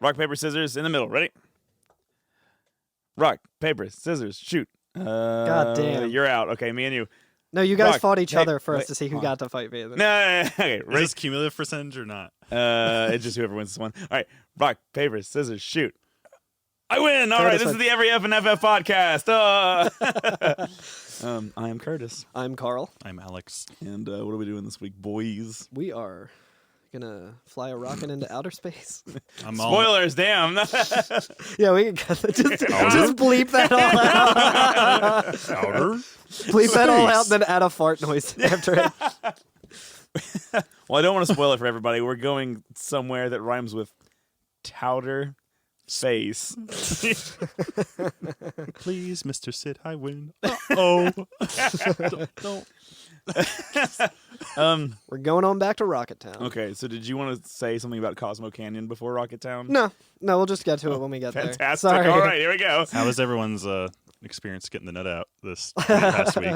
Rock, paper, scissors in the middle. Ready? Rock, paper, scissors, shoot. God damn. You're out. Okay, me and you. No, you guys Rock, fought each other first wait, to see who got to fight me. No. Okay, Is ready? this cumulative percentage or not? It's just whoever wins this one. All right. Rock, paper, scissors, shoot. I win. All right. Curtis This is the Every F and FF podcast. I am Curtis. I'm Carl. I'm Alex. And what are we doing this week, boys? We are gonna fly a rocket into outer space. I'm Spoilers, damn. Yeah, we can cut that. Just bleep that all out. Outer. Bleep that all out, then add a fart noise after it. Well, I don't want to spoil it for everybody. We're going somewhere that rhymes with touter face. Please, Mr. Sid, I win. Oh. don't. We're going on back to Rocket Town. Okay, so did you want to say something about Cosmo Canyon before Rocket Town? No, we'll just get to it when we get there. Fantastic. Sorry. All right, here we go. How was everyone's experience getting the nut out this past week?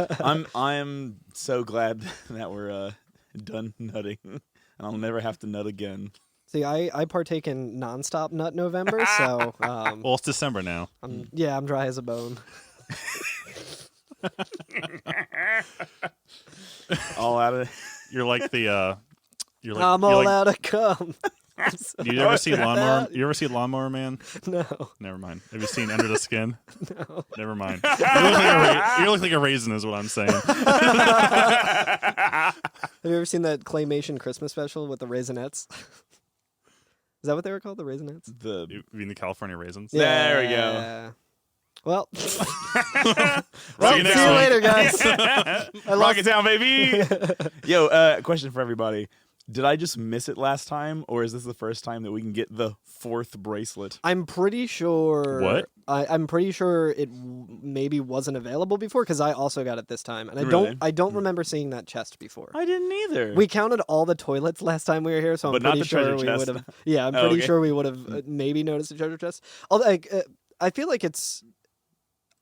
I'm so glad that we're done nutting, and I'll never have to nut again. See, I partake in nonstop nut November, so Well, it's December now. I'm dry as a bone. All out of You're like the. I'm all out of cum. Do you ever see Lawnmower? You ever see Lawnmower Man? No. Never mind. Have you seen Under the Skin? No. Never mind. You look like a raisin, is what I'm saying. Have you ever seen that claymation Christmas special with the Raisinets? Is that what they were called, the Raisinets? You mean the California raisins? Yeah. There we go. Well, See see you later, guys. Rocket Town, baby. Yo, question for everybody. Did I just miss it last time, or is this the first time that we can get the 4th bracelet? I'm pretty sure. What? I'm pretty sure it maybe wasn't available before because I also got it this time, and Really? I don't remember seeing that chest before. I didn't either. We counted all the toilets last time we were here, so But I'm not pretty the sure treasure we chest. would have. Yeah, I'm Oh, pretty okay. sure we would have maybe noticed the treasure chest. Although, I feel like it's.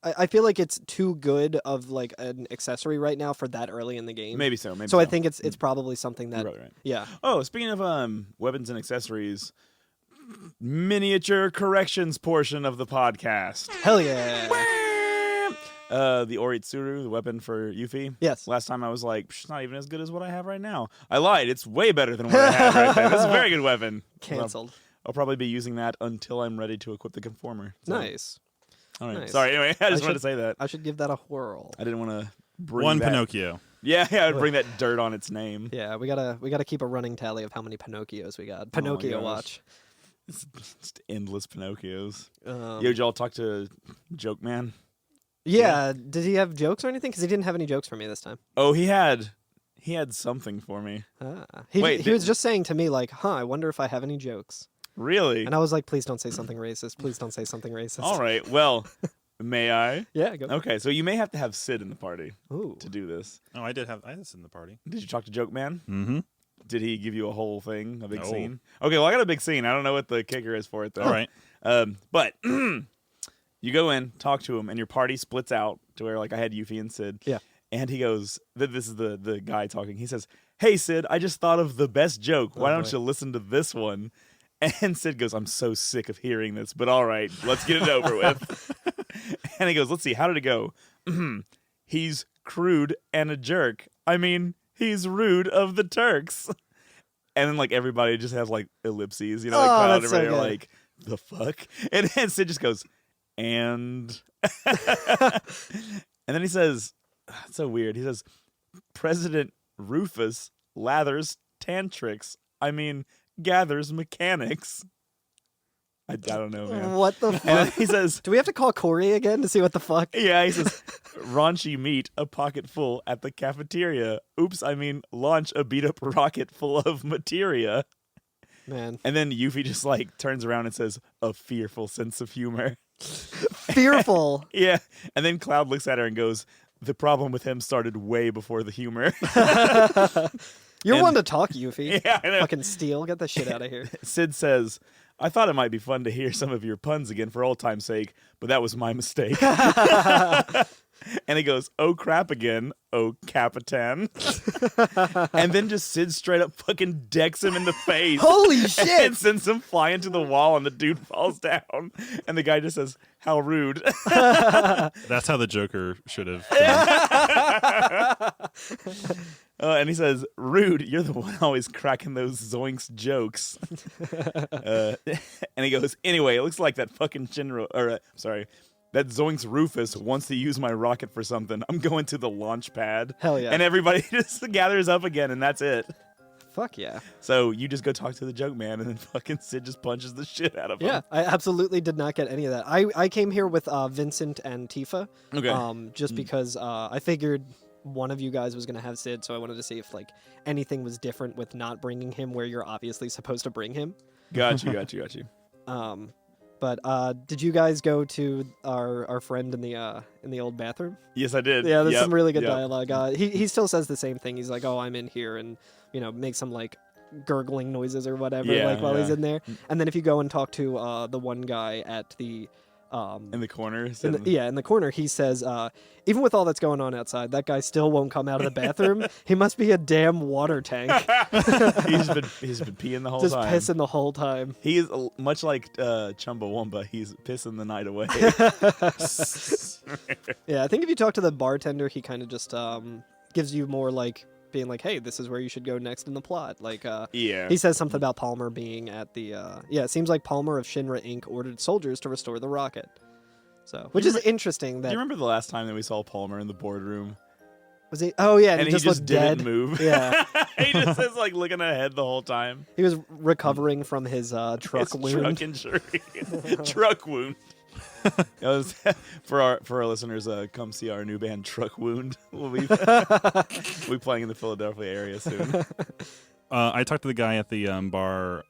I feel like it's too good of like an accessory right now for that early in the game. Maybe so. So I think it's probably something that. You're probably right. Yeah. Oh, speaking of weapons and accessories, miniature corrections portion of the podcast. Hell yeah. The Oritsuru, the weapon for Yuffie. Yes. Last time I was like, it's not even as good as what I have right now. I lied. It's way better than what I have right there. This is a very good weapon. Canceled. I'll probably be using that until I'm ready to equip the conformer. So, Nice. All right. Nice. Sorry. Anyway, I just wanted to should- say that. I should give that a whirl. I didn't want to bring One that. Pinocchio. Yeah, I'd bring that dirt on its name. Yeah, we gotta keep a running tally of how many Pinocchios we got. Pinocchio gosh. watch. It's just endless Pinocchios. Um, Yo, did y'all talk to Joke Man? yeah, did he have jokes or anything? Because he didn't have any jokes for me this time. Oh, he had something for me. He Wait, was just saying to me like, "Huh, I wonder if I have any jokes." Really? And I was like, "Please don't say something racist. Please don't say something racist." All right. Well, may I? Yeah, go. Okay, so you may have to have Sid in the party Ooh. to do this. Oh, I had this in the party. Did you talk to Joke Man? Mm-hmm. Did he give you a whole thing, a big No. scene? Okay, well, I got a big scene. I don't know what the kicker is for it, though. All right. But you go in, talk to him, and your party splits out to where, like, I had Yuffie and Sid. Yeah. And he goes, this is the guy talking. He says, "Hey, Sid, I just thought of the best joke. Why don't you listen to this one?" And Sid goes, "I'm so sick of hearing this, but all right, let's get it over with." And he goes, "Let's see, how did it go?" "He's crude and a jerk. I mean, he's rude of the Turks." And then, like, everybody just has, like, ellipses, you know, like, crowd, that's so everybody are good. like, "The fuck?" And then Sid just goes, "And..." And then he says, it's so weird. He says, "President Rufus lathers tantrics. I mean, gathers mechanics." I don't know, man. What the And then fuck? he says, Do we have to call Corey again to see what the fuck? yeah, he says, "Raunchy meat, a pocket full at the cafeteria. Oops, I mean, launch a beat-up rocket full of materia." Man, And then Yuffie just, like, turns around and says, "A fearful sense of humor." fearful. Yeah. And then Cloud looks at her and goes, "The problem with him started way before the humor." You're And- one to talk, Yuffie. Yeah, I know. Fucking steal. Get the shit out of here. Sid says, "I thought it might be fun to hear some of your puns again for old time's sake, but that was my mistake." And he goes, "Oh crap again, oh Capitan." And then just Sid straight up fucking decks him in the face. Holy shit! And sends him flying to the wall, and the dude falls down. And the guy just says, "How rude." That's how the Joker should have done. And he says, "Rude, you're the one always cracking those zoinks jokes." And he goes, "Anyway, it looks like that fucking that Zoinks Rufus wants to use my rocket for something. I'm going to the launch pad." Hell yeah. And everybody just gathers up again, and that's it. Fuck yeah. So you just go talk to the joke man, and then fucking Sid just punches the shit out of him. Yeah, I absolutely did not get any of that. I came here with Vincent and Tifa. Okay. Just because I figured one of you guys was going to have Sid, so I wanted to see if like anything was different with not bringing him where you're obviously supposed to bring him. Got you. But did you guys go to our friend in the old bathroom? Yes, I did. Yeah, there's Yep, some really good yep. dialogue. He still says the same thing. He's like, "Oh, I'm in here," and makes some like gurgling noises or whatever, Yeah, while he's yeah. in there. And then if you go and talk to the one guy at the In the corner. in the corner, he says, even with all that's going on outside, that guy still won't come out of the bathroom. He must be a damn water tank. he's been peeing the whole Just time. pissing the whole time. He is much like Chumbawamba. He's pissing the night away. Yeah, I think if you talk to the bartender, he kind of just gives you more like being like, "Hey, this is where you should go next in the plot." Like, Yeah. he says something about Palmer being at the. It seems like Palmer of Shinra Inc. ordered soldiers to restore the rocket. So, which is interesting. Do That you remember the last time that we saw Palmer in the boardroom? was he? Oh yeah, And he he just just looked didn't dead. move. Yeah, He just is like looking ahead the whole time. he was recovering from his truck His wound. Truck injury. Truck wound. It was, for our listeners, come see our new band Truck Wound. We'll be playing in the Philadelphia area soon. I talked to the guy at the bar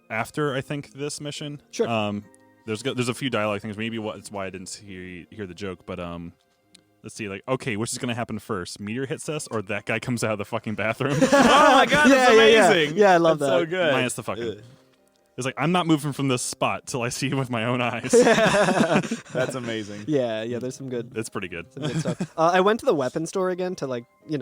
after, I think, this mission. Sure. There's a few dialogue things. Maybe it's why I didn't hear the joke, but let's see. Like, okay, which is going to happen first? Meteor hits us, or that guy comes out of the fucking bathroom? Oh my god, that's amazing! Yeah, I love That's that. so good. Minus the fucking. It's like, I'm not moving from this spot till I see it with my own eyes. That's amazing. Yeah, there's some good. It's pretty good. Some good stuff. I went to the weapon store again to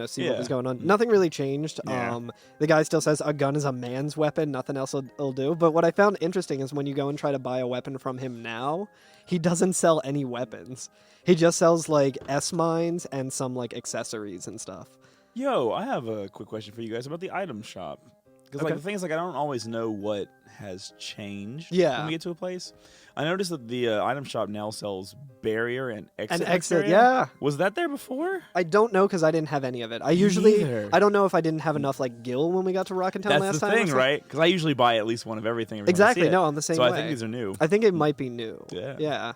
see what was going on. Nothing really changed. Yeah. The guy still says a gun is a man's weapon. Nothing else will do. But what I found interesting is when you go and try to buy a weapon from him now, he doesn't sell any weapons. He just sells like S-mines and some like accessories and stuff. Yo, I have a quick question for you guys about the item shop. Because Okay. the thing is, I don't always know what has changed Yeah. when we get to a place. I noticed that the item shop now sells barrier and exit. And exit, materia. yeah. Was that there before? I don't know because I didn't have any of it. I don't know if I didn't have enough like gil when we got to Rockin' Town That's last the time. or thing, something. right? Because I usually buy at least one of everything. Every time I see Exactly. it. No, I'm the same so way. I think these are new. I think it might be new. Yeah. Yeah.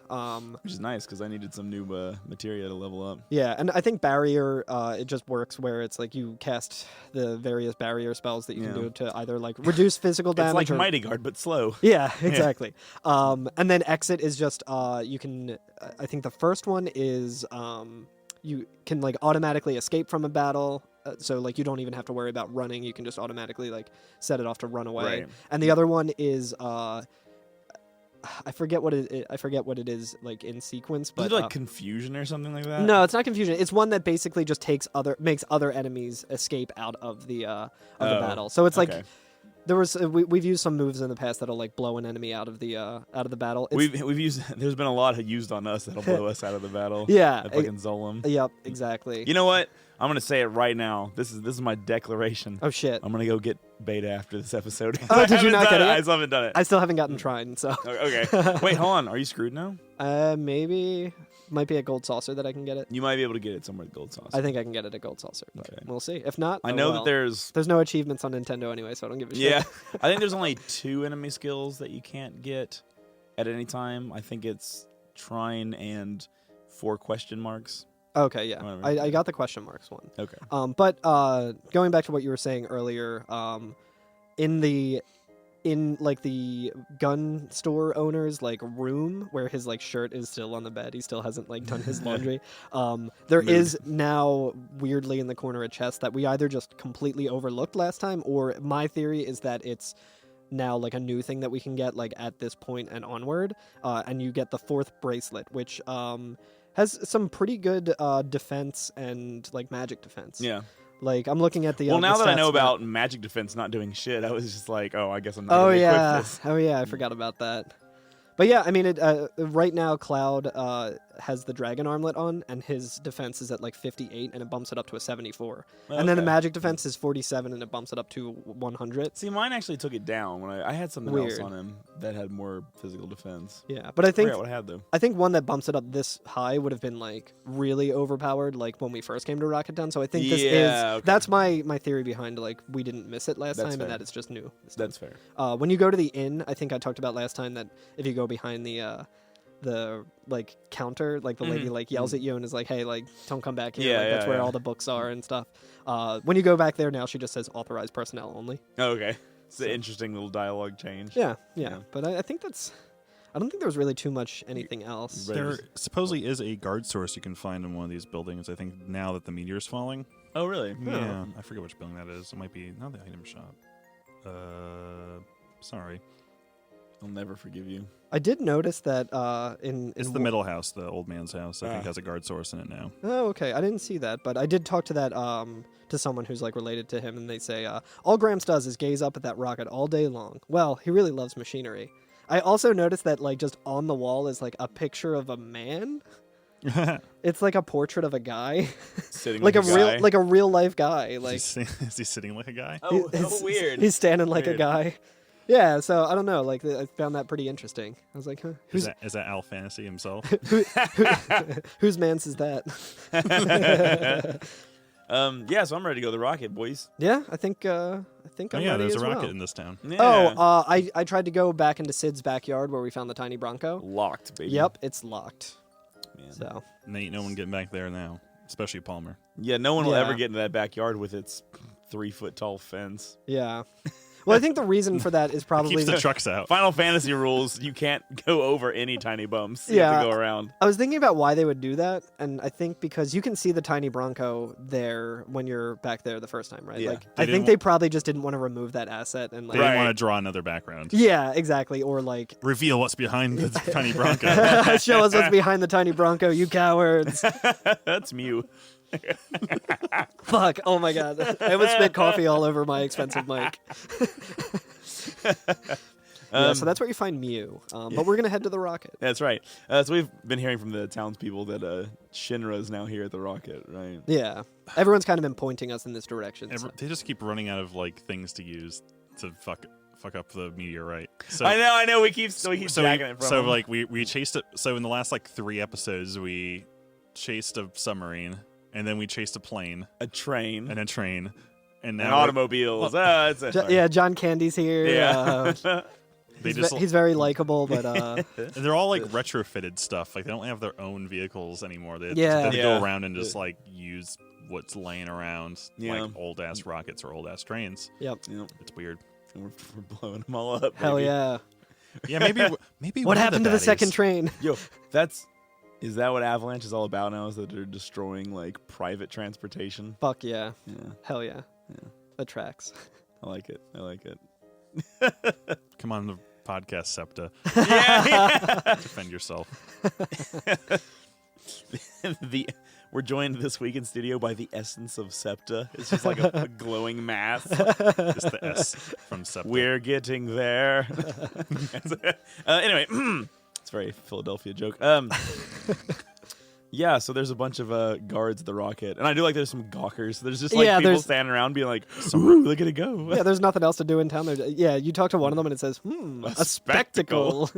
Which is nice because I needed some new materia to level up. Yeah, and I think barrier, it just works where it's like you cast the various barrier spells that you can Yeah. do to either like reduce physical damage. It's like Mighty Guard, but slow. Yeah, exactly. And then exit is just you can. I think the first one is you can like automatically escape from a battle. So like you don't even have to worry about running. You can just automatically like set it off to run away. Right. And the other one is I forget what it is like in sequence, but Is it like confusion or something like that? no, it's not confusion. It's one that basically just makes other enemies escape out of the battle. So it's like okay. there was we've used some moves in the past that'll like blow an enemy out of the battle. We've used. There's been a lot used on us that'll blow us out of the battle. Yeah, That fucking Zolom. Yep, exactly. You know what? I'm gonna say it right now. This is my declaration. Oh shit! I'm gonna go get beta after this episode. Oh, did you not get it? I still haven't done it. I still haven't gotten Trine, so Okay. Wait, hold on. Are you screwed now? maybe might be a gold saucer that I can get it. You might be able to get it somewhere with gold sauce. I think I can get it at gold saucer, but Okay. we'll see. If not, I oh know well. that there's no achievements on Nintendo anyway, so I don't give a shit. Yeah, I think there's only 2 enemy skills that you can't get at any time. I think it's Trine and 4 question marks. Okay, yeah. Whatever. I got the question marks one. Okay. But going back to what you were saying earlier, in like the gun store owner's like room where his like shirt is still on the bed, he still hasn't like done his laundry. There Mood. is now weirdly in the corner a chest that we either just completely overlooked last time, or my theory is that it's now like a new thing that we can get like at this point and onward, and you get the 4th bracelet, which has some pretty good defense and like magic defense. Yeah. Like I'm looking at the. Well, now the that I stats know about magic defense not doing shit, I was just like, oh, I guess I'm not Oh going to yeah. equip this. Oh yeah. I forgot about that. But yeah, I mean, right now Cloud has the dragon armlet on, and his defense is at like 58, and it bumps it up to a 74. And then the Okay. magic defense is 47, and it bumps it up to 100. See, mine actually took it down when I had something else Weird. on him that had more physical defense. Yeah, but I I think forgot what I had though. I think one that bumps it up this high would have been like really overpowered, like when we first came to Rocket Town. So I think this is Okay. that's my theory behind like we didn't miss it last That's time, fair. and that it's just new. this time. That's fair. When you go to the inn, I think I talked about last time that if you go behind the like counter, like the lady like yells at you and is like, "Hey, like don't come back here." Yeah, like, that's yeah, where yeah. all the books are and stuff. When you go back there now, she just says authorized personnel only. Oh, okay. It's So- an interesting little dialogue change. Yeah. Yeah. But I think that's. I don't think there was really too much anything else. Right. There supposedly is a guard source you can find in one of these buildings. I think now that the meteor's falling. Oh, really? Yeah, I forget which building that is. It might be not the item shop. Sorry, I'll never forgive you. I did notice that in it's the middle house, the old man's house. I think has a guard source in it now. Oh, okay. I didn't see that, but I did talk to that to someone who's like related to him, and they say all Gramps does is gaze up at that rocket all day long. Well, he really loves machinery. I also noticed that like just on the wall is like a picture of a man. It's like a portrait of a guy, Sitting like a guy. real life guy. Like is he sitting like a guy? Oh, he's- weird. He's standing like Weird. a guy. Yeah, so I don't know. Like I found that pretty interesting. I was like, huh, Is that Al Fantasy himself? whose man's is that? Yeah, so I'm ready to go to the rocket, boys. Yeah, I think Oh I'm yeah, ready there's a as rocket well. in this town. Yeah. I tried to go back into Sid's backyard where we found the tiny Bronco. Locked, baby. Yep, it's locked. Man. So And ain't no one getting back there now, especially Palmer. Yeah, no one will Yeah. ever get into that backyard with its 3-foot tall fence. yeah. Well, I think the reason for that is probably Keeps the trucks out. Final Fantasy rules, you can't go over any tiny bumps. You Yeah. have to go around. I was thinking about why they would do that, and I think because you can see the tiny Bronco there when you're back there the first time, right? Yeah. Like They I didn't think they probably just didn't want to remove that asset and They like Right. didn't want to draw another background. yeah, exactly, or like Reveal what's behind the tiny Bronco. show us what's behind the tiny Bronco, you cowards. That's Mew. Fuck, oh my god. I almost spit coffee all over my expensive mic. Yeah, so that's where you find Mew. But we're going to head to the rocket. That's right. So we've been hearing from the townspeople that Shinra is now here at the rocket, right? Yeah. Everyone's kind of been pointing us in this direction. so- They just keep running out of like things to use to fuck up the meteorite. So I know. We keep jacking it from so them. like we chased it. So in the last like 3 episodes, we chased a submarine, and then we chased a plane a train, and a train, and now and automobiles. That's it. Yeah, John Candy's here. Yeah. they He's, just he's very likable, but and they're all like retrofitted stuff. Like they don't have their own vehicles anymore. They Yeah. have to Yeah. go around and just like use what's laying around, Yeah. like old ass rockets or old ass trains. yep. You know, It's weird. we're blowing them all up. Hell baby. yeah. Yeah, maybe What we're happened to the second baddies. train? Yo, is that what Avalanche is all about now? Is that they're destroying like private transportation? Fuck yeah. Yeah, Hell yeah. Yeah. That tracks. I like it. I like it. Come on the podcast, SEPTA. Yeah. Defend yourself. We're joined this week in studio by the essence of SEPTA. It's just like a glowing mass. Just the S from SEPTA. We're getting there. Anyway, it's a very Philadelphia joke. Yeah, so there's a bunch of guards at the rocket, and I do like there's some gawkers. There's just like Yeah, people there's- standing around being like, "Ooh, look at it go!" Yeah, there's nothing else to do in town. Yeah, you talk to one of them and it says, a spectacle.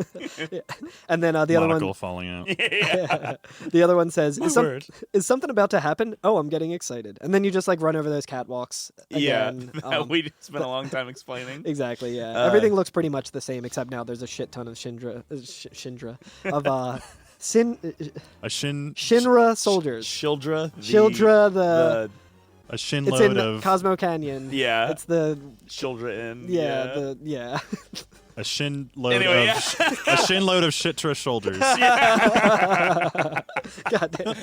Yeah. And then the other Monocle one, falling out. the other one says, My is, word. is something about to happen? Oh, I'm getting excited. And then you just like run over those catwalks again. Yeah, we spent a long time explaining. Exactly, yeah. Everything looks pretty much the same, except now there's a shit ton of Shinra of A Shinra soldiers. Shildra, Shildra, a shin it's load in of Cosmo Canyon. yeah, It's the Shildra in yeah. A shin load Anyway, of a shin load of shit to our shoulders. God damn.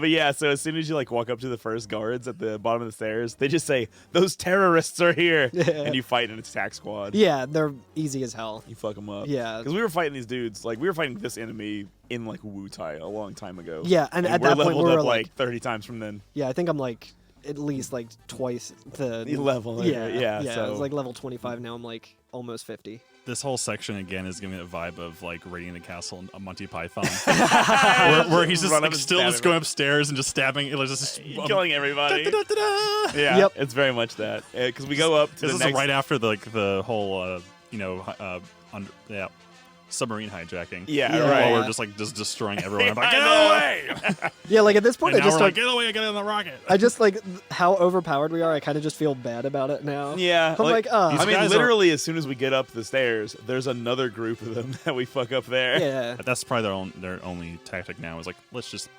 But yeah, so as soon as you like walk up to the first guards at the bottom of the stairs, they just say, "Those terrorists are here," and you fight an attack squad. Yeah, they're easy as hell. You fuck them up. Yeah. Because we were fighting these dudes, like we were fighting this enemy in like Wutai a long time ago. Yeah, and at we're that point leveled we were up like 30 times from then. yeah, I think I'm like at least like twice the Level. Yeah. I So was like level 25 now. I'm like almost 50. This whole section again is giving me the vibe of like raiding the castle in a Monty Python, where he's just Run up like and still stab just going upstairs and just stabbing, just killing everybody. Da-da-da-da-da. Yeah, Yep. it's very much that. Because we go up to This the is next. right after the whole submarine hijacking. Yeah, Yeah. right. While we're just like just destroying everyone. I'm like, I get know. away! Yeah, like at this point And I now just we're like, start. get away! Get on the rocket! I just like how overpowered we are. I kind of just feel bad about it now. Yeah, I'm like, oh, These I mean, guys literally, as soon as we get up the stairs, there's another group of them that we fuck up there. yeah. That's probably their only tactic now is like, let's just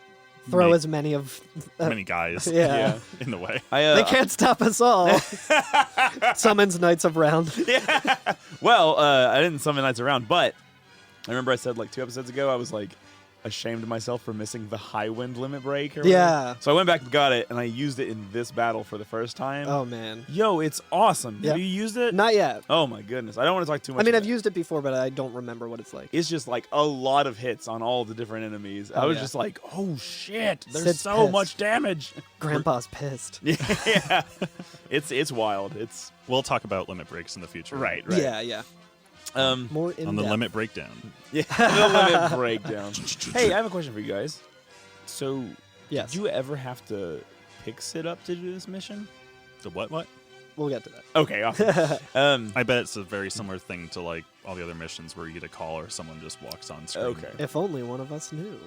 Throw make as many of. many guys Yeah. in the way. They can't stop us all. Summons Knights of Round. Well, I didn't summon Knights around, but I remember I said like 2 episodes ago, I was like ashamed of myself for missing the high wind limit break. Or Yeah. whatever. So I went back and got it, and I used it in this battle for the first time. Oh man. Yo, it's awesome. Yeah. Have you used it? Not yet. Oh my goodness. I don't want to talk too much. I mean, I've about it. used it before, but I don't remember what it's like. It's just like a lot of hits on all the different enemies. I was yeah. just like, oh shit, there's Sid's so pissed. much damage. Grandpa's pissed. Yeah, it's wild. It's We'll talk about limit breaks in the future. right. Yeah, yeah. More in On the depth. limit breakdown. Yeah, the limit breakdown. Hey, I have a question for you guys. So, Yes. did you ever have to pick Sid up to do this mission? The what? We'll get to that. Okay, awesome. I bet it's a very similar thing to like all the other missions where you get a call or someone just walks on screen. Okay. If only one of us knew.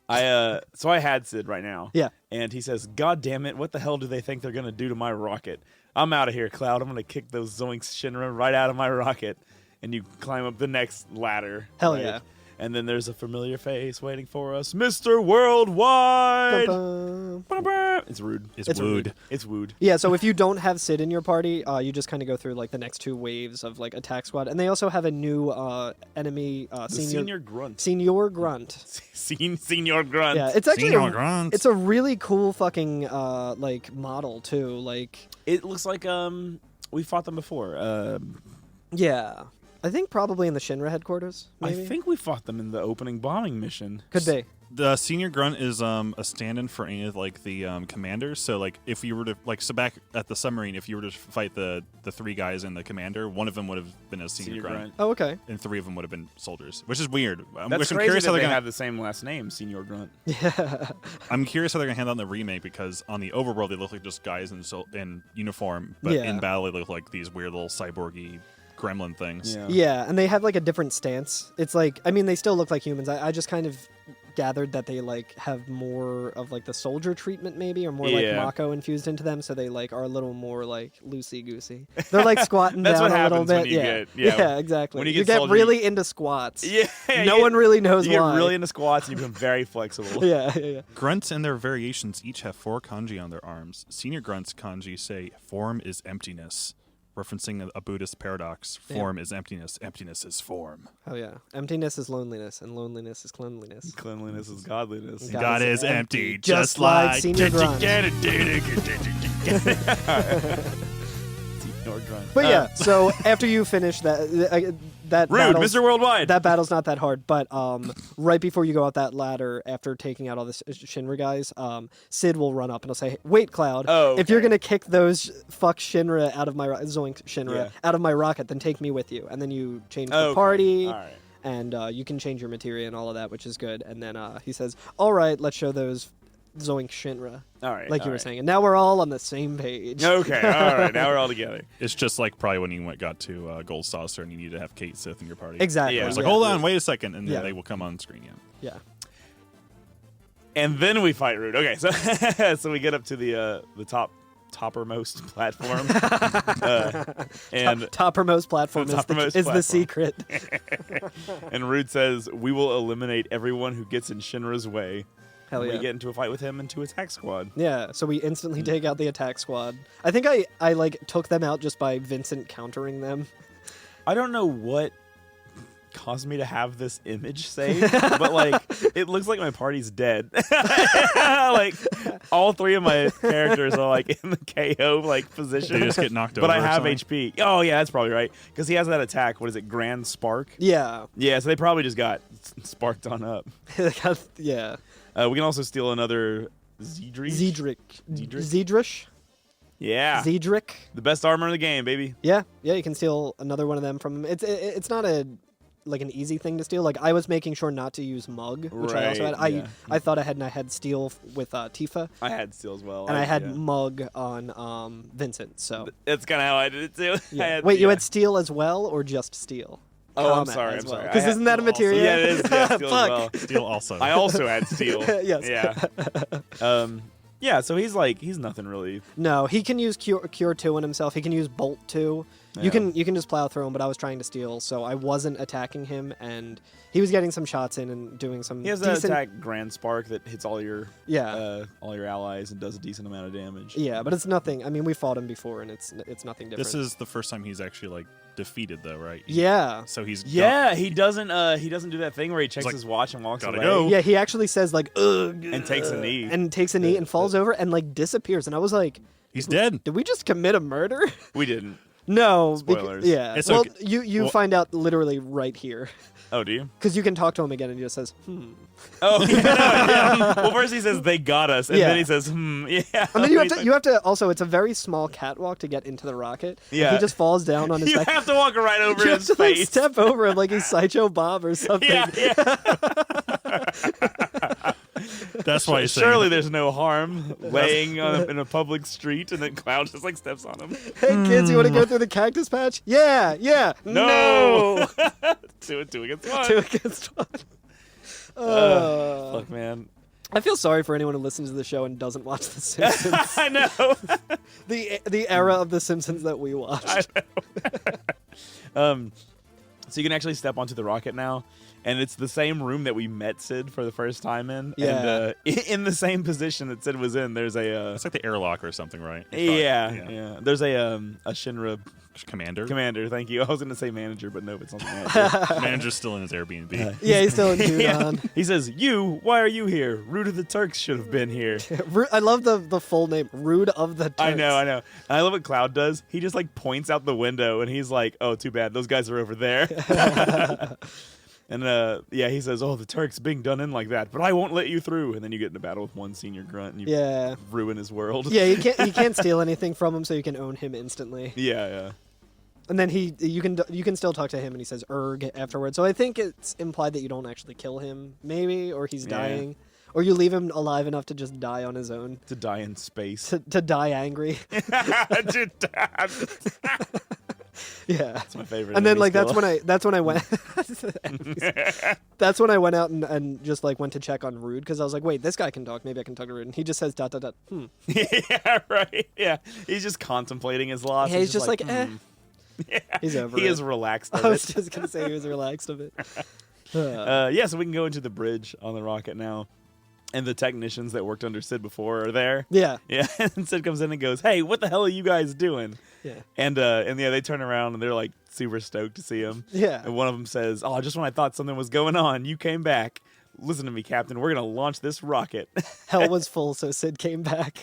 So I had Sid right now. Yeah. And he says, "God damn it, what the hell do they think they're gonna do to my rocket? I'm out of here, Cloud. I'm gonna kick those Zoinks Shinra right out of my rocket." And you climb up the next ladder. Hell right? yeah. And then there's a familiar face waiting for us, Mr. Worldwide. Dun-dun. Ba-da-ba. It's rude. It's wooed. It's wooed. Yeah, so if you don't have Sid in your party, you just kind of go through like the next 2 waves of like attack squad, and they also have a new enemy The senior grunt. senior grunt. Senior grunt. Yeah, it's actually Senior grunt. it's a really cool fucking like model too. Like It looks like we fought them before. yeah, I think probably in the Shinra headquarters. Maybe I think we fought them in the opening bombing mission. could be. The senior grunt is a stand-in for any of like the commanders. So like if you were to so back at the submarine, if you were to fight the 3 guys and the commander, one of them would have been a senior, grunt, Oh, okay. and 3 of them would have been soldiers, which is weird. That's I'm crazy curious that how they they're gonna have the same last name, Senior Grunt. Yeah. I'm curious how they're gonna handle it in the remake because on the overworld they look like just guys in uniform, but Yeah. in battle they look like these weird little cyborgy gremlin things. Yeah. Yeah, and they have like a different stance. It's like, I mean, they still look like humans. I just kind of gathered that they like have more of like the soldier treatment maybe, or more like Yeah. Mako infused into them, so they like are a little more like loosey goosey. They're like squatting That's down what a little happens when bit. you yeah. get- yeah. Exactly. when you you get soldier- really into squats. Yeah. No one really knows You get why. really into squats and you become very flexible. yeah. Grunts and their variations each have 4 kanji on their arms. Senior grunts kanji say form is emptiness, referencing a Buddhist paradox. Form is emptiness, emptiness is form. Oh yeah. Emptiness is loneliness, and loneliness is cleanliness. Cleanliness is godliness. God God is is empty, empty, just just like like Senior Grunt. Senior Grunt. But yeah, so after you finish that Rude, battle's- Mr. Worldwide. that battle's not that hard, but right before you go out that ladder, after taking out all the Shinra guys, Sid will run up and he'll say, "Wait, Cloud, Oh, if you're okay. gonna kick those fuck Shinra out of my Zoink Shinra Yeah. out of my rocket, then take me with you." And then you change the Okay, party, all right. and you can change your materia and all of that, which is good. And then he says, "All right, let's show those Zoink Shinra," All right. like you all were right. saying. And now we're all on the same page. Okay, all right. Now we're all together. It's just like probably when you got to Gold Saucer and you need to have Kate Sith in your party. Exactly. Yeah. It's like, yeah. hold on, wait a second, and then Yeah. they will come on screen again. Yeah. And then we fight Rude. Okay, so so we get up to the toppermost platform, and Toppermost platform Toppermost is the platform. secret. and Rude says, "We will eliminate everyone who gets in Shinra's way." Hell yeah. We get into a fight with him and 2 attack squad. Yeah, so we instantly take out the attack squad. I think I like took them out just by Vincent countering them. I don't know what caused me to have this image saved, but like it looks like my party's dead. Like all 3 of my characters are like in the KO like position. They just get knocked over. But I have something. HP. Oh yeah, that's probably right. Because he has that attack. What is it? Grand Spark. Yeah. Yeah. So they probably just got sparked on up. Yeah. We can also steal another Zedric. Zedrish. Yeah. Zedric. The best armor in the game, baby. Yeah. You can steal another one of them from him. It's not an easy thing to steal. Like I was making sure not to use Mug, which I also had. Yeah. I thought I had steal with Tifa. I had steal as well. And I had Mug on Vincent. So that's kind of how I did it too. yeah. Wait, you had steal as well, or just steal? Oh, I'm sorry. Because isn't that a materia? Yeah, it is. Yeah, steal as Fuck. well. Steal also. I also had steal. Yes. Yeah. Yeah. So he's nothing really. No, he can use cure 2 on himself. He can use bolt 2. Yeah. You can just plow through him, but I was trying to steal, so I wasn't attacking him, and he was getting some shots in and doing some. He has that decent... attack Grand Spark that hits all your allies and does a decent amount of damage. Yeah, but it's nothing. I mean, we fought him before, and it's nothing different. This is the first time he's actually like defeated, though, right? Yeah. So he's he doesn't do that thing where he checks like, his watch and walks gotta away. go. Yeah, he actually says like ugh, And takes a knee. and falls over and like disappears, and I was like, He's dead. did we just commit a murder? We didn't. No. Spoilers. Yeah. It's well, okay. you find out literally right here. Oh, do you? Because you can talk to him again, and he just says, Oh, yeah. Well, first he says they got us, and Yeah. then he says, yeah. And then you have to also. It's a very small catwalk to get into the rocket. Yeah. He just falls down on his You back. have to walk right over You have his to like, face. step over him like he's Sideshow Bob or something. Yeah. That's why he's saying Surely there's no harm laying in a public street, and then Cloud just like steps on him. Hey kids, you want to go through the cactus patch? Yeah. No. 2 against 1. 2 against 1. Fuck, man. I feel sorry for anyone who listens to the show and doesn't watch The Simpsons. I know. the era of The Simpsons that we watched. So you can actually step onto the rocket now, and it's the same room that we met Sid for the first time in. Yeah. And in the same position that Sid was in, there's a it's like the airlock or something, right? yeah. There's a Shinra Commander. Thank you. I was going to say manager, but no, it's not the manager. Manager's still in his Airbnb. Yeah, he's still in Yeah. Junon. He says, why are you here? Rude of the Turks should have been here. I love the full name, Rude of the Turks. I know. And I love what Cloud does. He just like points out the window, and he's like, oh, too bad. Those guys are over there. And he says, oh, the Turks being done in like that, but I won't let you through. And then you get in a battle with one senior grunt, and you ruin his world. Yeah, you can't steal anything from him, so you can own him instantly. Yeah. And then you can still talk to him, and he says "erg" afterwards. So I think it's implied that you don't actually kill him, maybe, or he's dying, or you leave him alive enough to just die on his own, To die in space. to die angry. Yeah, That's my favorite. and then enemy like skill. that's when I went that's when I went out and just like went to check on Rude, because I was like, wait, this guy can talk, maybe I can talk to Rude, and he just says ... Yeah, right. Yeah, he's just contemplating his loss. Yeah, he's just like Yeah. He's over He it. is relaxed of I was it. just gonna say he was relaxed of it. So we can go into the bridge on the rocket now. And the technicians that worked under Sid before are there. Yeah. Yeah, and Sid comes in and goes, hey, what the hell are you guys doing? Yeah. And they turn around and they're like super stoked to see him. Yeah. And one of them says, oh, just when I thought something was going on, you came back. Listen to me, Captain. We're going to launch this rocket. Hell was full, so Sid came back.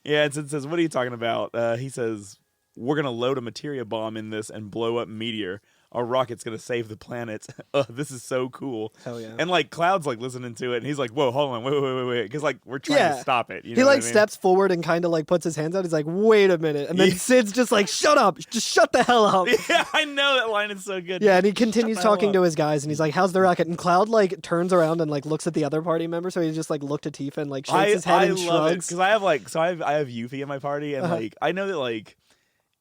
Yeah, and Sid says, what are you talking about? He says, we're going to load a materia bomb in this and blow up Meteor. Our rocket's going to save the planet. This is so cool. Hell yeah. And like Cloud's like listening to it, and he's like, whoa, hold on, wait. Because like we're trying to stop it. You know he what like I mean? steps forward and kind of like puts his hands out. He's like, wait a minute. And then Sid's just like, shut up. Just shut the hell up. Yeah, I know that line is so good. Yeah, and he continues Shut the hell talking up. to his guys, and he's like, how's the rocket? And Cloud like turns around and like looks at the other party member, so he just like looked at Tifa and like shakes his head and love shrugs. because I have I have Yuffie in my party, and like I know that like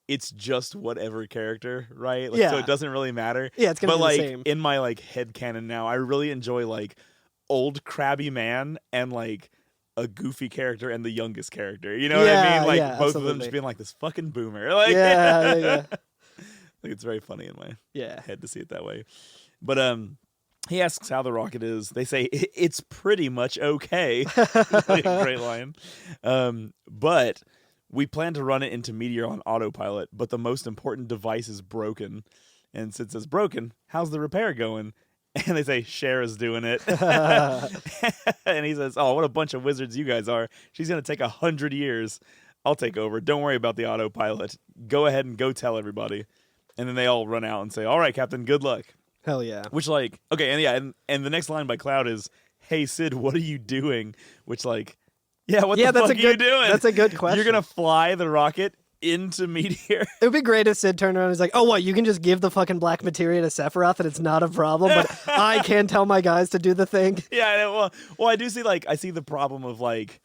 it's just whatever character, right? Like, so Yeah. it doesn't really matter. Yeah, it's gonna but be like the same. in my like headcanon now, I really enjoy like old crabby man and like a goofy character and the youngest character. You know what I Yeah, mean? Like yeah, both of them absolutely. just being like this fucking boomer. Like Yeah. like it's very funny in my Yeah. head to see it that way. But he asks how the rocket is. They say it's pretty much okay. Like a great line. But we plan to run it into Meteor on autopilot, but the most important device is broken. And Sid says, broken? How's the repair going? And they say, Cher is doing it. And he says, oh, what a bunch of wizards you guys are. She's going to take 100 years. I'll take over. Don't worry about the autopilot. Go ahead and go tell everybody. And then they all run out and say, all right, Captain, good luck. Hell yeah. Which, like, okay, and yeah, and the next line by Cloud is, hey, Sid, what are you doing? Which, like, yeah, what the fuck are you doing? That's a good question. You're going to fly the rocket into Meteor? It would be great if Sid turned around and was like, oh, what, you can just give the fucking black materia to Sephiroth and it's not a problem, but I can tell my guys to do the thing. Yeah, I know. Well, I do see, like, I see the problem of, like,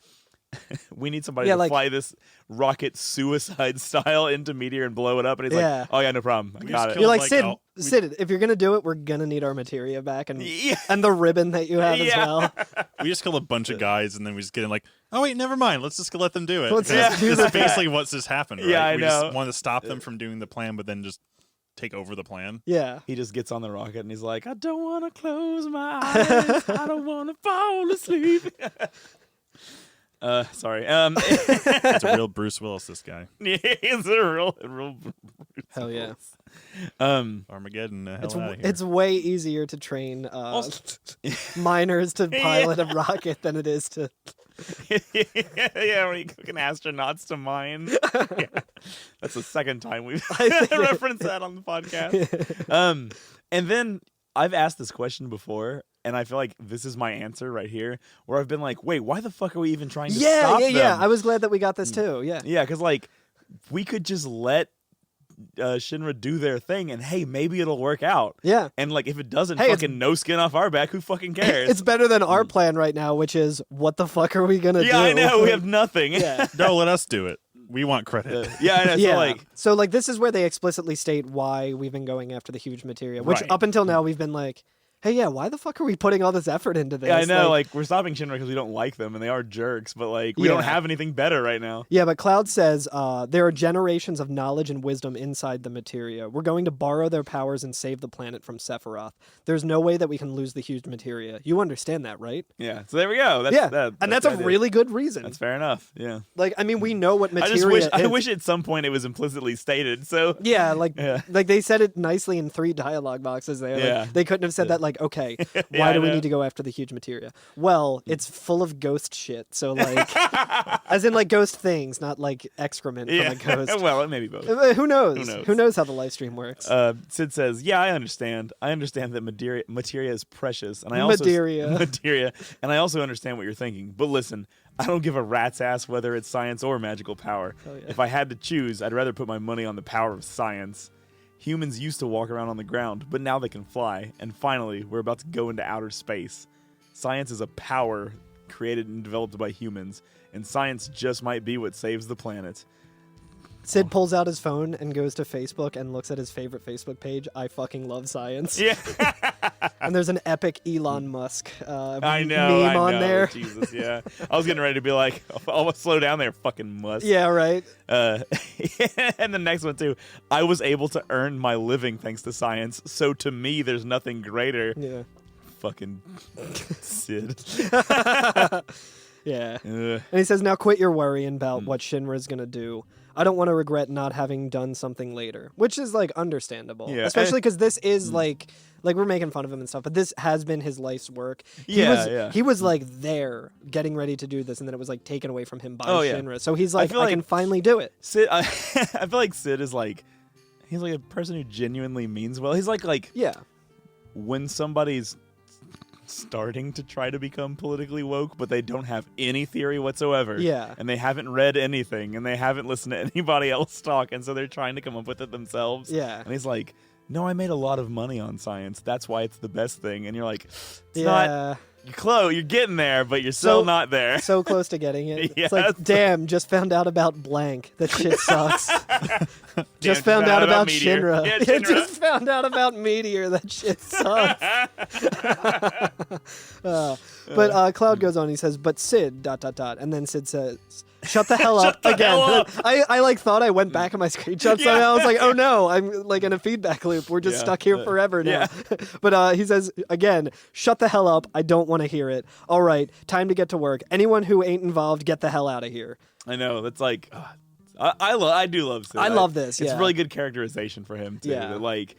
we need somebody to fly this rocket suicide style into Meteor and blow it up. And he's like, oh, yeah, no problem. I got it. You're like, Sid, if you're going to do it, we're going to need our materia back and the ribbon that you have as well. We just kill a bunch of guys and then we just get in like, oh, wait, never mind. Let's just let them do it. This is basically what's just happened, right? Yeah, I we know. just want to stop them from doing the plan, but then just take over the plan. Yeah. He just gets on the rocket and he's like, I don't want to close my eyes. I don't want to fall asleep. Sorry. It's a real Bruce Willis, this guy. Yeah, he's a real Bruce Hell yeah. Armageddon, hell out of here. It's way easier to train miners to pilot a rocket than it is to... Yeah, when you cooking astronauts to mine. Yeah. That's the second time we've referenced that on the podcast. And then I've asked this question before, and I feel like this is my answer right here, where I've been like, wait, why the fuck are we even trying to stop them? Yeah. I was glad that we got this too. Yeah. Yeah, because like we could just let Shinra do their thing, and hey, maybe it'll work out. Yeah. And like if it doesn't, fucking no skin off our back. Who fucking cares? It's better than our plan right now, which is what the fuck are we gonna do? Yeah, I know. We have nothing. Yeah. No, let us do it. We want credit. Yeah, I know. So like this is where they explicitly state why we've been going after the huge materia, which Right. up until now we've been like, hey, yeah, why the fuck are we putting all this effort into this? Yeah, I know. Like we're stopping Shinra because we don't like them, and they are jerks. But like we don't have anything better right now. Yeah, but Cloud says there are generations of knowledge and wisdom inside the materia. We're going to borrow their powers and save the planet from Sephiroth. There's no way that we can lose the huge materia. You understand that, right? Yeah. So there we go. That's a really good reason. That's fair enough. Yeah. Like, I mean, we know what materia I wish at some point it was implicitly stated. So yeah, like they said it nicely in 3 dialogue boxes there. Yeah. Like, they couldn't have said that like, okay, why do we need to go after the huge materia? Well, it's full of ghost shit. So like, as in like ghost things, not like excrement from a ghost. Well, it may be both. Who knows? Who knows how the live stream works? Sid says, "Yeah, I understand. I understand that materia is precious, and I also materia, and I also understand what you're thinking. But listen, I don't give a rat's ass whether it's science or magical power. If I had to choose, I'd rather put my money on the power of science. Humans used to walk around on the ground, but now they can fly. And finally, we're about to go into outer space. Science is a power created and developed by humans, and science just might be what saves the planet." Sid pulls out his phone and goes to Facebook and looks at his favorite Facebook page. I fucking love science. Yeah. And there's an epic Elon Musk I know, meme on there. Jesus, yeah. I was getting ready to be like, I'll slow down there, fucking Musk. Yeah, right. And the next one, too. I was able to earn my living thanks to science, so to me, there's nothing greater. Yeah. Fucking Sid. Yeah. And he says, now quit your worrying about what Shinra's going to do. I don't want to regret not having done something later, which is like understandable, especially because this is like we're making fun of him and stuff, but this has been his life's work. He was like there getting ready to do this, and then it was like taken away from him by Shinra. So he's like, I can finally do it. Sid, I feel like Sid is like, he's like a person who genuinely means well. He's like when somebody's starting to try to become politically woke, but they don't have any theory whatsoever. Yeah. And they haven't read anything, and they haven't listened to anybody else talk, and so they're trying to come up with it themselves. Yeah. And he's like, no, I made a lot of money on science. That's why it's the best thing. And you're like, it's not. You're close. You're getting there, but you're still not there. So close to getting it. Yes. It's like, damn, just found out about blank. That shit sucks. Just found out about Shinra. Yeah, Shinra. Just found out about Meteor. That shit sucks. But Cloud goes on. He says, but Sid, ... And then Sid says, shut the hell up again. I like thought I went back in my screenshots. So I was like, oh no, I'm like in a feedback loop. We're just stuck here forever now. But he says again, shut the hell up. I don't want to hear it. All right, time to get to work. Anyone who ain't involved, get the hell out of here. I know. That's like, I do love Sid. I love this. It's Yeah. really good characterization for him too. Yeah. That, like,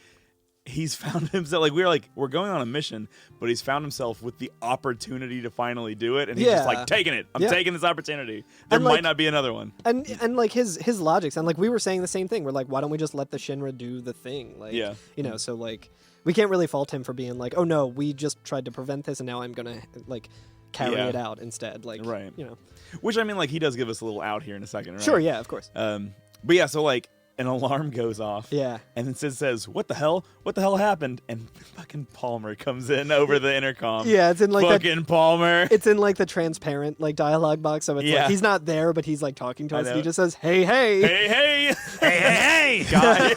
he's found himself we're going on a mission, but he's found himself with the opportunity to finally do it, and he's just Yeah. like taking it. I'm Yeah. taking this opportunity. There And, might like- not be another one. And like his logics, and like we were saying the same thing. We're like, why don't we just let the Shinra do the thing? Like, Yeah. you know, so like we can't really fault him for being like, oh no, we just tried to prevent this, and now I'm gonna like carry Yeah. it out instead. Like, Right. you know, Which, I mean, like, he does give us a little out here in a second, right? sure, yeah, of course, But yeah, so like an alarm goes off. yeah. And then Sid says, "What the hell? What the hell happened?" And fucking Palmer comes in over the intercom. Yeah, it's in like that. fucking Palmer. It's in like the transparent like dialogue box, so it's Yeah. like he's not there, but he's like talking to I us, and know. he just says, "Hey, hey." Hey, hey, Hey, hey, hey! God.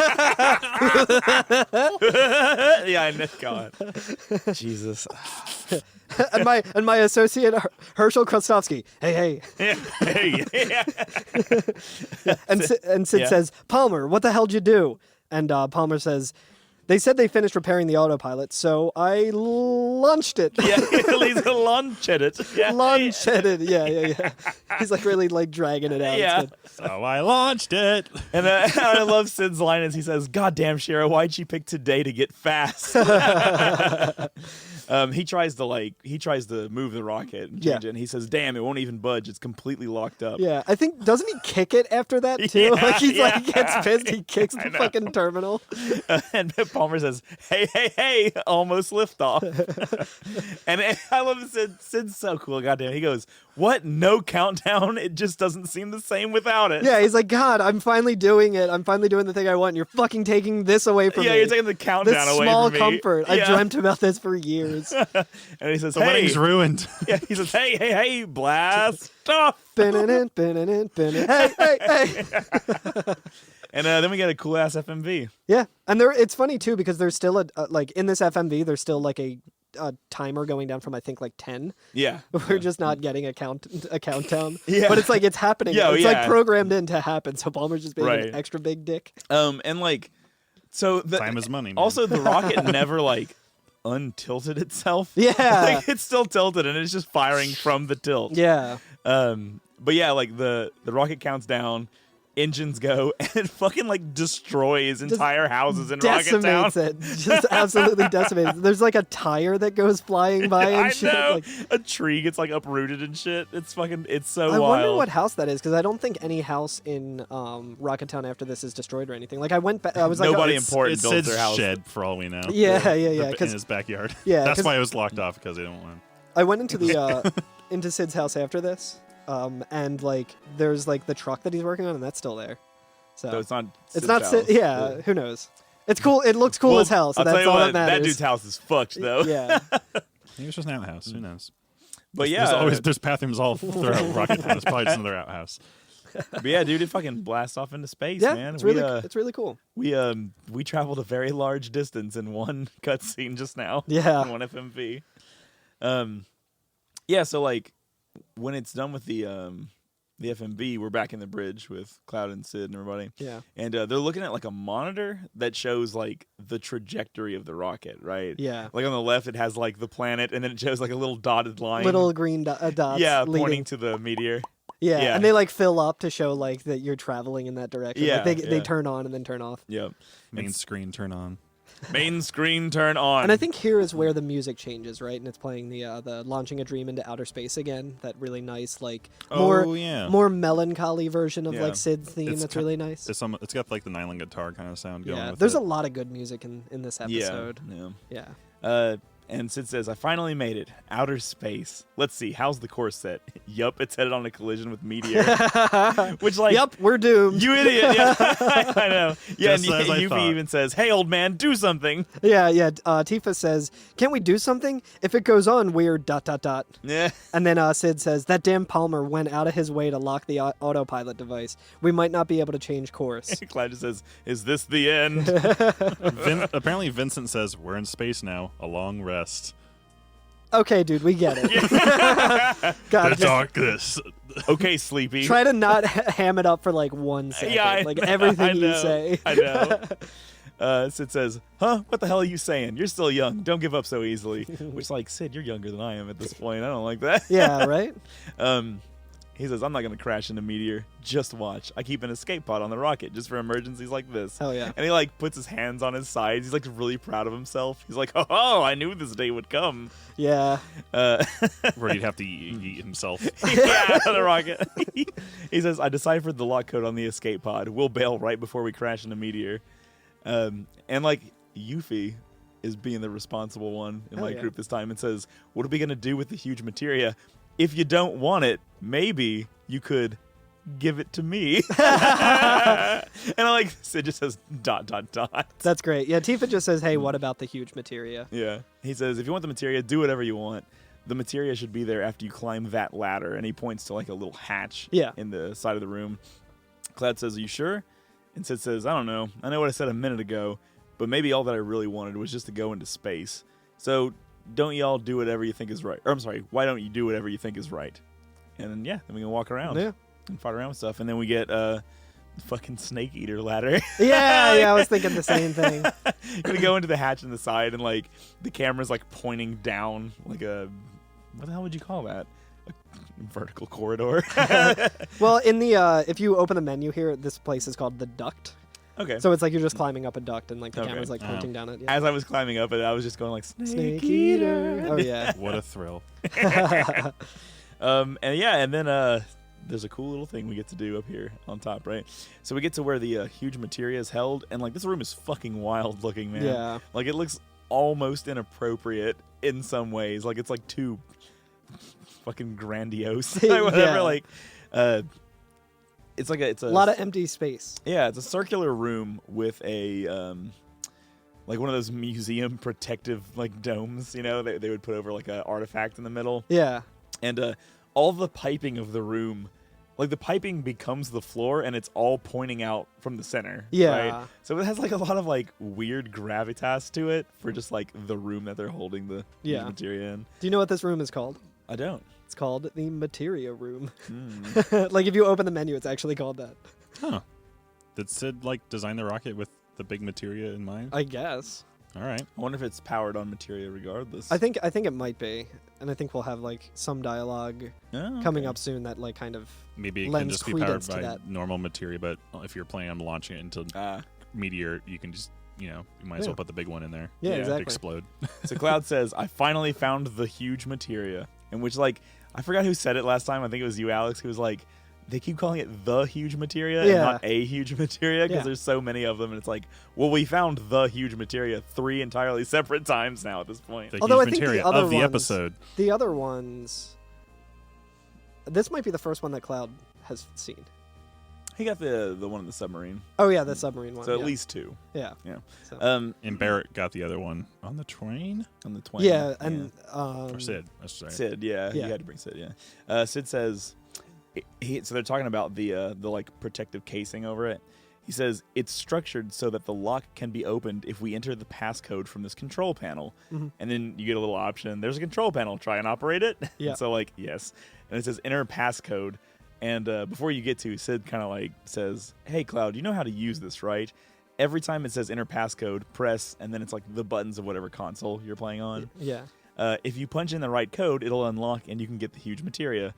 Yeah, I know. God, Jesus. and my associate Herschel Krostovsky, "Hey, hey." Hey, yeah. And Sid Yeah. says, "Palmer, what the hell'd you do?" And Palmer says, "They said they finished repairing the autopilot, so I launched it." Yeah, he's a lunch at it. Yeah, Launched it. Yeah. He's like really like dragging it out. Yeah. It's good. So I launched it. And I love Sid's line as he says, "God damn, Shara, why'd she pick today to get fast?" He tries to move the rocket and change Yeah. it, and he says, "Damn, it won't even budge. It's completely locked up." Yeah, I think doesn't he kick it after that too? Yeah, like he's yeah. like he gets pissed, he kicks the know. fucking terminal. And Palmer says, "Hey, hey, hey, almost liftoff." And I love it. Sid's so cool. Goddamn. He goes, "What? No countdown? It just doesn't seem the same without it." Yeah, he's like, "God, I'm finally doing it. I'm finally doing the thing I want. You're fucking taking this away from Yeah, me. you're taking the countdown this away small from me. comfort. Yeah. I dreamt about this for years." And he says, The "Hey." wedding's ruined. Yeah, he says, "Hey, hey, hey, blast off." Bin-in-in, bin-in-in, bin-in. Hey, hey, hey. And then we got a cool ass FMV. Yeah, and it's funny too because there's still a like in this FMV there's still like a timer going down from I think like 10. Yeah. We're just not getting a countdown. Yeah. But it's like it's happening. Yeah, it's yeah. like programmed in to happen. So Palmer's just being Right. an extra big dick. And like, so the Time is money, man. Also, the rocket never like untilted itself. Yeah. Like it's still tilted and it's just firing from the tilt. Yeah. But yeah, like the rocket counts down, engines go, and it fucking like destroys entire houses in Rocket Town. Decimates it. Just absolutely decimates it. There's like a tire that goes flying by and I shit. know. Like, A tree gets like uprooted and shit. It's so I wild. wonder what house that is because I don't think any house in Rocket Town after this is destroyed or anything. Like I went back. I was like, Nobody oh, important It's builds Sid's their house. shed, for all we know. Yeah. In Because his backyard. Yeah, That's 'cause- why it was locked off, because they don't want. I went into the into Sid's house after this, and like there's like the truck that he's working on, and that's still there. So So it's not. it's Sid's not house. Sid. Yeah, who knows? It's cool. It looks cool Well, as hell. So I'll that's tell you all what, that matters. that dude's house is fucked though. Yeah. Maybe it's just an outhouse. Who knows? But yeah, There's bathrooms all throughout Rocket Town. It's probably just another outhouse. but yeah, dude, it fucking blasts off into space, Yeah, man. it's really cool. We traveled a very large distance in one cutscene just now. Yeah. In one FMV. Yeah, so like when it's done with the FMV, we're back in the bridge with Cloud and Sid and everybody. Yeah. And they're looking at like a monitor that shows like the trajectory of the rocket, right? Yeah. Like on the left, it has like the planet, and then it shows like a little dotted line. Little green dots. yeah, leading. pointing to the meteor. Yeah. yeah. And they like fill up to show like that you're traveling in that direction. Yeah, Like, they yeah. turn on and then turn off. Yep. Main screen turn on. Main screen turn on. And I think here is where the music changes, right? And it's playing the launching a dream into outer space again. That really nice, like Oh, yeah. more melancholy version of Yeah. like Sid's theme. It's That's ki- really nice. It's got like the nylon guitar kind of sound going. Yeah, with there's it. a lot of good music in this episode. Yeah. Yeah. And Sid says, "I finally made it. Outer space. Let's see. How's the course set? Yup, it's headed on a collision with meteor." Which, like, Yep, we're doomed. you idiot. Yeah, I know. Yeah, Just as I and Yuffie thought. even says, "Hey, old man, do something." Yeah. Tifa says, "Can't we do something? If it goes on, we're ... Yeah. And then Sid says, "That damn Palmer went out of his way to lock the autopilot device. We might not be able to change course." Cloud just says, "Is this the end?" Apparently, Vincent says, "We're in space now. A long rest." Okay, dude, we get it. God, The just darkness. Okay, sleepy. try to not ham it up for like 1 second. Yeah, like I everything you know, say. I know. Sid says, "Huh? What the hell are you saying? You're still young. Don't give up so easily." Which, like, Sid, you're younger than I am at this point. I don't like that. Yeah, right? He says, I'm not going to crash into meteor. Just watch. I keep an escape pod on the rocket just for emergencies like this. Hell yeah. And he like puts his hands on his sides. He's like really proud of himself. He's like, oh, I knew this day would come. Yeah. Where he'd have to eat himself. Yeah, the rocket. He says, I deciphered the lock code on the escape pod. We'll bail right before we crash into meteor. And like Yuffie is being the responsible one in my group this time and says, what are we going to do with the huge materia? If you don't want it, maybe you could give it to me. And I like, Sid just says ... That's great. Yeah, Tifa just says, hey, what about the huge materia? Yeah. He says, if you want the materia, do whatever you want. The materia should be there after you climb that ladder. And he points to like a little hatch in the side of the room. Cloud says, are you sure? And Sid says, I don't know. I know what I said a minute ago, but maybe all that I really wanted was just to go into space. So don't y'all do whatever you think is right. Or I'm sorry, why don't you do whatever you think is right? And then, then we can walk around and fight around with stuff. And then we get the fucking snake eater ladder. Yeah, I was thinking the same thing. We go into the hatch in the side, and like the camera's like pointing down like a, what the hell would you call that? A vertical corridor. Well, in the if you open the menu here, this place is called the duct. Okay. So it's like you're just climbing up a duct, and like the camera's like pointing down it. Yeah. As I was climbing up it, I was just going like Snake eater. Oh yeah. What a thrill. And then there's a cool little thing we get to do up here on top, right? So we get to where the huge materia is held, and like this room is fucking wild looking, man. Yeah. Like it looks almost inappropriate in some ways. Like it's like too fucking grandiose. Like, whatever. Yeah. Like it's a lot of empty space. Yeah, it's a circular room with a like one of those museum protective like domes, you know, they would put over like an artifact in the middle. Yeah. And all the piping of the room, like the piping becomes the floor and it's all pointing out from the center. Yeah. Right? So it has like a lot of like weird gravitas to it for just like the room that they're holding the materia in. Do you know what this room is called? I don't. It's called the materia room. Like if you open the menu, it's actually called that. Huh. Did Sid like design the rocket with the big materia in mind? I guess. All right. I wonder if it's powered on materia regardless. I think it might be, and I think we'll have like some dialogue coming up soon that like kind of maybe it can lends just be powered credence to by that. normal materia, but if you're planning on launching it into meteor, you can just you might as well put the big one in there. Yeah, exactly. Explode. So Cloud says, I finally found the huge materia. In which, like, I forgot who said it last time. I think it was you, Alex, who was like, they keep calling it the huge materia and not a huge materia because there's so many of them. And it's like, well, we found the huge materia 3 entirely separate times now at this point. The Although huge I think materia the other of the ones, episode. The other ones, this might be the first one that Cloud has seen. He got the one in the submarine. Oh yeah, the submarine one. So at least 2. Yeah. Yeah. So. And Barrett got the other one on the train. On the 20. Yeah, and or Sid. That's right. Sid, yeah. You had to bring Sid, yeah. Sid says, so they're talking about the like protective casing over it. He says it's structured so that the lock can be opened if we enter the passcode from this control panel, and then you get a little option. There's a control panel. Try and operate it. Yeah. So like yes, and it says enter passcode. And before you get to, Sid kind of like says, hey, Cloud, you know how to use this, right? Every time it says enter passcode, press, and then it's like the buttons of whatever console you're playing on. Yeah. If you punch in the right code, it'll unlock and you can get the huge materia.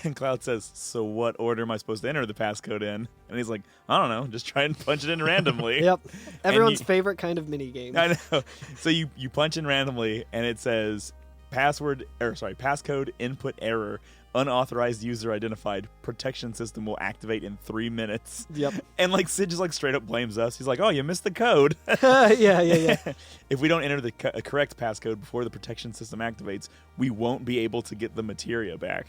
And Cloud says, so what order am I supposed to enter the passcode in? And he's like, I don't know, just try and punch it in randomly. Yep. Everyone's favorite kind of mini game. I know. So you punch in randomly and it says passcode input error. Unauthorized user identified. Protection system will activate in 3 minutes. Yep. And like Sid just like straight up blames us. He's like, "Oh, you missed the code." Yeah. If we don't enter the correct passcode before the protection system activates, we won't be able to get the materia back.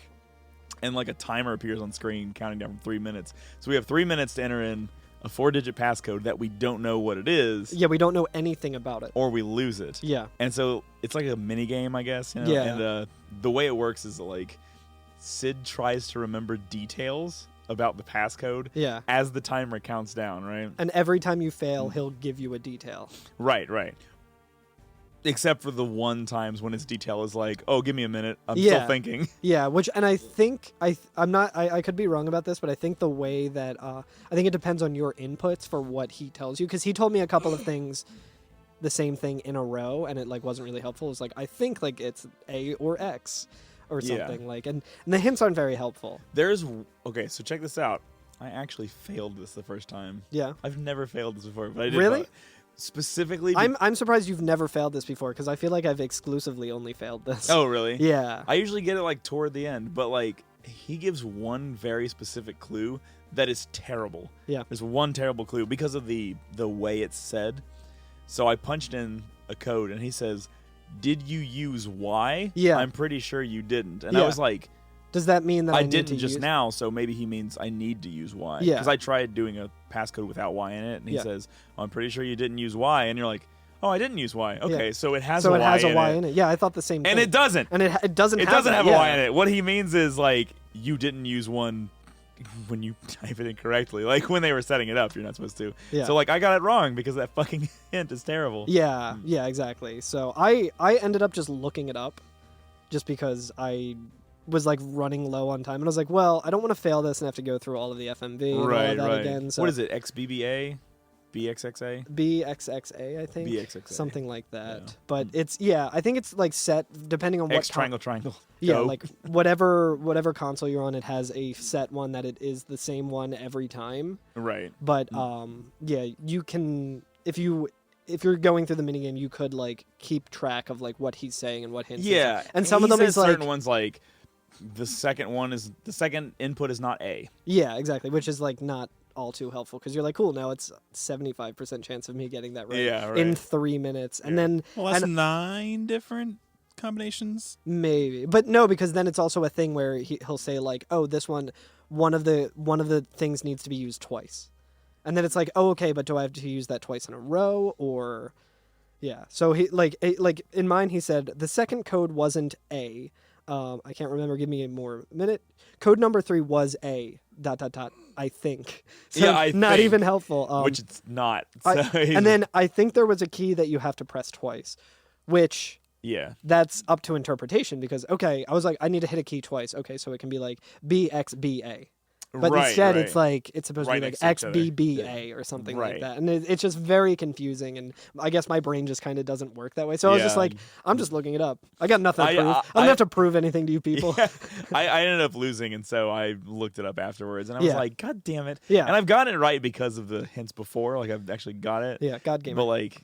And like a timer appears on screen counting down from 3 minutes. So we have 3 minutes to enter in a 4-digit passcode that we don't know what it is. Yeah, we don't know anything about it. Or we lose it. Yeah. And so it's like a mini game, I guess. You know? Yeah. And the way it works is like Sid tries to remember details about the passcode as the timer counts down, right? And every time you fail, he'll give you a detail. Right. Except for the one times when his detail is like, oh, give me a minute, I'm still thinking. Yeah, and I think, I could be wrong about this, but I think the way that, I think it depends on your inputs for what he tells you, because he told me a couple of things, the same thing in a row, and it like wasn't really helpful. It's like, I think like it's A or X. or Yeah. something and the hints aren't very helpful. Okay, so check this out. I actually failed this the first time. Yeah. I've never failed this before, but I did. Really? Specifically. I'm surprised you've never failed this before because I feel like I've exclusively only failed this. Oh, really? Yeah. I usually get it like toward the end, but like he gives one very specific clue that is terrible. Yeah. There's one terrible clue because of the way it's said. So I punched in a code and he says, "Did you use Y?" Yeah. I'm pretty sure you didn't. And Yeah. I was like, Does that mean that I need didn't to just use... now, so maybe he means I need to use Y. Yeah. Because I tried doing a passcode without Y in it, and he Yeah. says, I'm pretty sure you didn't use Y. And you're like, oh, I didn't use Y. Okay, Yeah. so it has So a it Y has a in Y it. in it. Yeah, I thought the same thing. And it doesn't. And it doesn't It have doesn't that, have a yeah. Y in it. What he means is, like, you didn't use one when you type it incorrectly. Like, when they were setting it up, you're not supposed to. Yeah. So, like, I got it wrong because that fucking hint is terrible. Yeah, yeah, exactly. So I ended up just looking it up just because I was like running low on time. And I was like, well, I don't want to fail this and have to go through all of the FMV and all Right, of that right. again. So What is it? XBBA? BXXA? BXXA, I think. BXXA. Something like that. Yeah. But it's, I think it's like set depending on what X triangle. Yeah, Go. like whatever console you're on, it has a set one that it is the same one every time. Right. But you can if you're going through the minigame, you could like keep track of like what he's saying and what hints. Yeah. and some of them says is like certain ones like the second input is not A. yeah, exactly, which is like not all too helpful because you're like, cool, now it's 75% chance of me getting that right, Yeah, right. in 3 minutes, and then Well, that's 9 different combinations. maybe, but no, because then it's also a thing where he'll say like, oh, this one of the things needs to be used twice, and then it's like, oh, okay, but do I have to use that twice in a row or? Yeah, so he like in mine he said the second code wasn't A. I can't remember. Give me a more minute. Code number 3 was A. ... I think. So Yeah, I not think, even helpful. which it's not. So and then I think there was a key that you have to press twice, which yeah. that's up to interpretation because okay, I was like, I need to hit a key twice. Okay, so it can be like BXBA. But Right, instead, right. it's like it's supposed Right to be like next to each other. XBBA or something like Right. that, and it's just very confusing. And I guess my brain just kind of doesn't work that way. So I was just Yeah. like, I'm just looking it up. I got nothing to prove. I I don't have to prove anything to you people. Yeah. I ended up losing, and so I looked it up afterwards, and I was Yeah. like, God damn it. Yeah. And I've gotten it right because of the hints before. Like, I've actually got it. Yeah, God gamer. But, like,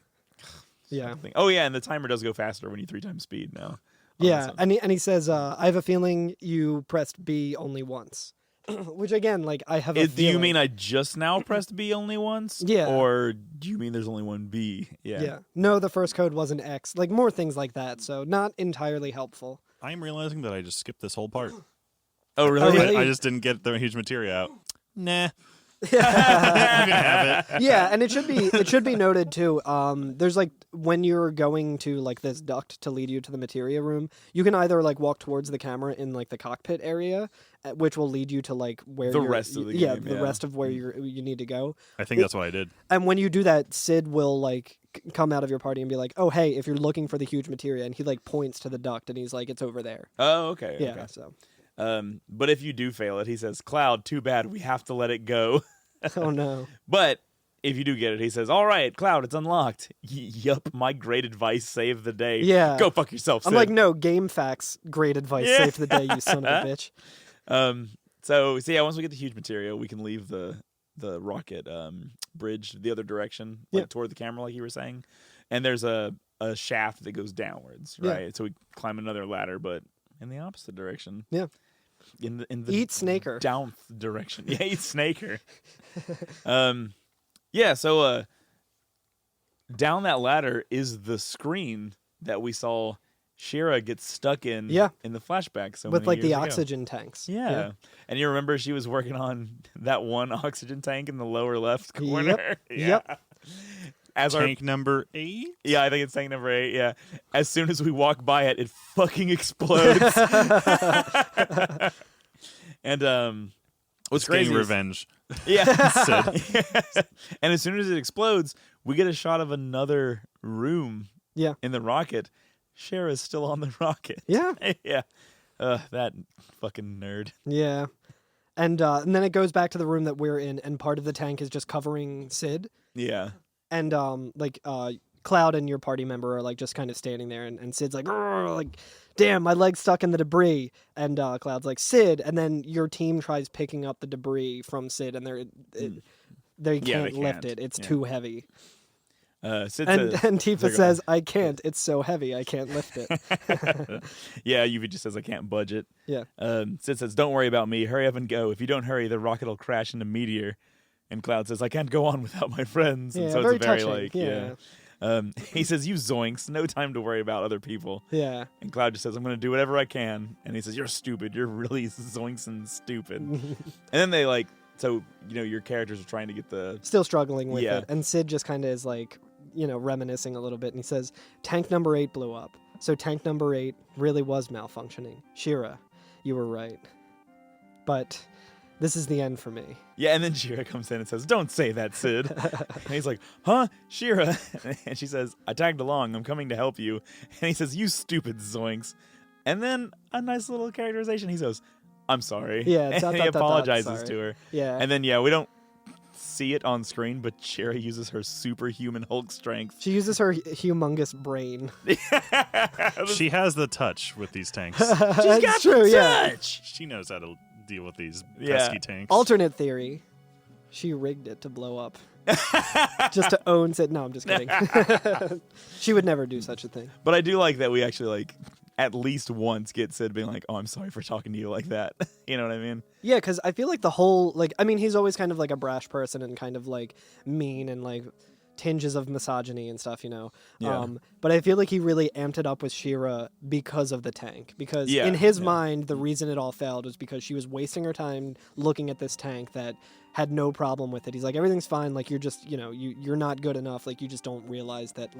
Yeah. something. Oh, yeah, and the timer does go faster when you 3 times speed now. Yeah, and he says, I have a feeling you pressed B only once. Which again, like I have a Do you feeling. mean I just now pressed B only once? Yeah. Or do you mean there's only one B? Yeah. Yeah. No, the first code wasn't X. Like more things like that. So not entirely helpful. I'm realizing that I just skipped this whole part. Oh, really? really? I just didn't get the Huge Materia out. Nah. I'm gonna have it. Yeah, and it should be noted too. There's like when you're going to like this duct to lead you to the materia room, you can either like walk towards the camera in like the cockpit area, which will lead you to like where The you're, rest of the yeah, game, the yeah. rest of where you need to go. I think that's what I did. And when you do that, Sid will like come out of your party and be like, "Oh, hey, if you're looking for the huge materia," and he like points to the duct and he's like, "It's over there." Oh, okay. Yeah. Okay. So. But if you do fail it, he says, Cloud, too bad. We have to let it go. Oh no. But if you do get it, he says, all right, Cloud, it's unlocked. Yup, my great advice saved the day. Yeah. Go fuck yourself, I'm Sid. like, no, game facts, great advice, Yeah. save the day, you son of a bitch. So yeah, once we get the huge material, we can leave the rocket bridge the other direction, like Yeah. toward the camera, like you were saying. And there's a shaft that goes downwards, Yeah. right? So we climb another ladder, but in the opposite direction. Yeah. In the Eat Snaker. down direction. Yeah, eat Snaker. Yeah, so down that ladder is the screen that we saw Shira get stuck in Yeah. in the flashback so With many like the years ago. oxygen tanks. Yeah. And you remember she was working on that one oxygen tank in the lower left corner? Yep. Yeah. As Tank number 8? yeah, I think it's tank number 8. Yeah. As soon as we walk by it, it fucking explodes. And what's It's getting crazy is- revenge. yeah. Sid. And as soon as it explodes, we get a shot of another room Yeah. in the rocket. Shara's still on the rocket. Yeah. Yeah. That fucking nerd. Yeah. And then it goes back to the room that we're in, and part of the tank is just covering Sid. Yeah. And Cloud and your party member are like just kind of standing there, and Sid's like, "Grr," like damn, my leg's stuck in the debris. And Cloud's like, Sid. And then your team tries picking up the debris from Sid, and they can't lift it. It's too heavy. Sid And says, Tifa says, I can't. It's so heavy. I can't lift it. yeah, Yuffie just says, I can't budge it. Yeah. Sid says, don't worry about me. Hurry up and go. If you don't hurry, the rocket will crash into Meteor. And Cloud says, I can't go on without my friends. And Yeah, so very it's a very, touching. He says, you zoinks. No time to worry about other people. Yeah. And Cloud just says, I'm going to do whatever I can. And he says, you're stupid. You're really zoinks and stupid. And then they so, your characters are trying to get the... Still struggling with it. And Sid just kind of is reminiscing a little bit. And he says, tank number 8 blew up. So tank number 8 really was malfunctioning. Shira, you were right. But this is the end for me. Yeah, and then Shira comes in and says, don't say that, Sid. And he's like, huh, Shira? And she says, I tagged along. I'm coming to help you. And he says, you stupid zoinks. And then a nice little characterization. He says, I'm sorry. Yeah, and he apologizes to her. Yeah. And then, we don't see it on screen, but Shira uses her superhuman Hulk strength. She uses her humongous brain. She has the touch with these tanks. She's got the touch. She knows how to deal with these pesky tanks. Alternate theory. She rigged it to blow up. Just to own Sid. No, I'm just kidding. She would never do such a thing. But I do like that we actually at least once get Sid being like, oh, I'm sorry for talking to you like that. You know what I mean? Yeah, because I feel like the whole, he's always kind of like a brash person and kind of mean and tinges of misogyny and stuff, Yeah. But I feel like he really amped it up with Shira because of the tank. Because in his mind, the reason it all failed was because she was wasting her time looking at this tank that had no problem with it. He's like, everything's fine. You're just, you're not good enough. You just don't realize that,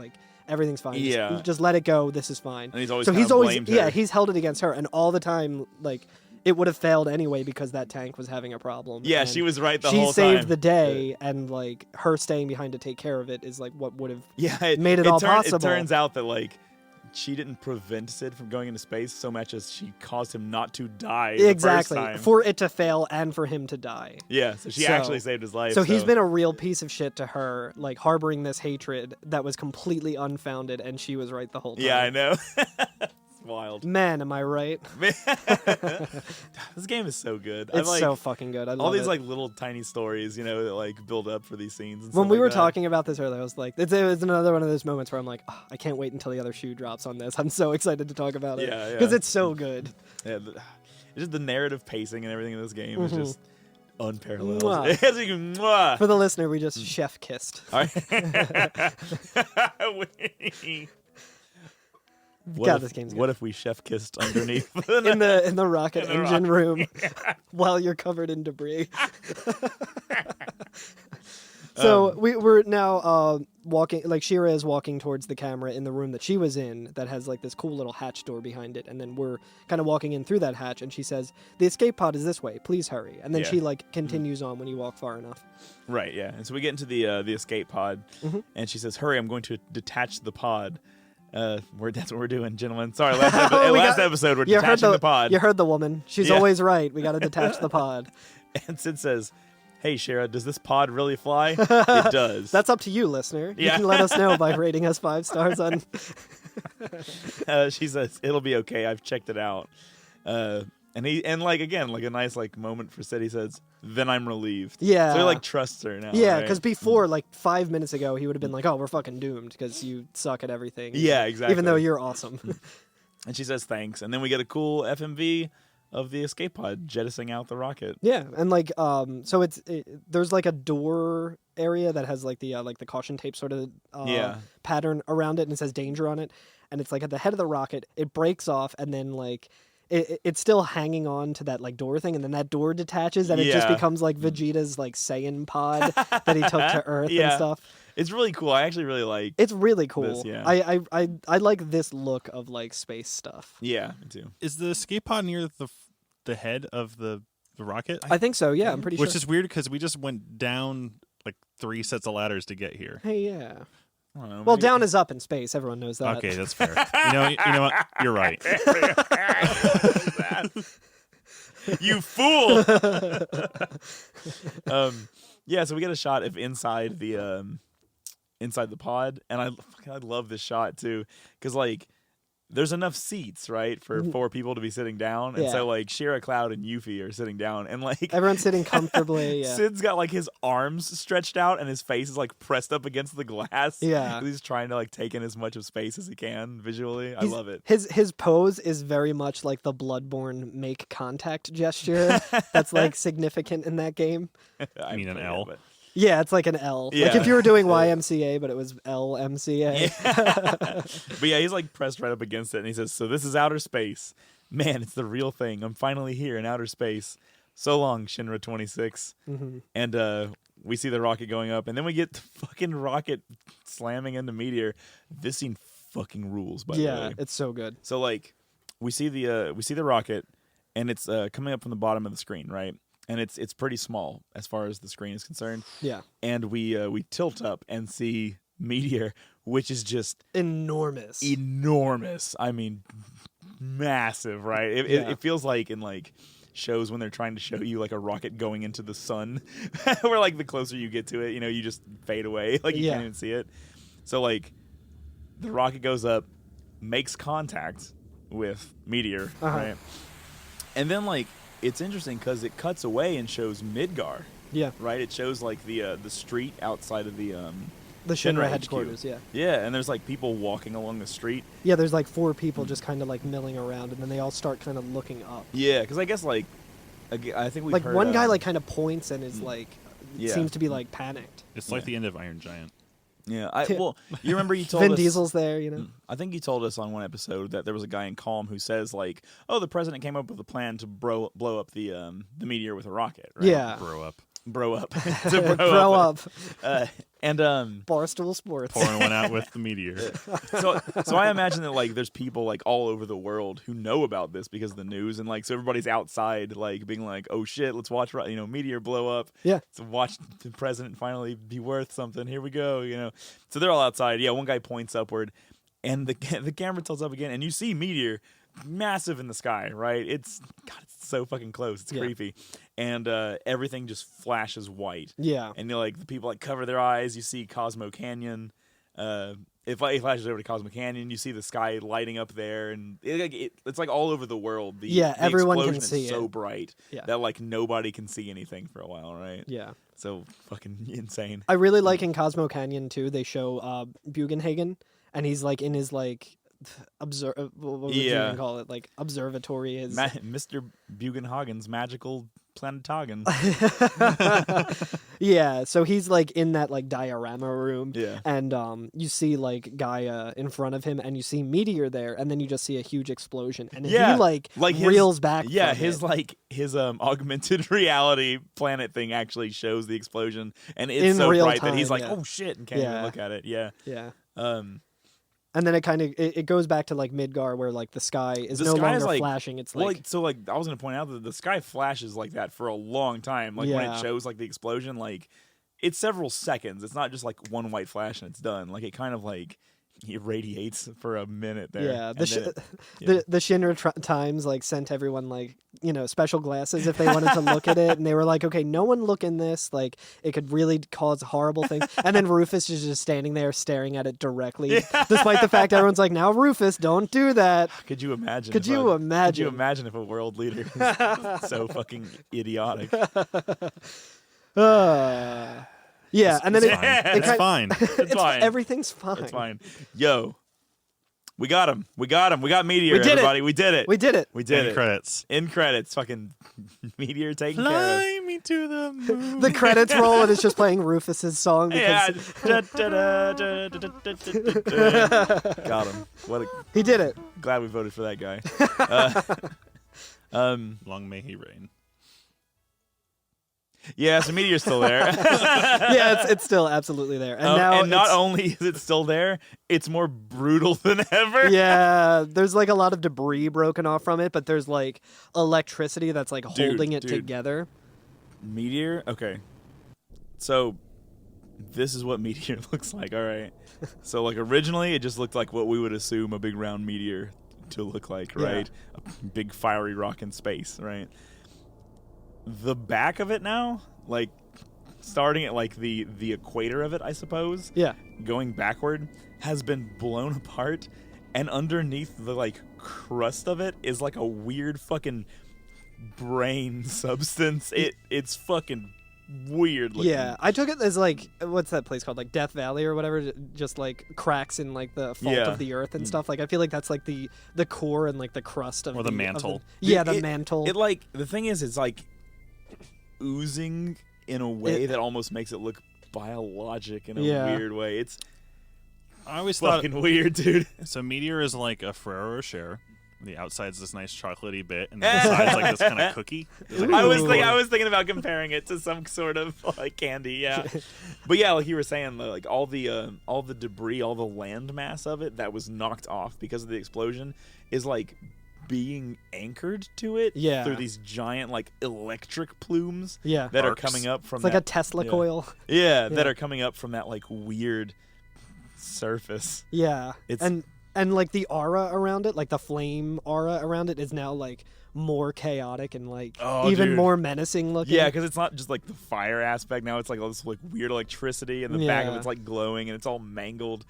everything's fine. Yeah. Just let it go. This is fine. And he's always blamed her. He's held it against her. And all the time, it would have failed anyway because that tank was having a problem. Yeah, and she was right the whole time. She saved the day, and her staying behind to take care of it is what would have made it all possible. It turns out that she didn't prevent Sid from going into space so much as she caused him not to die. Exactly, the first time. for it to fail and for him to die. Yeah, so she actually saved his life. So he's been a real piece of shit to her, harboring this hatred that was completely unfounded, and she was right the whole time. Yeah, I know. Wild. Man, am I right? This game is so good. It's so fucking good. I love all these it. little tiny stories, that build up for these scenes. And when stuff we were that. talking about this earlier, I was like, it was another one of those moments where I'm like, oh, I can't wait until the other shoe drops on this. I'm so excited to talk about it. Yeah, because it's so good. Yeah, it's just the narrative pacing and everything in this game is just unparalleled. Mwah. For the listener, we just chef kissed. All right. This game's good. What if we chef kissed underneath in the rocket engine room while you're covered in debris? So we're now walking. Shira is walking towards the camera in the room that she was in that has this cool little hatch door behind it, and then we're kind of walking in through that hatch, and she says, "The escape pod is this way. Please hurry." And then she continues on when you walk far enough. Right. Yeah. And so we get into the escape pod, and she says, "Hurry! I'm going to detach the pod." That's what we're doing, gentlemen. Sorry, last episode we're detaching the pod. You heard the woman. She's always right. We got to detach the pod. And Sid says, hey, Shira, does this pod really fly? It does. That's up to you, listener. You can let us know by rating us 5 stars on... She says, it'll be okay. I've checked it out. And a nice moment for Sid. He says, then I'm relieved. Yeah. So he trusts her now. Yeah, because before, 5 minutes ago, he would have been like, oh, we're fucking doomed because you suck at everything. Yeah, exactly. Even though you're awesome. And she says thanks. And then we get a cool FMV of the escape pod jettisoning out the rocket. Yeah, and so there's a door area that has the caution tape sort of pattern around it, and it says danger on it, and it's at the head of the rocket. It breaks off, and then it's still hanging on to that door thing, and then that door detaches, and it just becomes Vegeta's Saiyan pod that he took to Earth and stuff. It's really cool. I actually really like. It's really cool. This, yeah. I like this look of space stuff. Yeah, me too. Is the escape pod near the head of the rocket? I think so. Yeah, I'm pretty sure. Which is weird because we just went down 3 sets of ladders to get here. Hey, yeah. I don't know, well, down is up in space. Everyone knows that. Okay, that's fair. You know what? You're right. You fool! Yeah, so we get a shot of inside the pod, and I love this shot too, because there's enough seats, right, for 4 people to be sitting down, and Yeah. so like Shira, Cloud, and Yuffie are sitting down, and like Everyone's sitting comfortably. Yeah. Sid's got like his arms stretched out and his face is like pressed up against the glass. Yeah. He's trying to like take in as much of space as he can visually. I love it. His pose is very much like the Bloodborne make contact gesture. That's like significant in that game. I mean an L. Yeah, it's like an L. Like Yeah. if you were doing YMCA, but it was LMCA. But yeah, he's like pressed right up against it, and he says, "So this is outer space, man. It's the real thing. I'm finally here in outer space. So long, Shinra 26." Mm-hmm. And we see the rocket going up, and then we get the fucking rocket slamming into Meteor. This scene fucking rules, by the way. It's so good. So like, we see the rocket, and it's coming up from the bottom of the screen, right? And it's pretty small as far as the screen is concerned. Yeah. And we tilt up and see Meteor, which is just Enormous. I mean, massive, right? It feels like in like shows when they're trying to show you like a rocket going into the sun, where like the closer you get to it, you just fade away, like you can't even see it. So like, the rocket goes up, makes contact with Meteor, right? And then like, it's interesting because it cuts away and shows Midgar. Yeah. Right? It shows like the street outside of the Shinra HQ. headquarters, yeah. Yeah, and there's like people walking along the street. Yeah, there's like 4 people just kind of like milling around, and then they all start kind of looking up. Yeah, because I guess like, I think we've Like heard, one guy like kind of points and is like, Yeah. seems to be like panicked. It's like the end of Iron Giant. Yeah, well, you remember you told Vin us Diesel's there, you know. I think you told us on one episode that there was a guy in Calm who says like, "Oh, the president came up with a plan to blow up the Meteor with a rocket." Right? Yeah. Bro up. To Grow up. And Barstool Sports. Pouring one out with the meteor. so I imagine that like there's people like all over the world who know about this because of the news, and like so everybody's outside like being like, "Oh shit, let's watch Meteor blow up." Yeah. So watch the president finally be worth something. Here we go, So they're all outside. Yeah, one guy points upward, and the camera tilts up again, and you see Meteor massive in the sky, right? It's so fucking close. It's creepy. And everything just flashes white. Yeah. And the people like cover their eyes. You see Cosmo Canyon. It flashes over to Cosmo Canyon. You see the sky lighting up there, and it's like all over the world. The everyone can explosion see is so it. bright Yeah. that like nobody can see anything for a while, right? Yeah. So fucking insane. I really like in Cosmo Canyon too. They show Bugenhagen, and he's like in his like what would you even call it? Like observatory. His Mr. Bugenhagen's magical planetogen. Yeah, so he's like in that like diorama room. Yeah. And you see like Gaia in front of him, and you see Meteor there, and then you just see a huge explosion, and he like reels back. Yeah, from his augmented reality planet thing actually shows the explosion, and it's In so real bright that he's time, like, yeah. "Oh shit!" and can't even look at it. Yeah. Yeah. And then it kind of it goes back to like Midgar, where like the sky is no longer flashing. It's like, I was gonna point out that the sky flashes like that for a long time. Like when Yeah. it shows like the explosion, like it's several seconds. It's not just like one white flash and it's done. Like it kind of like irradiates for a minute there. yeah, and the Shinra Times like sent everyone like special glasses if they wanted to look at it, and they were like, okay, no one look in this, like it could really cause horrible things. And then Rufus is just standing there staring at it directly, despite the fact everyone's like, now Rufus, don't do that. Could you imagine? Could you imagine if a world leader is so fucking idiotic? Yeah, and then It's fine. It's fine. Everything's fine. It's fine. Yo, we got him. We got Meteor. We did it. Everybody, we did it. We did it. We did End it. credits. In credits, fucking Meteor taken care Fly me to the moon. The credits roll, and it's just playing Rufus's song. of. Yeah. Because Got him. he did it. Glad we voted for that guy. Long may he reign. Yeah, so Meteor's still there. Yeah, it's still absolutely there. And now and not it's- only is it still there, it's more brutal than ever. Yeah, there's like a lot of debris broken off from it, but there's like electricity that's like holding it dude. together. Meteor? Okay. So this is what Meteor looks like, all right? So like originally it just looked like what we would assume a big round meteor to look like, right? A big fiery rock in space, right? The back of it now, like starting at like the equator of it, I suppose. Yeah. Going backward has been blown apart, and underneath the like crust of it is like a weird fucking brain substance. It's fucking weird looking. Yeah, I took it as like, what's that place called? Like Death Valley or whatever, just like cracks in like the fault Yeah. of the earth and stuff. Like I feel like that's like the core and like the crust of Or the mantle. The mantle. It like the thing is, it's like oozing in a way that almost makes it look biologic in a weird way. It's I always thought fucking weird, dude. so. Meteor is like a Ferrero Rocher. The outside's this nice chocolatey bit, and the inside's like this kind of cookie. It's like I was thinking about comparing it to some sort of like candy, yeah. But yeah, like you were saying, like all the debris, all the land mass of it that was knocked off because of the explosion is like being anchored to it through these giant like electric plumes that are coming up from it's like a Tesla coil. Yeah, that are coming up from that like weird surface. Yeah, and like the aura around it, like the flame aura around it, is now like more chaotic and like even more menacing looking. Yeah, because it's not just like the fire aspect. Now it's like all this like weird electricity, and the back of it's like glowing, and it's all mangled.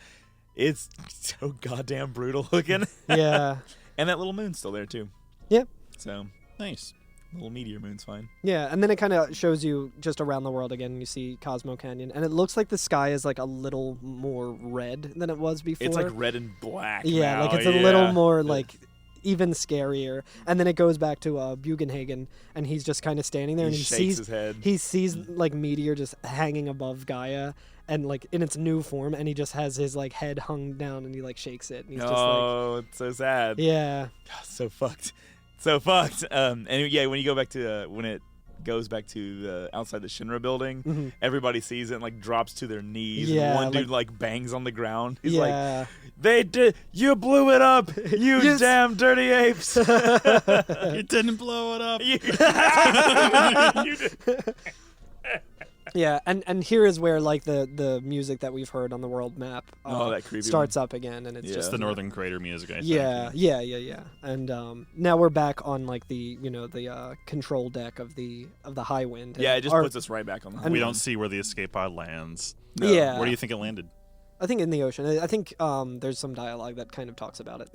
It's so goddamn brutal looking. Yeah, and that little moon's still there too. Yeah. So nice. Little meteor moon's fine. Yeah, and then it kind of shows you just around the world again. You see Cosmo Canyon, and it looks like the sky is like a little more red than it was before. It's like red and black. Yeah, now. like it's a little more like even scarier. And then it goes back to Bugenhagen, and he's just kind of standing there, and he shakes sees his head. He sees like meteor just hanging above Gaia, and like in its new form, and he just has his like head hung down, and he like shakes it, and he's just like, it's so sad. yeah. God, so fucked. So fucked. And yeah, when you go back to when it goes back to the outside the Shinra building, everybody sees it and like drops to their knees. Yeah, and one dude like bangs on the ground. He's Yeah. like, "They did. You blew it up. You Yes. damn dirty apes." You didn't blow it up. You did. Yeah, and here is where like the music that we've heard on the world map that creepy starts up again, and it's Just just the Northern Crater music, I think. Yeah. And now we're back on like the the control deck of the High Wind. Yeah, it just puts us right back on the. We don't see where the escape pod lands. No. Yeah. Where do you think it landed? I think in the ocean. I think there's some dialogue that kind of talks about it.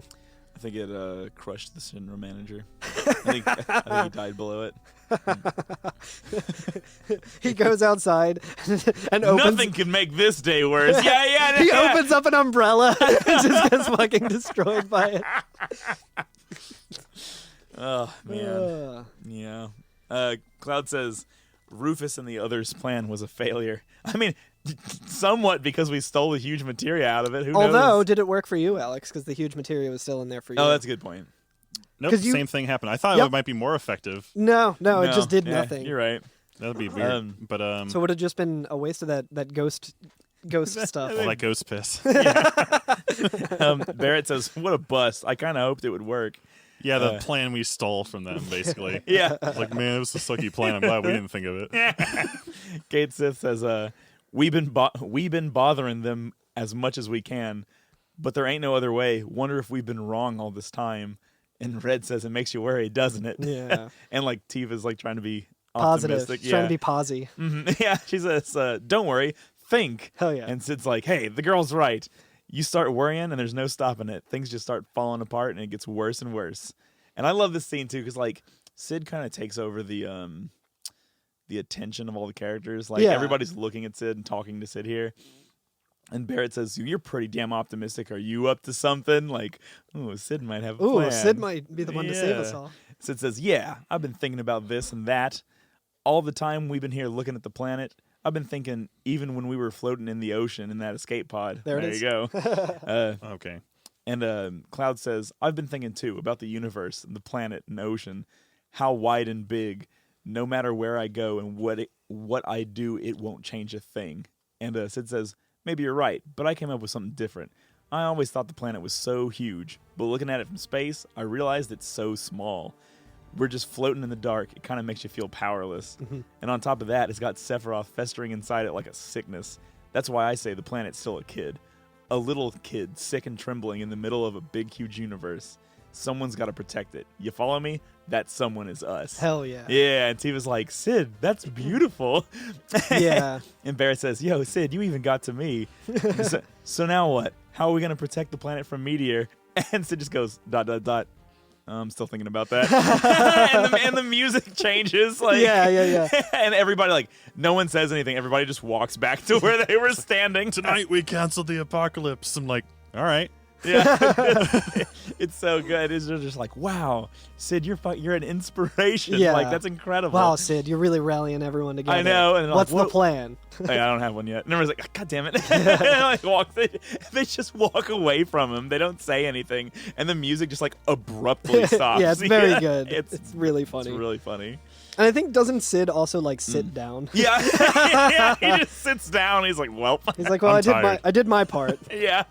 I think it crushed the Shinra manager. I think he died below it. He goes outside and opens. Nothing can make this day worse. Yeah. He opens up an umbrella and just gets fucking destroyed by it. Oh man. Yeah. Cloud says Rufus and the others' plan was a failure. I mean, somewhat because we stole the huge materia out of it. Who knows? Although, did it work for you, Alex? Because the huge materia was still in there for you. Oh, that's a good point. Nope, 'Cause you- same thing happened. I thought Yep. it might be more effective. No, it just did yeah, nothing. You're right. That would be weird. But So it would have just been a waste of that ghost stuff. all that ghost piss. Barrett says, "What a bust! I kind of hoped it would work." Yeah, the plan we stole from them, basically. Yeah. Like, man, it was a sucky plan. I'm glad we didn't think of it. Kate Sith says, "We've been bothering them as much as we can, but there ain't no other way. Wonder if we've been wrong all this time." And Red says, "It makes you worry, doesn't it?" Yeah. And like Tifa's like trying to be Positive. optimistic. She's trying to be posy. Yeah, she says, "Don't worry, think." Hell yeah. And Sid's like, "Hey, the girl's right. You start worrying, and there's no stopping it. Things just start falling apart, and it gets worse and worse." And I love this scene too, because like Sid kind of takes over the attention of all the characters. Like everybody's looking at Sid and talking to Sid here. And Barrett says, "You're pretty damn optimistic. Are you up to something?" Like, "Oh, Sid might have a plan." Sid might be the one to save us all. Sid says, "Yeah, I've been thinking about this and that. All the time we've been here looking at the planet, I've been thinking even when we were floating in the ocean in that escape pod." There it is. you go. Okay. And Cloud says, "I've been thinking too about the universe and the planet and ocean, how wide and big. No matter where I go and what I do, it won't change a thing." And Sid says, "Maybe you're right, but I came up with something different. I always thought the planet was so huge, but looking at it from space, I realized it's so small. We're just floating in the dark. It kind of makes you feel powerless. And on top of that, it's got Sephiroth festering inside it like a sickness. That's why I say the planet's still a kid. A little kid, sick and trembling in the middle of a big, huge universe. Someone's got to protect it. You follow me? That someone is us." Hell yeah. Yeah, and Tifa's like, "Sid, that's beautiful." Yeah. And Barrett says, "Yo, Sid, you even got to me." So now what? How are we going to protect the planet from Meteor? And Sid just goes, ... I'm still thinking about that. and the music changes. Like, yeah. And everybody, like, no one says anything. Everybody just walks back to where they were standing. Tonight we canceled the apocalypse. I'm like, all right. Yeah, it's so good. It's just like, wow, Sid, you're an inspiration. Yeah. Like, that's incredible. Wow, Sid, you're really rallying everyone together. I know. And what's like, the plan? Hey, I don't have one yet. And everyone's like, God damn it. And like, they just walk away from him. They don't say anything. And the music just like abruptly stops. Yeah, it's very good. It's really funny. It's really funny. And I think, doesn't Sid also like sit down? Yeah. Yeah, he just sits down. He's like, well. He's like, well, I did my part. Yeah.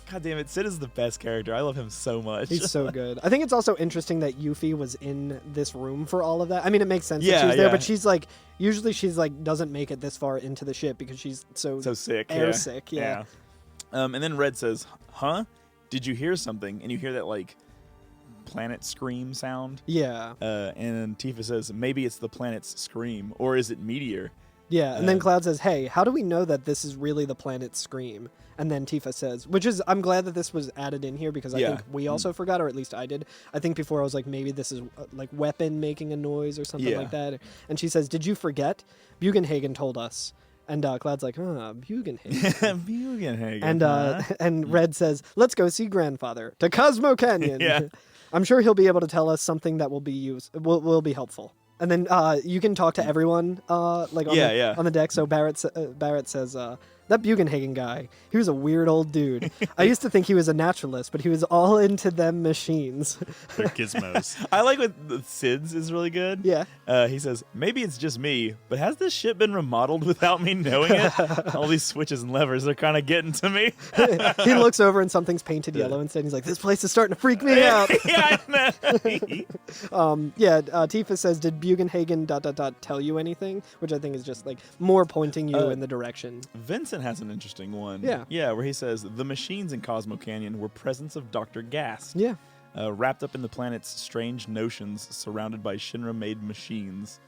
God damn it, Sid is the best character. I love him so much. He's so good. I think it's also interesting that Yuffie was in this room for all of that. I mean, it makes sense that Yeah, she's there, yeah. but she's like, usually she's like, doesn't make it this far into the ship because she's so sick. air sick. Yeah. And then Red says, huh? Did you hear something? And you hear that like planet scream sound. Yeah. And Tifa says, maybe it's the planet's scream, or is it meteor? Yeah. And then Cloud says, hey, how do we know that this is really the planet's scream? And then Tifa says, which is, I'm glad that this was added in here because I think we also forgot, or at least I did. I think before I was like, maybe this is like weapon making a noise or something like that. And she says, did you forget? Bugenhagen told us. And Cloud's like, Bugenhagen. Bugenhagen. And Red says, let's go see grandfather to Cosmo Canyon. Yeah. I'm sure he'll be able to tell us something that will be helpful. And then you can talk to everyone like on the deck. So Barrett says, that Bugenhagen guy, he was a weird old dude. I used to think he was a naturalist, but he was all into them machines. They're gizmos. I like what the Sid's is really good. Yeah. He says, maybe it's just me, but has this ship been remodeled without me knowing it? All these switches and levers are kind of getting to me. He looks over and something's painted yellow instead. He's like, this place is starting to freak me out. Yeah, I know. Tifa says, did Bugenhagen ... tell you anything? Which I think is just like more pointing you in the direction. Vincent has an interesting one. Yeah. Yeah, where he says, the machines in Cosmo Canyon were presence of Dr. Gast. Yeah. Wrapped up in the planet's strange notions, surrounded by Shinra-made machines.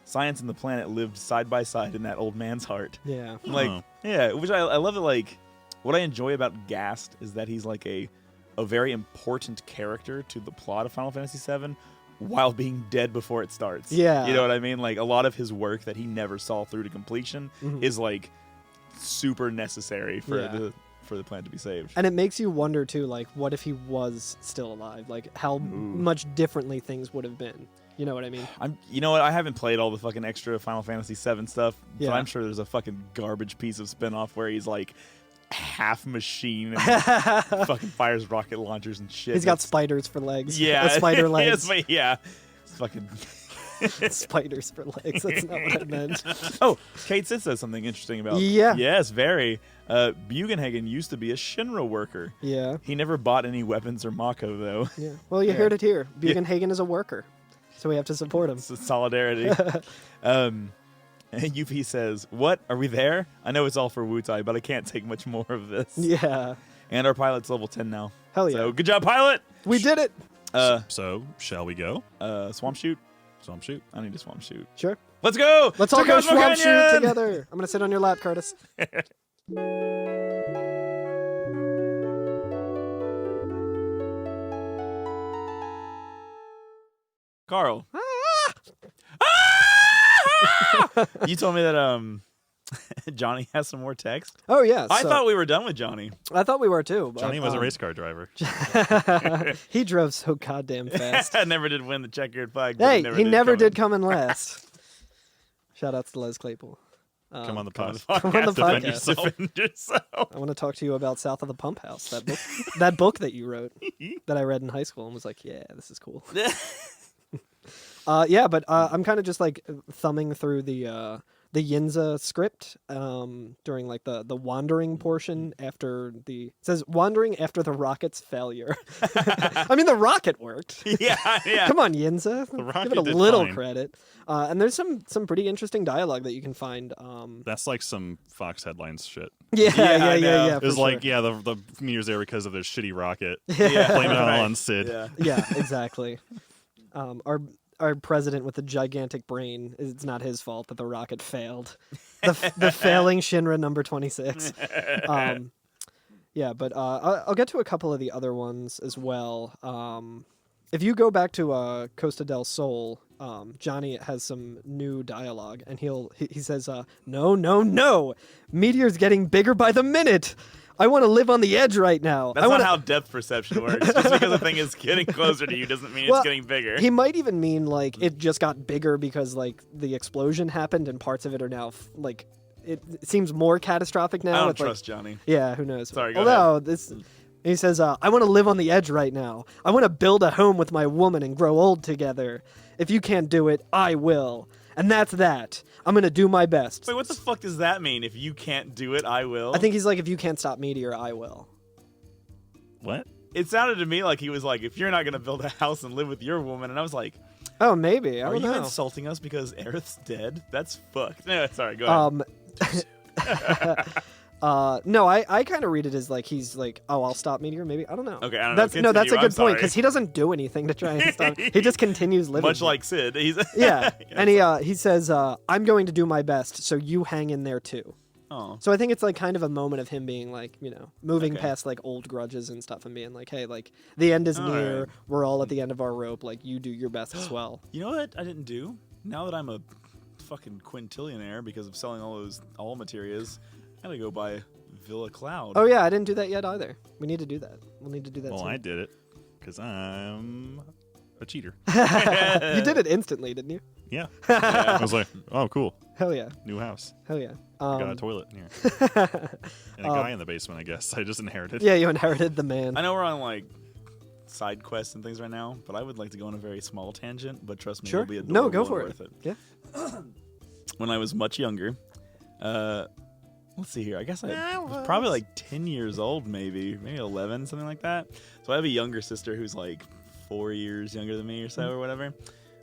Science and the planet lived side by side in that old man's heart. Yeah. Like, yeah, which I love it. Like, what I enjoy about Gast is that he's like a very important character to the plot of Final Fantasy VII while being dead before it starts. Yeah. You know what I mean? Like, a lot of his work that he never saw through to completion is like super necessary for the planet to be saved. And it makes you wonder too, like, what if he was still alive? Like, how much differently things would have been. You know what I mean? You know what? I haven't played all the fucking extra Final Fantasy VII stuff, Yeah. but I'm sure there's a fucking garbage piece of spinoff where he's like half machine and fucking fires rocket launchers and shit. He's got spiders for legs. Yeah, Spider legs. Yeah, it's fucking. Spiders for legs. That's not what I meant. Oh, Kate Sid says something interesting about. Yeah. Yes, very. Bugenhagen used to be a Shinra worker. Yeah. He never bought any weapons or Mako though. Yeah. Well, you heard it here. Bugenhagen is a worker, so we have to support him. It's solidarity. And Yuffie says, "What? Are we there? I know it's all for Wutai, but I can't take much more of this." Yeah. And our pilot's level 10 now. Hell yeah. So good job, pilot. We did it. So, shall we go? Swamp shoot. Swamp shoot. I need a swamp shoot. Sure. Let's go. Let's all to go Cosmo swamp shoot Canyon! together. I'm gonna sit on your lap, Curtis. Carl. You told me that Johnny has some more text. Oh yeah. I thought we were done with Johnny. I thought we were too. But, Johnny was a race car driver. He drove so goddamn fast. I never did win the checkered flag. But Hey, he never did come come in last. Shout outs to Les Claypool. Come on the on the podcast. Come on the Defend podcast. yourself. Defend yourself. I want to talk to you about South of the Pump House, that book that you wrote, that I read in high school and was like, yeah, this is cool. But I'm kind of just like thumbing through the Yinza script during like the wandering portion after it says wandering after the rocket's failure. I mean, the rocket worked. Yeah. Come on, Yinza. rocket Give it a did little fine. credit. And there's some pretty interesting dialogue that you can find. That's like some Fox headlines shit. I know. It was for like, sure. the meteor's there because of their shitty rocket. Yeah. Blame it all Right. on Sid. Yeah. Yeah, exactly. Our president with the gigantic brain, it's not his fault that the rocket failed. The failing Shinra number 26. Yeah, but I'll get to a couple of the other ones as well. If you go back to Costa del Sol, Johnny has some new dialogue, and he says, "No, no, no! Meteor's getting bigger by the minute. I want to live on the edge right now. That's not how depth perception works. Just because a thing is getting closer to you doesn't mean it's getting bigger. He might even mean like it just got bigger because like the explosion happened and parts of it are now like it seems more catastrophic now. I don't trust Johnny. Yeah, who knows? Sorry, go ahead. He says, I want to live on the edge right now. I want to build a home with my woman and grow old together. If you can't do it, I will. And that's that. I'm going to do my best. Wait, what the fuck does that mean? If you can't do it, I will? I think he's like, if you can't stop Meteor, I will. What? It sounded to me like he was like, if you're not going to build a house and live with your woman. And I was like, oh, maybe. I are don't you know. insulting us because Aerith's dead? That's fucked. No, sorry, go ahead. No, I kind of read it as like he's like, oh, I'll stop Meteor. Maybe I don't know. Okay, I don't know. That's that's a I'm good point sorry. because he doesn't do anything to try and stop. He just continues living. Much like Sid. He's yeah, and he says, I'm going to do my best, so you hang in there too. Oh. So I think it's like kind of a moment of him being like, moving Okay. past like old grudges and stuff and being like, hey, like the end is All near. right. We're all at the end of our rope. Like you do your best as well. You know what I didn't do? Now that I'm a fucking quintillionaire because of selling all those materias, I gotta go buy Villa Cloud. Oh yeah, I didn't do that yet either. We need to do that. We'll need to do that Well, soon. I did it because I'm a cheater. You did it instantly, didn't you? Yeah. I was like, oh, cool. Hell yeah. New house. Hell yeah. Got a toilet in here. And a guy in the basement, I guess. I just inherited. Yeah, you inherited the man. I know we're on like side quests and things right now, but I would like to go on a very small tangent. But trust me, Sure. it'll be No, adorable go and for it. worth it. Yeah. When I was much younger, let's see here. I guess I was probably like 10 years old, maybe 11, something like that. So I have a younger sister who's like 4 years younger than me or so or whatever.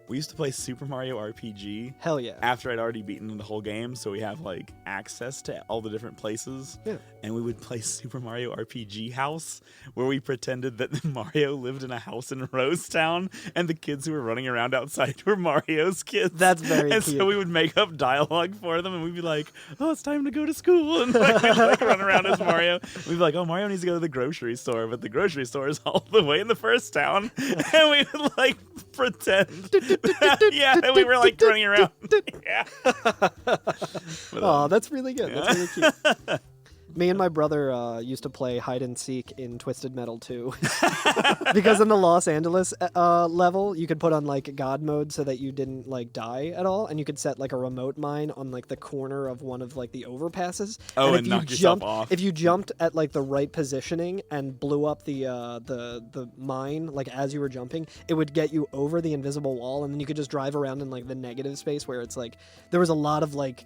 We used to play Super Mario RPG Hell yeah. after I'd already beaten the whole game, so we have like access to all the different places. Yeah. And we would play Super Mario RPG House, where we pretended that Mario lived in a house in Rose Town, and the kids who were running around outside were Mario's kids. That's very And cute. so we would make up dialogue for them, and we'd be like, "Oh, it's time to go to school," and like, we'd like run around as Mario. We'd be like, "Oh, Mario needs to go to the grocery store," but the grocery store is all the way in the first town, and we would like pretend. Yeah, we were like running around. Yeah. Oh, that's really good. yeah. That's really cute. Me and my brother used to play hide and seek in Twisted Metal 2. Because in the Los Angeles level, you could put on like God mode so that you didn't like die at all, and you could set like a remote mine on like the corner of one of like the overpasses. Oh, and if knock you yourself jumped, off. If you jumped at like the right positioning and blew up the mine like as you were jumping, it would get you over the invisible wall, and then you could just drive around in like the negative space where it's like there was a lot of like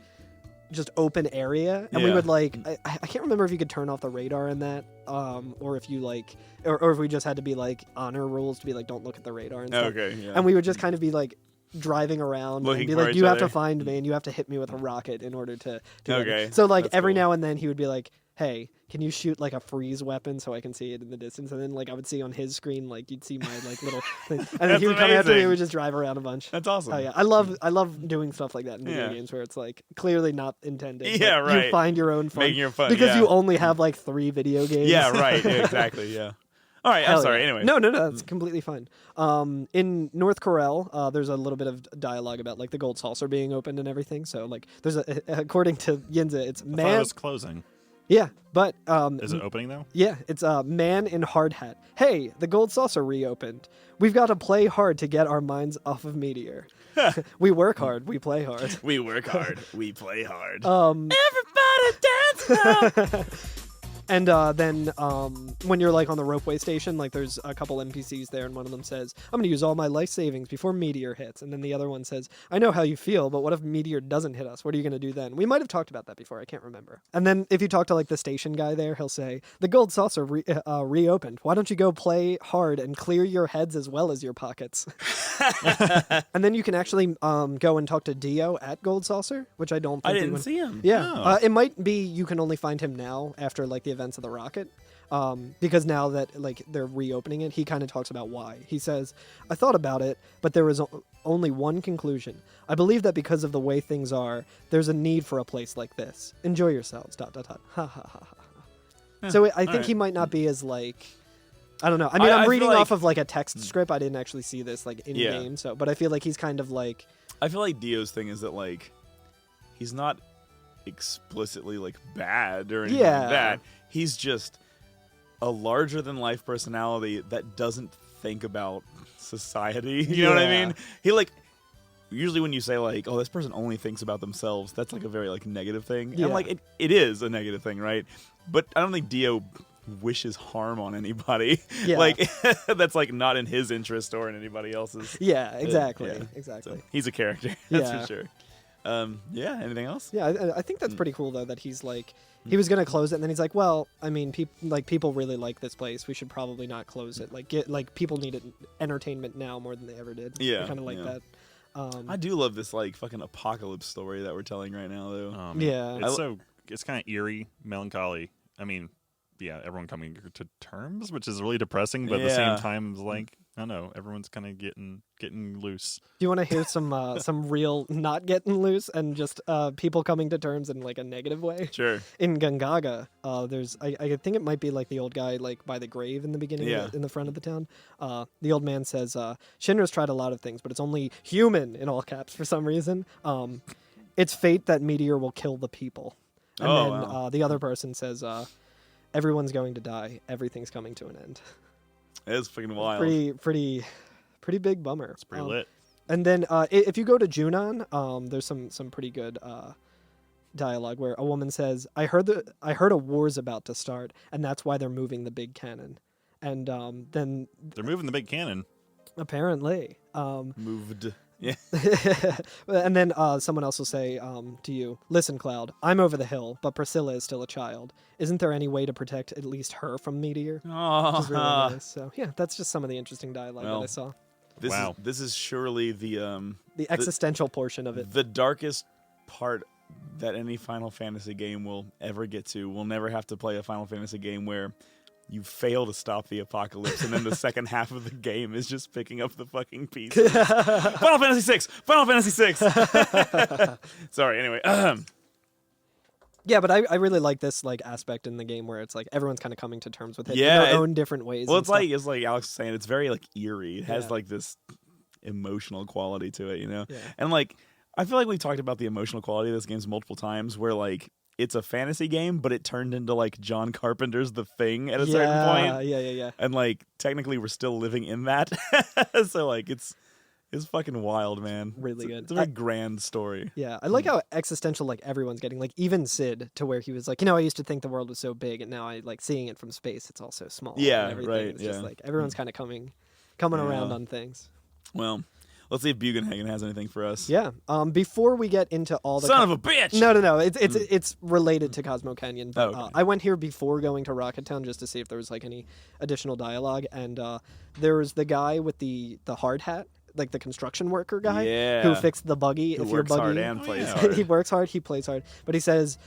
just open area, and we Yeah. would like I can't remember if you could turn off the radar in that or if you like or if we just had to be like honor rules to be like don't look at the radar and stuff. Okay, yeah. And we would just kind of be like driving around Looking and be for like, each you have to other. find me and you have to hit me with a rocket in order to do Okay, it. So like that's every cool. now and then he would be like, hey, can you shoot like a freeze weapon so I can see it in the distance? And then like I would see on his screen like you'd see my like little thing. And then That's he would come after me and amazing. we would just drive around a bunch. That's awesome. Oh yeah, I love doing stuff like that in video Yeah. games where it's like clearly not intended. Yeah, but You right. find your own fun Making your fun, because yeah. you only have like 3 video games. Yeah, right. Yeah, exactly. Yeah. All right. I'm Hell sorry. yeah. Anyway. No, that's completely fine. In North Corel, there's a little bit of dialogue about like the gold saucer being opened and everything. So like, there's according to Yinza, it's I thought it man. was closing. Yeah, but Is it opening now? yeah, it's man in hard hat. Hey, the gold saucer reopened. We've got to play hard to get our minds off of Meteor. We work hard, we play hard. We work hard. We play hard. Everybody dance now. And then when you're like on the ropeway station, like there's a couple NPCs there, and one of them says, "I'm gonna use all my life savings before Meteor hits." And then the other one says, "I know how you feel, but what if Meteor doesn't hit us? What are you gonna do then?" We might have talked about that before. I can't remember. And then if you talk to like the station guy there, he'll say, "The gold saucer reopened. Why don't you go play hard and clear your heads as well as your pockets?" And then you can actually go and talk to Dio at Gold Saucer, which I don't. I think we didn't went- see him. Yeah, Oh. it might be you can only find him now after like the events of the rocket, because now that like they're reopening it, he kind of talks about why. He says, "I thought about it, but there was only one conclusion. I believe that because of the way things are, there's a need for a place like this. Enjoy yourselves. ... Ha ha ha ha." So I think Alright. he might not be as like. I don't know. I mean, I I'm feel reading like- off of like a text script. I didn't actually see this like in Yeah. game. So, but I feel like he's kind of like. I feel like Dio's thing is that like he's not explicitly like bad or anything Yeah. like that. He's just a larger than life personality that doesn't think about society. You know what I Yeah. mean? He like usually when you say like, oh, this person only thinks about themselves, that's like a very like negative thing. Yeah. And like it is a negative thing, right? But I don't think Dio wishes harm on anybody. Yeah. Like that's like not in his interest or in anybody else's. Yeah. Exactly. yeah. Exactly. So he's a character, that's Yeah. for sure. Yeah. Anything else? Yeah, I think that's pretty cool though that he's like he was gonna close it and then he's like, well, I mean, people really like this place. We should probably not close it. Like people need entertainment now more than they ever did. Yeah, kind of like yeah. that. I do love this like fucking apocalypse story that we're telling right now, though. Yeah. It's kind of eerie, melancholy. I mean, yeah, everyone coming to terms, which is really depressing, but at the Yeah. same time, it's like I don't know, everyone's kind of getting loose. Do you want to hear some real not getting loose and just people coming to terms in like a negative way? Sure. In Gongaga, there's I think it might be like the old guy like by the grave in the beginning, Yeah. in the front of the town. The old man says, Shinra's tried a lot of things, but it's only human in all caps for some reason. It's fate that meteor will kill the people. And Oh, then wow. the other person says, everyone's going to die. Everything's coming to an end. It's fucking wild. Pretty big bummer. It's pretty lit. And then if you go to Junon, there's some pretty good dialogue where a woman says, "I heard a war's about to start, and that's why they're moving the big cannon." And then They're moving the big cannon. apparently, Moved. Yeah. and then someone else will say to you, "Listen, Cloud, I'm over the hill, but Priscilla is still a child. Isn't there any way to protect at least her from Meteor?" Which is really Oh, nice. So yeah, that's just some of the interesting dialogue Well, that I saw. Wow. This is surely the The existential portion of it. the darkest part that any Final Fantasy game will ever get to. We'll never have to play a Final Fantasy game where you fail to stop the apocalypse, and then the second half of the game is just picking up the fucking pieces. Final Fantasy VI. Final Fantasy VI. Sorry. Anyway. Yeah, but I really like this like aspect in the game where it's like everyone's kind of coming to terms with it Yeah, in their it- own different ways. Well, and stuff. it's like Alex was saying, it's very like eerie. It has Yeah. like this emotional quality to it, you know? Yeah. And like I feel like we've talked about the emotional quality of this game multiple times where like it's a fantasy game, but it turned into like John Carpenter's The Thing at a certain point. Yeah. And like technically we're still living in that. So like it's fucking wild, man. Really good. It's a very grand story. Yeah, I like how existential like everyone's getting. Like even Sid, to where he was like, I used to think the world was so big, and now I like seeing it from space. It's all so small. Yeah, and everything. right, It's just yeah. like everyone's kind of coming around Yeah. on things. Well, let's see if Bugenhagen has anything for us. Yeah. Before we get into all the Son of a bitch! No. It's related to Cosmo Canyon. But, Oh, okay. I went here before going to Rocket Town just to see if there was like any additional dialogue, and there was the guy with the hard hat, like the construction worker guy, Yeah. who fixed the buggy. Who if your works hard buggy, and plays yeah. hard. he works hard, he plays hard. But he says,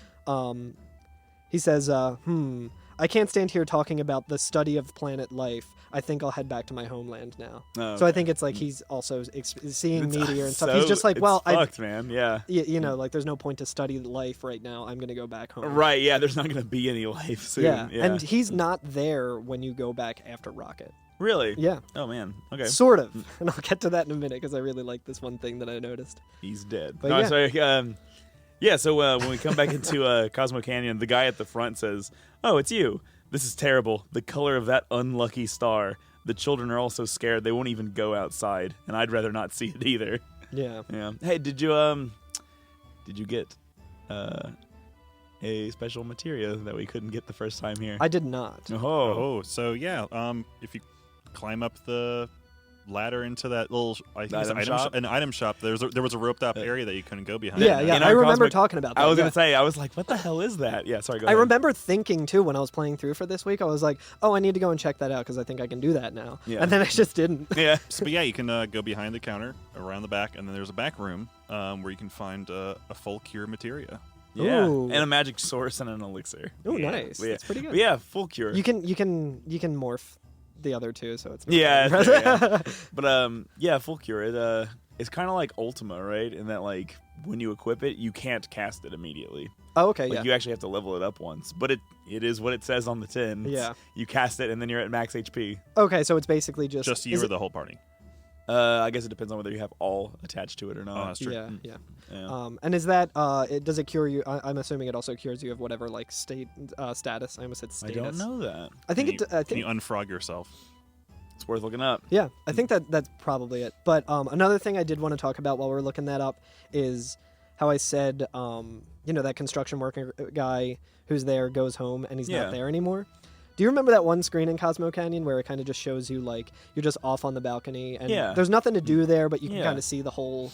I can't stand here talking about the study of planet life. I think I'll head back to my homeland now. Oh, So I okay. think it's like he's also seeing It's Meteor and stuff. so- He's just like, it's well, fucked, man. Yeah. like there's no point to study life right now. I'm gonna go back home. Right, yeah, there's not going to be any life soon. Yeah. Yeah. And he's not there when you go back after Rocket. Really? Yeah, Oh, man. Okay. sort of. And I'll get to that in a minute because I really like this one thing that I noticed. He's dead. But No, yeah. sorry. Yeah, so when we come back into Cosmo Canyon, the guy at the front says, "Oh, it's you. This is terrible. The color of that unlucky star. The children are all so scared they won't even go outside, and I'd rather not see it either." Yeah. Yeah. Hey, did you get a special materia that we couldn't get the first time here? I did not. Oh. Oh, so yeah, if you climb up the ladder into that little Item shop? an item shop, there was a roped up area that you couldn't go behind. Yeah, In yeah. our I remember Cosmic- talking about that. I was yeah. gonna say, I was like, what the hell is that? Yeah, sorry. Go I ahead. remember thinking too when I was playing through for this week. I was like, "Oh, I need to go and check that out because I think I can do that now." Yeah. And then I just didn't. Yeah. So, but yeah, you can go behind the counter, around the back, and then there's a back room where you can find a full cure materia. Yeah. Ooh. And a magic source and an elixir. Oh, Yeah. nice. Yeah. That's pretty good. But yeah, full cure. You can morph the other two, so it's not Yeah, bad. that's fair, yeah. But yeah, full cure. It's kind of like Ultima, right? In that like when you equip it, you can't cast it immediately. Oh, okay, Like yeah. you actually have to level it up once, but it is what it says on the tin. Yeah. You cast it and then you're at max HP. Okay, so it's basically Just you or the whole party. I guess it depends on whether you have all attached to it or not. Oh, that's true. Yeah, yeah. Yeah. And is that does it cure you? I'm assuming it also cures you of whatever like status. I almost said I status. don't know that. I think I Can think you unfrog yourself? It's worth looking up. yeah. I think that's probably it. But another thing I did want to talk about while we're looking that up is how I said that construction worker guy who's there goes home and he's Yeah. not there anymore. Do you remember that one screen in Cosmo Canyon where it kind of just shows you like you're just off on the balcony and Yeah. there's nothing to do there, but you can Yeah. kind of see the whole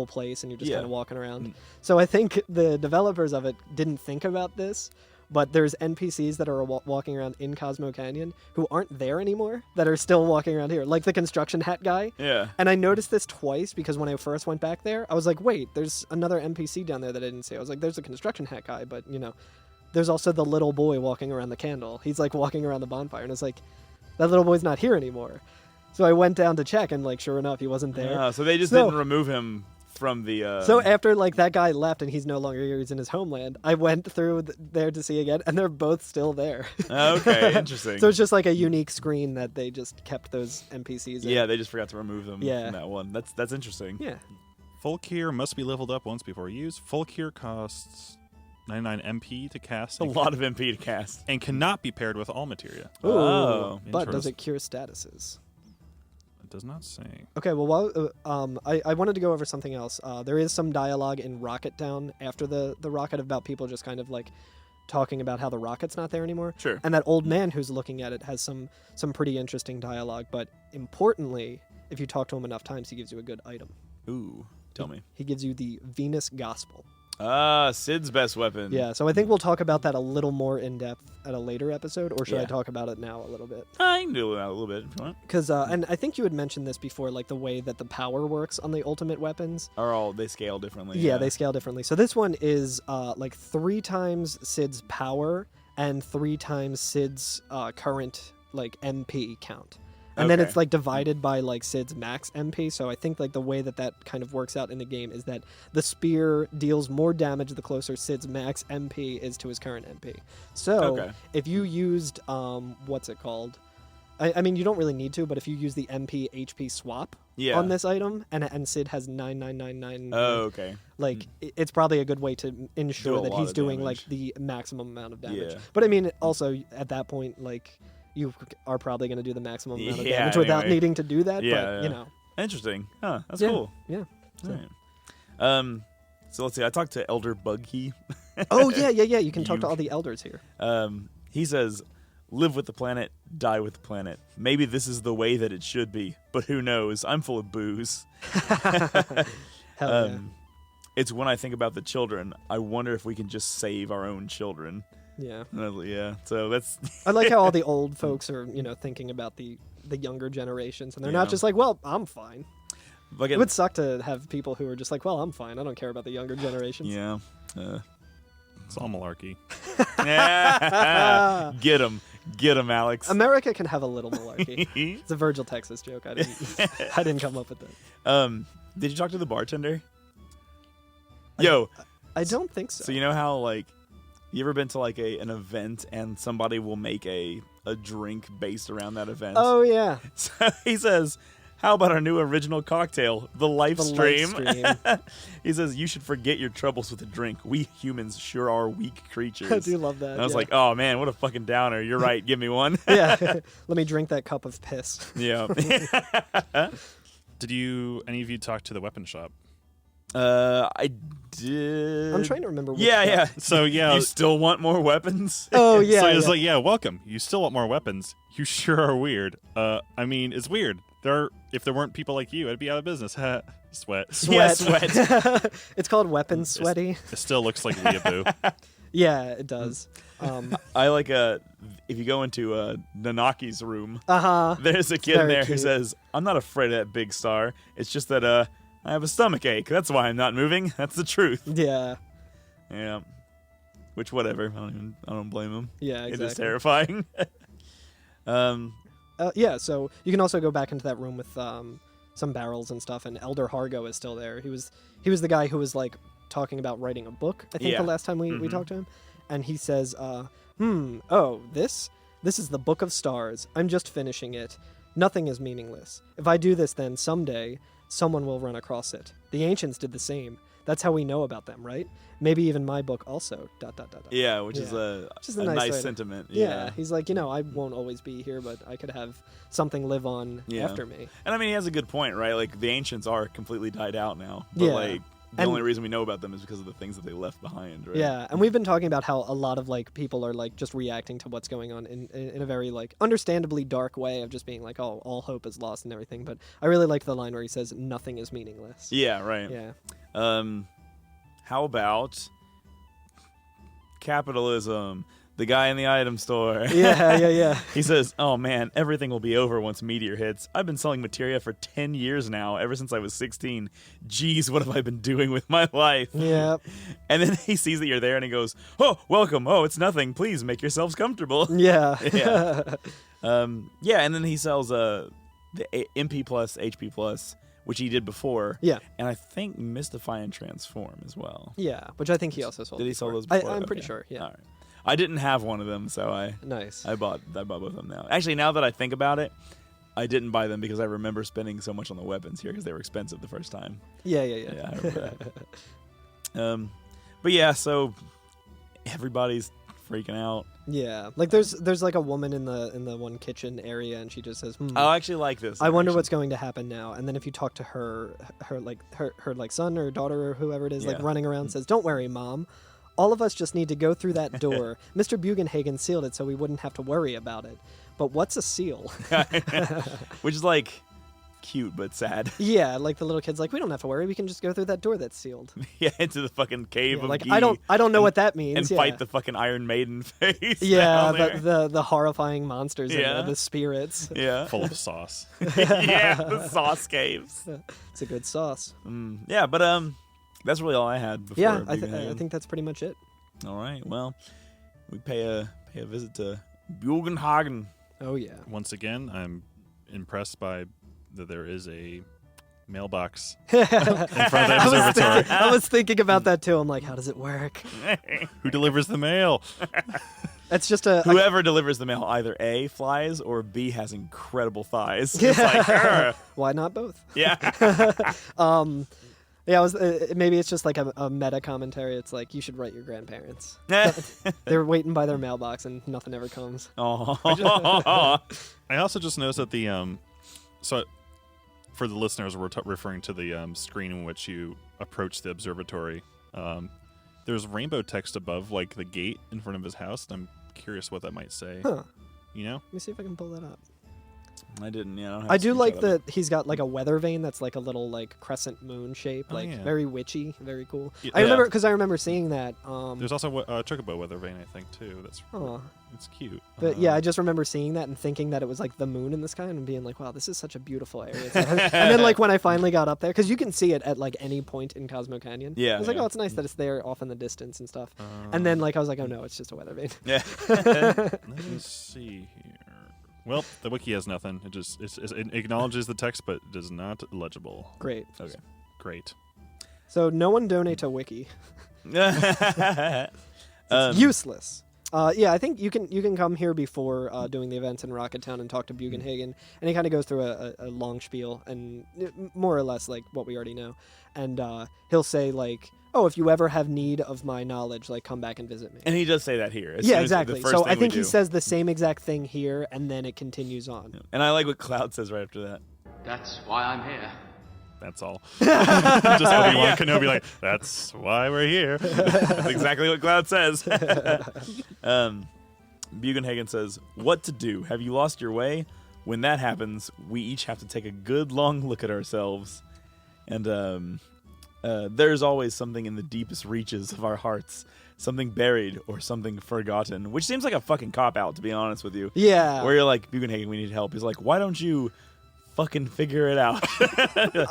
place and you're just Yeah. kind of walking around. Mm. So I think the developers of it didn't think about this, but there's NPCs that are walking around in Cosmo Canyon who aren't there anymore that are still walking around here, like the construction hat guy. Yeah. And I noticed this twice because when I first went back there, I was like, wait, there's another NPC down there that I didn't see. I was like, there's a construction hat guy, but there's also the little boy walking around the candle. He's like walking around the bonfire, and it's like, that little boy's not here anymore. So I went down to check, and like, sure enough, he wasn't there. So they just So- didn't remove him from the. So after like that guy left and he's no longer here, he's in his homeland, I went through there to see again, and they're both still there. Okay, interesting. So it's just like a unique screen that they just kept those NPCs in. Yeah, they just forgot to remove them Yeah. from that one. That's interesting. Yeah. Full cure must be leveled up once before use. Full cure costs 99 MP to cast. A lot of MP to cast. And cannot be paired with all materia. Ooh, Oh, but does interesting. it cure statuses? It does not say. Okay, well, I wanted to go over something else. There is some dialogue in Rocket Town after the rocket about people just kind of like talking about how the rocket's not there anymore. Sure. And that old man who's looking at it has some pretty interesting dialogue. But importantly, if you talk to him enough times, he gives you a good item. Ooh, tell me. He gives you the Venus Gospel. Sid's best weapon. Yeah, so I think we'll talk about that a little more in depth at a later episode, or should I Yeah. talk about it now a little bit? I can do that a little bit if you want. Because, and I think you had mentioned this before, like the way that the power works on the ultimate weapons. They scale differently. Yeah, they scale differently. So this one is like 3 times Sid's power and 3 times Sid's current like MP count. And then Okay. it's like divided by like Sid's max MP. So I think like the way that kind of works out in the game is that the spear deals more damage the closer Sid's max MP is to his current MP. So Okay. if you used what's it called? I mean, you don't really need to, but if you use the MP HP swap Yeah. on this item, and Sid has 9999, Oh, okay. like it's probably a good way to Do ensure a that lot he's of doing damage. like the maximum amount of damage. Yeah. But I mean, also at that point, like you are probably going to do the maximum amount of Yeah, damage without anyway. needing to do that. Yeah, but yeah. Interesting. Huh, that's Yeah, cool. yeah. All right. So let's see. I talked to Elder Bugkey. Oh yeah. You can talk to You- all the elders here. He says, "Live with the planet, die with the planet. Maybe this is the way that it should be, but who knows? I'm full of booze. Hell yeah. It's when I think about the children, I wonder if we can just save our own children." Yeah. And I was like, yeah. So that's I like how all the old folks are, thinking about the younger generations, and they're not Yeah. just like, well, I'm fine. like It would suck to have people who are just like, well, I'm fine. I don't care about the younger generations. yeah. It's all malarkey. Get him, Alex. America can have a little malarkey. It's a Virgil, Texas joke. I didn't come up with that. Did you talk to the bartender? Yo, I don't think so. so you know how like you ever been to like an event and somebody will make a drink based around that event? Oh yeah, So he says, "How about our new original cocktail, the life the stream?" live stream. He says, "You should forget your troubles with a drink. We humans sure are weak creatures." I do love that. And I was yeah. like, "Oh man, what a fucking downer." You're right. Give me one. yeah. Let me drink that cup of piss. Yeah. Did any of you talk to the weapon shop? I did. I'm trying to remember. Which Yeah, cup. yeah. So yeah. You still want more weapons? Oh yeah. so it's yeah. like, yeah, welcome. You still want more weapons. You sure are weird. I mean, it's weird. If there weren't people like you, I'd be out of business. Sweat. Yeah, Sweat. sweat. It's called weapon sweaty. It still looks like weeaboo. Yeah, it does. I like if you go into Nanaki's room, there's a kid in Very there who cute. says, "I'm not afraid of that big star. It's just that I have a stomach ache. That's why I'm not moving. That's the truth." Yeah. Yeah. Which whatever. I don't blame him. Yeah. It Exactly. is terrifying. Yeah. So you can also go back into that room with some barrels and stuff, and Elder Hargo is still there. He was the guy who was like talking about writing a book, I think Yeah. the last time we talked to him. And he says, this is the Book of Stars. I'm just finishing it. Nothing is meaningless. If I do this, then someday someone will run across it. The ancients did the same. That's how we know about them, right? Maybe even my book also. ... Yeah, which is a nice way to- sentiment. Yeah, he's like, I won't always be here, but I could have something live on Yeah. after me. And I mean, he has a good point, right? Like, the ancients are completely died out now. But, Yeah. like, the And- only reason we know about them is because of the things that they left behind, right? Yeah, and we've been talking about how a lot of like people are like just reacting to what's going on in a very like understandably dark way of just being like, oh, all hope is lost and everything. But I really like the line where he says, "Nothing is meaningless." Yeah, right. Yeah. How about capitalism? The guy in the item store. Yeah. He says, "Oh man, everything will be over once Meteor hits. I've been selling materia for 10 years now, ever since I was 16. Geez, what have I been doing with my life?" Yeah. And then he sees that you're there and he goes, "Oh, welcome. Oh, it's nothing. Please make yourselves comfortable." Yeah. Yeah. And then he sells the MP plus, HP plus, which he did before. Yeah. And I think Mystify and Transform as well. Yeah, which I think he also sold. Did he sell before. those before? I'm pretty Okay. sure. Yeah. All right. I didn't have one of them, so Nice. I bought both of them now. Actually, now that I think about it, I didn't buy them because I remember spending so much on the weapons here because they were expensive the first time. Yeah. Yeah, I remember that. But yeah, so everybody's freaking out. Yeah. Like there's like a woman in the one kitchen area, and she just says, I actually like this. I wonder actually. what's going to happen now. And then if you talk to her son or daughter or whoever it is, like Yeah. running around, says, "Don't worry, Mom. All of us just need to go through that door. Mr. Bugenhagen sealed it so we wouldn't have to worry about it. But what's a seal?" Which is like cute but sad. Yeah, like the little kid's like, "We don't have to worry. We can just go through that door that's sealed." Yeah, into the fucking cave Yeah, of like Gi I don't know what that means. and yeah. fight the fucking Iron Maiden face. Yeah, down there. the horrifying monsters in Yeah. there, the spirits. Yeah. Full of sauce. Yeah, the sauce caves. It's a good sauce. Yeah, but that's really all I had before. Yeah, I Bugenhagen. think that's pretty much it. All right. Well, we pay a visit to Bugenhagen. Oh yeah. Once again, I'm impressed by that there is a mailbox in front of the observatory. I was thinking about that too. I'm like, how does it work? Who delivers the mail? It's just a Whoever delivers the mail either A, flies, or B, has incredible thighs. It's like, why not both? yeah. Yeah, maybe it's just like a meta commentary. It's like you should write your grandparents. They're waiting by their mailbox and nothing ever comes. Oh. I also just noticed that the so for the listeners, we're referring to the screen in which you approach the observatory. There's rainbow text above, like the gate in front of his house. And I'm curious what that might say. Huh. You know? Let me see if I can pull that up. I didn't, yeah. I do like that he's got like a weather vane that's like a little like crescent moon shape, Oh, like yeah. very witchy, very cool. Yeah. I remember because I remember seeing that. There's also a chocobo weather vane, I think, too. That's Aw. it's cute. But yeah, I just remember seeing that and thinking that it was like the moon in the sky and being like, wow, this is such a beautiful area. And then like when I finally got up there, because you can see it at like any point in Cosmo Canyon. Yeah, I was like, yeah. oh, it's nice that it's there off in the distance and stuff. And then like I was like, oh no, it's just a weather vane. Yeah. Let me see here. Well, the wiki has nothing. It acknowledges the text, but it is not legible. Great. Okay. Great. So no one donate to Wiki. Um, It's useless. Yeah, I think you can come here before doing the events in Rocket Town and talk to Bugenhagen, and he kind of goes through a long spiel and more or less like what we already know, and he'll say like, oh, if you ever have need of my knowledge, like come back and visit me. And he does say that here. As Yeah, soon as the exactly. first So thing I we think he do. says the same exact thing here, and then it continues on. And I like what Cloud says right after that. That's why I'm here. That's all. Just Obi-Wan Yeah. Kenobi like, that's why we're here. That's exactly what Cloud says. Bugenhagen says, "What to do? Have you lost your way? When that happens, we each have to take a good long look at ourselves. And there's always something in the deepest reaches of our hearts, something buried or something forgotten," which seems like a fucking cop-out, to be honest with you. Yeah. Where you're like, "Bugenhagen, we need help." He's like, "Why don't you fucking figure it out.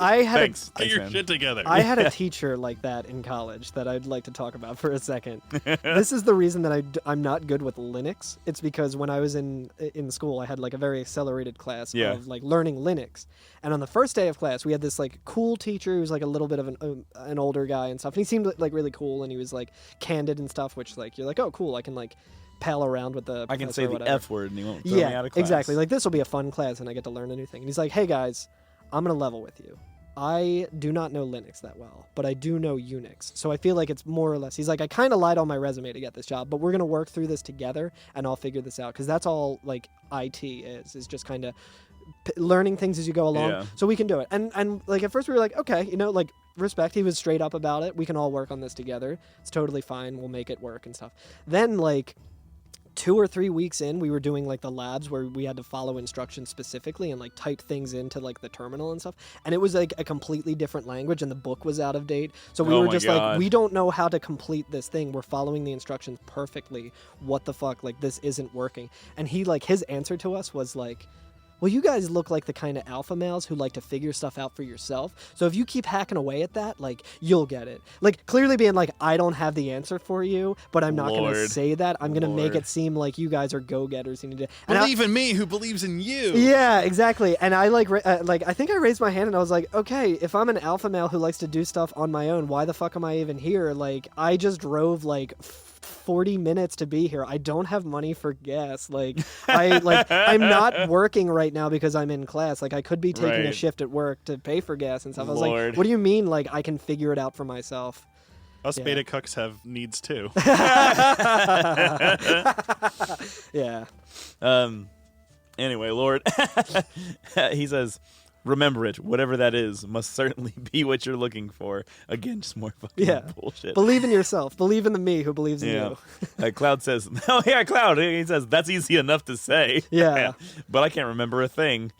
I had Thanks. Get your man. shit together. I had a teacher like that in college that I'd like to talk about for a second. This is the reason that I'm not good with Linux. It's because when I was in school, I had like a very accelerated class of like learning Linux. And on the first day of class, we had this like cool teacher who was like a little bit of an older guy and stuff. And he seemed like really cool, and he was like candid and stuff, which like you're like, oh cool, I can like pal around with the I can say or the whatever. F word and he won't throw me out of class. Exactly. Like this will be a fun class and I get to learn a new thing. And he's like, hey guys, I'm gonna level with you. I do not know Linux that well, but I do know Unix. So I feel like it's more or less, he's like, I kind of lied on my resume to get this job, but we're going to work through this together and I'll figure this out. Because that's all like IT is just kind of learning things as you go along. Yeah. So we can do it. And like at first we were like, okay, you know, like respect. He was straight up about it. We can all work on this together. It's totally fine. We'll make it work and stuff. Then like 2 or 3 weeks in, we were doing like the labs where we had to follow instructions specifically and like type things into like the terminal and stuff. And it was like a completely different language and the book was out of date. So we were just like, we don't know how to complete this thing. We're following the instructions perfectly. What the fuck? Like this isn't working. And he like, his answer to us was like, well, you guys look like the kind of alpha males who like to figure stuff out for yourself. So if you keep hacking away at that, like, you'll get it. Like, clearly being like, I don't have the answer for you, but I'm not going to say that. I'm going to make it seem like you guys are go-getters. And believe in me who believes in you. Yeah, exactly. And I like I think I raised my hand and I was like, okay, if I'm an alpha male who likes to do stuff on my own, why the fuck am I even here? Like, I just drove like 40 minutes to be here. I don't have money for gas. Like I'm not working right now because I'm in class. Like I could be taking a shift at work to pay for gas and stuff. I was like, what do you mean like I can figure it out for myself? Us beta cucks have needs too. Yeah. Anyway, Lord, he says, remember it, whatever that is, must certainly be what you're looking for. Again, just more fucking bullshit. Believe in yourself. Believe in the me who believes in you. Cloud says, oh yeah, Cloud. He says, that's easy enough to say. Yeah. But I can't remember a thing.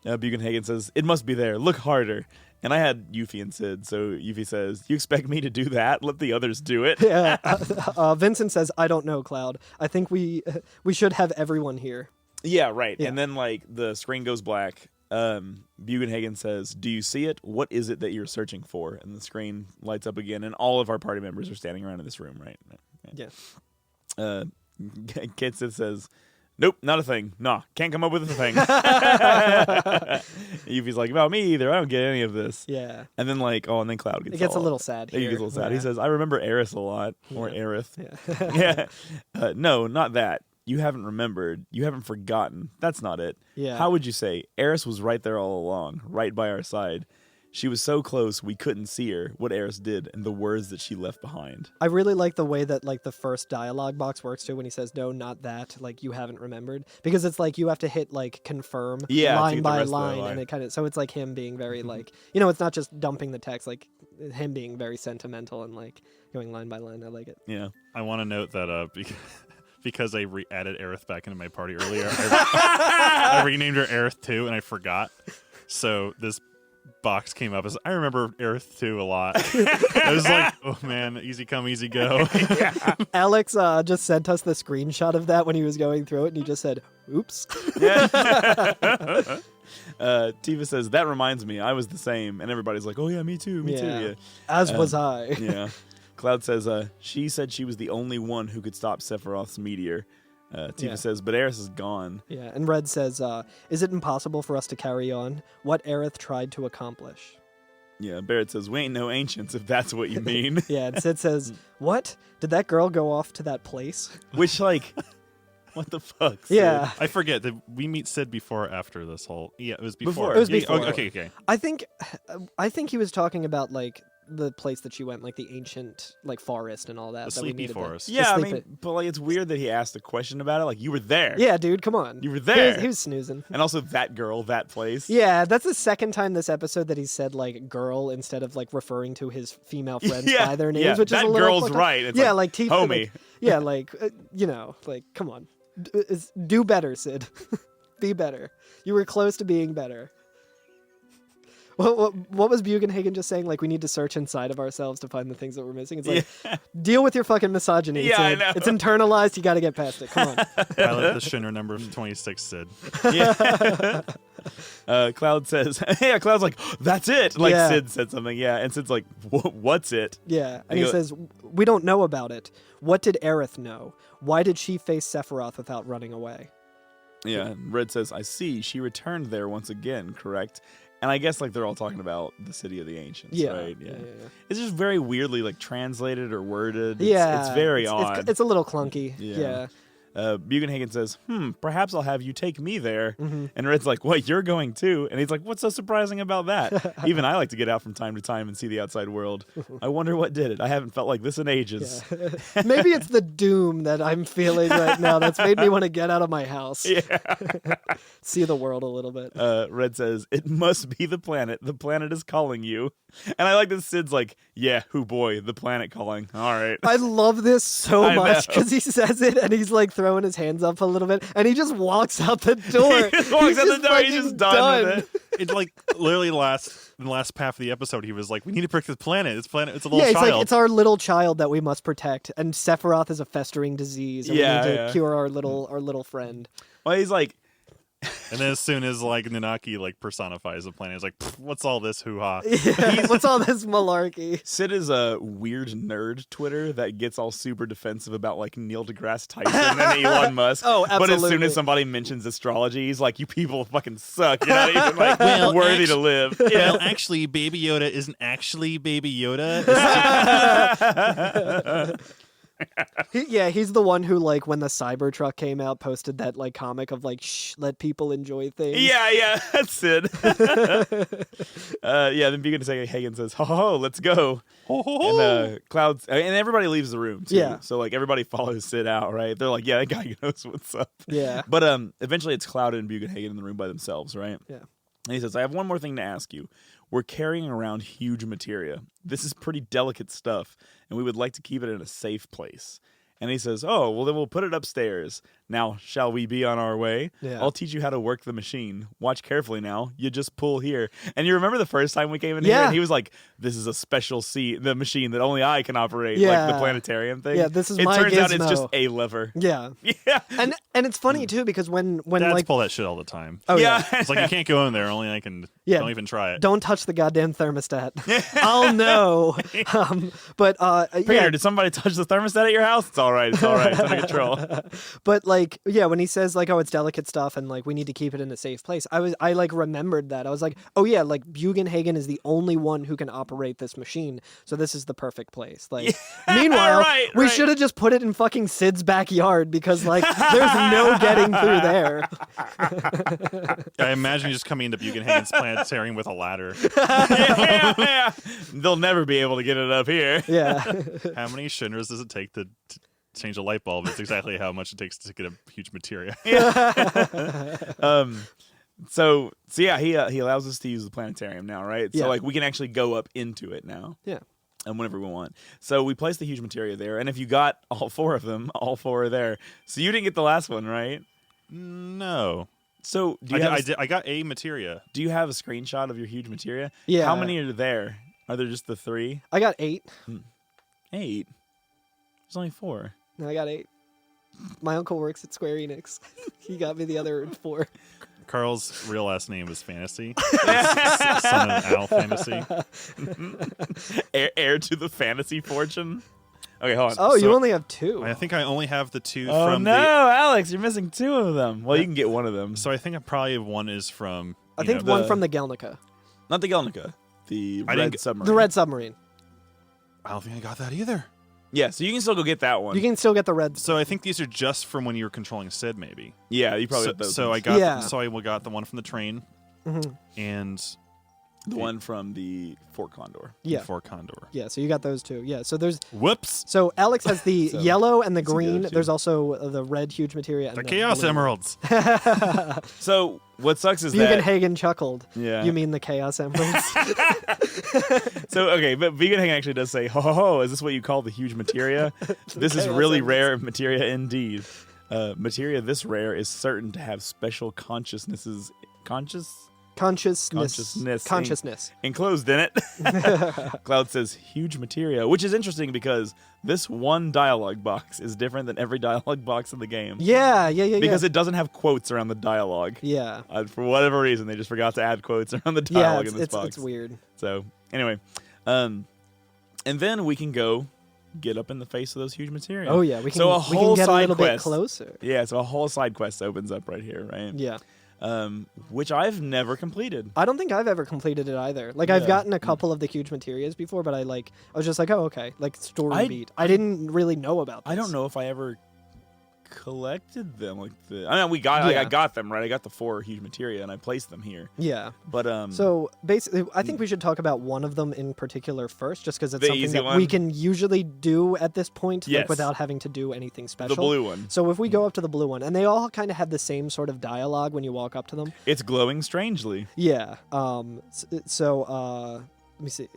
Bugenhagen says, it must be there. Look harder. And I had Yuffie and Sid, so Yuffie says, you expect me to do that? Let the others do it. Yeah. Vincent says, I don't know, Cloud. I think we should have everyone here. Yeah, right. Yeah. And then like the screen goes black. Bugenhagen says, do you see it? What is it that you're searching for? And the screen lights up again, and all of our party members are standing around in this room, right? Yeah. Kid says, nope, not a thing. Nah, can't come up with a thing. Yuffie's like, about me either. I don't get any of this. Yeah. And then like, and then Cloud gets a little sad here. He gets a little sad. He says, I remember Aerith a lot. Or Aerith. Yeah. No, not that. You haven't remembered. You haven't forgotten. That's not it. Yeah. How would you say? Eris was right there all along, right by our side. She was so close we couldn't see her, what Eris did, and the words that she left behind. I really like the way that like the first dialogue box works too when he says, no, not that, like you haven't remembered. Because it's like you have to hit like confirm line by line, and it kind of, so it's like him being very like, you know, it's not just dumping the text, like him being very sentimental and like going line by line. I like it. Yeah. I want to note that because I added Aerith back into my party earlier, I renamed her Aerith 2 and I forgot. So this box came up as, I remember Aerith 2 a lot. I was like, oh man, easy come, easy go. Alex just sent us the screenshot of that when he was going through it, and he just said, oops. Tiva says, that reminds me, I was the same. And everybody's like, oh yeah, me too, me too. Yeah. As was I. Yeah. Cloud says, she said she was the only one who could stop Sephiroth's meteor. Tiva says, but Aerith is gone. Yeah, and Red says, is it impossible for us to carry on what Aerith tried to accomplish? Yeah, Barrett says, we ain't no ancients if that's what you mean. Yeah, and Sid says, what? Did that girl go off to that place? Which, like, what the fuck, Sid? Yeah. I forget, did we meet Sid before or after this whole... Yeah, it was before. It was before. Okay. I think he was talking about, like, the place that she went, like the ancient like forest and all that. The sleepy forest. Yeah, I mean, but like it's weird that he asked a question about it. Like you were there. Yeah, dude, come on. You were there. He was snoozing. And also that girl, that place. Yeah, that's the second time this episode that he said like girl instead of like referring to his female friends by their names, which is a little girl's right. It's like Tifa, homie. You know, like come on, do better, Sid. Be better. You were close to being better. What was Bugenhagen just saying? Like, we need to search inside of ourselves to find the things that we're missing. It's like, deal with your fucking misogyny. Yeah, I know. It's internalized. You got to get past it. Come on. Pilot the Shinra number 26, Sid. Yeah. Cloud says, yeah, Cloud's like, that's it. Like Yeah. Sid said something. Yeah. And Sid's like, what's it? Yeah, and They he go- says, "We don't know about it. What did Aerith know? Why did she face Sephiroth without running away?" Yeah. And Red says, I see. She returned there once again, correct? And I guess like they're all talking about the city of the ancients, Yeah, right? yeah. It's just very weirdly like translated or worded. Yeah, It's very odd. It's a little clunky. Yeah. Yeah. Bugenhagen says, perhaps I'll have you take me there. Mm-hmm. And Red's like, what, you're going too? And he's like, what's so surprising about that? Even I like to get out from time to time and see the outside world. I wonder what did it. I haven't felt like this in ages. Yeah. Maybe it's the doom that I'm feeling right now that's made me want to get out of my house. Yeah. See the world a little bit. Red says, it must be the planet. The planet is calling you. And I like that Sid's like, yeah, hoo boy, the planet calling. All right. I love this so I much know. because he says it and he's like throwing his hands up a little bit and he just walks out the door. He just walks out the door. He's fucking just done with it. It's like literally in the last half of the episode, he was like, "We need to protect this planet. It's planet. It's a little Yeah, it's child." like it's our little child that we must protect, and Sephiroth is a festering disease, and Yeah, we need to yeah. cure our little friend. Well, he's like, And then as soon as like Nanaki like personifies the planet, it's like, "Pfft, what's all this hoo ha? Yeah, what's all this malarkey? Sid is a weird nerd Twitter that gets all super defensive about like Neil deGrasse Tyson and Elon Musk. Oh, But as soon absolutely. as somebody mentions astrology, he's like, you people fucking suck. You're not even like Well, worthy to live. Well, actually, Baby Yoda isn't actually Baby Yoda. He's the one who like when the Cybertruck came out, posted that like comic of like, shh, let people enjoy things. Yeah, that's Sid. Then Bugenhagen says, ho, let's go. And Clouds, and everybody leaves the room too. Yeah. So like everybody follows Sid out, right? They're like, yeah, that guy knows what's up. Yeah. But eventually it's Cloud and Bugenhagen in the room by themselves, right? Yeah. And he says, I have one more thing to ask you. We're carrying around huge materia. This is pretty delicate stuff, and we would like to keep it in a safe place. And he says, oh, well, then we'll put it upstairs. Now, shall we be on our way? Yeah. I'll teach you how to work the machine. Watch carefully now. You just pull here. And you remember the first time we came in here, Yeah. and he was like, this is a special the machine that only I can operate, Yeah. like the planetarium thing. Yeah, this is it my turns out it's gizmo. just a lever. Yeah. Yeah. And it's funny too because when Dads like pull that shit all the time. oh yeah. It's like you can't go in there. Only I can. Yeah. Don't even try it. Don't touch the goddamn thermostat. I'll know. Peter, Yeah, did somebody touch the thermostat at your house? It's all right. It's all right. It's under control. but like yeah, when he says like, oh, it's delicate stuff and like we need to keep it in a safe place, I like remembered that. I was like, oh yeah, like Bugenhagen is the only one who can operate this machine, so this is the perfect place. Like meanwhile, we right. should have just put it in fucking Sid's backyard because like there's no getting through there. I imagine you just coming into Bugenhagen's planetarium with a ladder. Yeah. They'll never be able to get it up here. Yeah. How many shinners does it take to change a light bulb? It's exactly how much it takes to get a huge materia. So yeah, he allows us to use the planetarium now, right? Yeah. So like we can actually go up into it now. Yeah. And whenever we want. So we place the huge materia there, and if you got all four of them, all four are there. So you didn't get the last one, right? No. So do you I got a materia. do you have a screenshot of your huge materia? Yeah. How many are there? Are there just the 3? I got 8. 8. There's only 4. No, I got 8. My uncle works at Square Enix. He got me the other 4. Carl's real last name is Fantasy. Son of Al Fantasy. Heir to the fantasy fortune. Okay, hold on. Oh, So- you only have 2. I think I only have the 2 Oh from no, the. Alex, you're missing 2 of them. Well, you can get one of them. So I think I probably one is from. I you think know, one the- from the Gelnica. Not the Gelnica, the I didn't red get- submarine. The Red Submarine. I don't think I got that either. Yeah, so you can still go get that one. You can still get the Red. So I think these are just from when you were controlling Sid, maybe. Yeah, you probably So, got those. so I ones. got. Yeah. So I got the one from the train Mhm. and the one from the Fort Condor. Yeah. Fort Condor. Yeah, so you got those 2. Yeah, so there's. Whoops! So Alex has the So, yellow and the it's a good green. too. There's also the red huge materia. And The Chaos blue. Emeralds. So what sucks is that. Bugenhagen chuckled. Yeah. You mean the Chaos Emeralds? So okay, but Veganhang actually does say, ho ho ho, is this what you call the huge materia? This is Chaos really Emeralds. rare materia indeed. Materia this rare is certain to have special consciousnesses. Consciousness. Enclosed in it. Cloud says huge materia, which is interesting because this one dialogue box is different than every dialogue box in the game. Yeah. Because it doesn't have quotes around the dialogue. Yeah. For whatever reason, they just forgot to add quotes around the dialogue in this box. It's weird. So, anyway. And then we can go get up in the face of those huge materia. Oh, yeah. We can get a little bit closer. Yeah, so a whole side quest opens up right here, right? Yeah. Which I've never completed. I don't think I've ever completed it either. Like, I've gotten a couple of the huge materias before, but I was just like, oh, okay. Like, story beat. I didn't really know about this. I don't know if I ever collected them. I got them, right? I got the 4 huge materia, and I placed them here. Yeah. But, So, basically, I think we should talk about one of them in particular first, just because it's the something easy that one? we can usually do at this point, Yes. like, without having to do anything special. the blue one. So if we go up to the blue one, and they all kind of have the same sort of dialogue when you walk up to them. It's glowing strangely. Yeah. Let me see.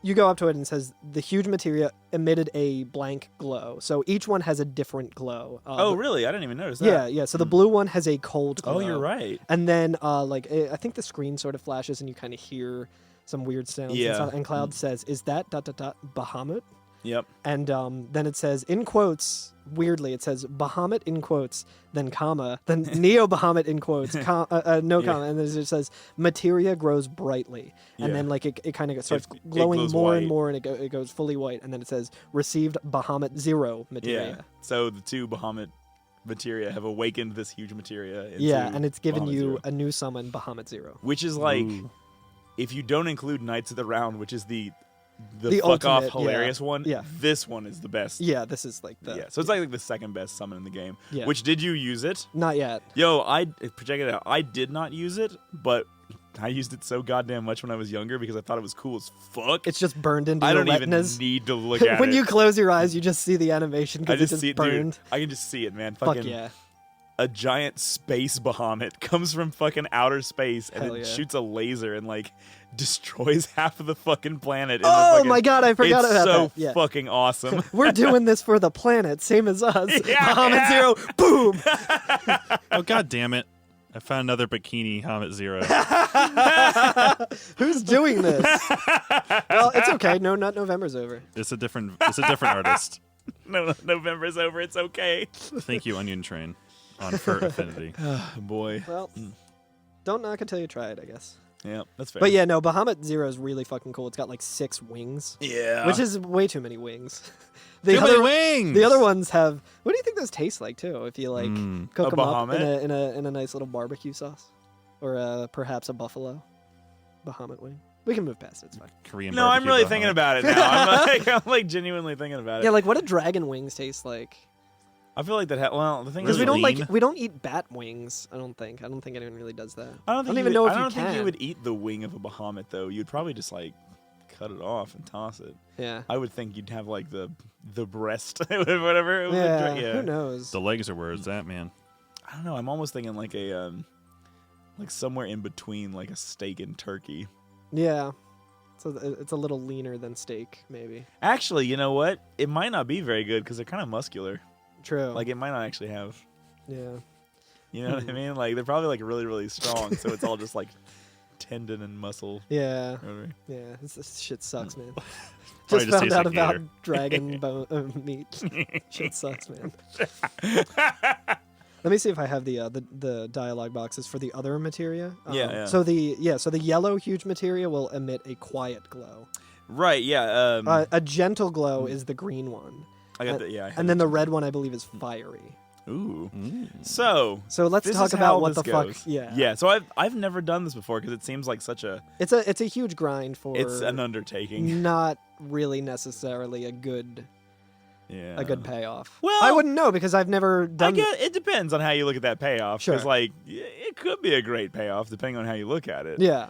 You go up to it and it says the huge materia emitted a blank glow. So each one has a different glow. Really? I didn't even notice that. Yeah. So the blue one has a cold glow. Oh, you're right. And then, I think the screen sort of flashes and you kind of hear some weird sounds. Yeah. And Cloud says, "Is that ... Bahamut?" Yep. And then it says, in quotes, weirdly, it says Bahamut in quotes, then comma, then Neo Bahamut in quotes, comma, and then it says materia grows brightly. And then it kind of starts glowing more white. and more, and it goes fully white. And then it says received Bahamut 0 materia. Yeah. So the 2 Bahamut materia have awakened this huge materia. Into And it's given Bahamut you 0. a new summon, Bahamut 0. Which is like, Ooh. if you don't include Knights of the Round, which is the The fuck off ultimate, hilarious yeah. one, Yeah. this one is the best. Yeah, this is like the... Yeah, so it's like the second best summon in the game. Yeah. Which, did you use it? Not yet. Yo, check it out. I did not use it, but I used it so goddamn much when I was younger because I thought it was cool as fuck. It's just burned into I your don't retinas. even need to look at When it. you close your eyes, you just see the animation I because it's just see just it, burned. dude. I can just see it, man. Fuck Fucking yeah. a giant space Bahamut comes from fucking outer space and Hell it yeah. shoots a laser and destroys half of the fucking planet. Oh my god, I forgot about so that. Yeah. fucking awesome. We're doing this for the planet, same as us. Yeah. Bahamut 0, boom! Oh, god damn it. I found another bikini Hamet 0. Who's doing this? Well, it's okay. No, not November's over. It's a different artist. No, November's over. It's okay. Thank you, Onion Train, on Fur Affinity. Boy. Well, don't knock until you try it, I guess. Yeah, that's fair. But yeah, no, Bahamut 0 is really fucking cool. It's got 6 wings. Yeah. Which is way too many wings. Too many wings! The other ones have... What do you think those taste like, too, if you, cook A them up Bahamut? in a nice little barbecue sauce? Or perhaps a buffalo Bahamut wing? We can move past it, it's fine. Korean No, I'm barbecue really Bahamut. thinking about it now. I'm genuinely thinking about it. Yeah, what do dragon wings taste like? I feel like that. The thing Because is, we don't lean. we don't eat bat wings. I don't think anyone really does that. I don't even know if I you don't think can. you would eat the wing of a Bahamut though. You'd probably just cut it off and toss it. Yeah. I would think you'd have the breast, whatever. Yeah. Yeah. Who knows? The legs are where it's at, man. I don't know. I'm almost thinking somewhere in between a steak and turkey. Yeah. So it's a little leaner than steak, maybe. Actually, you know what? It might not be very good because they're kind of muscular. True. It might not actually have. Yeah. You know what I mean? They're probably really, really strong. So it's all just tendon and muscle. Yeah. Whatever. Yeah. This shit sucks, man. Probably Just just found tastes out like about gator. dragon meat. Shit sucks, man. Let me see if I have the dialogue boxes for the other materia. Yeah. So the yellow huge materia will emit a quiet glow. Right. Yeah. A gentle glow is the green one. I got that. Yeah. I have And then that the too. red one I believe is fiery. Ooh. Mm. So let's this talk is about how what this the fuck. goes. Yeah. Yeah. So I've never done this before because it seems like such a It's a huge grind for. it's an undertaking. Not really necessarily a good Yeah. a good payoff. Well, I wouldn't know because I've never I done. guess it depends on how you look at that payoff. Sure. Because it could be a great payoff depending on how you look at it. Yeah.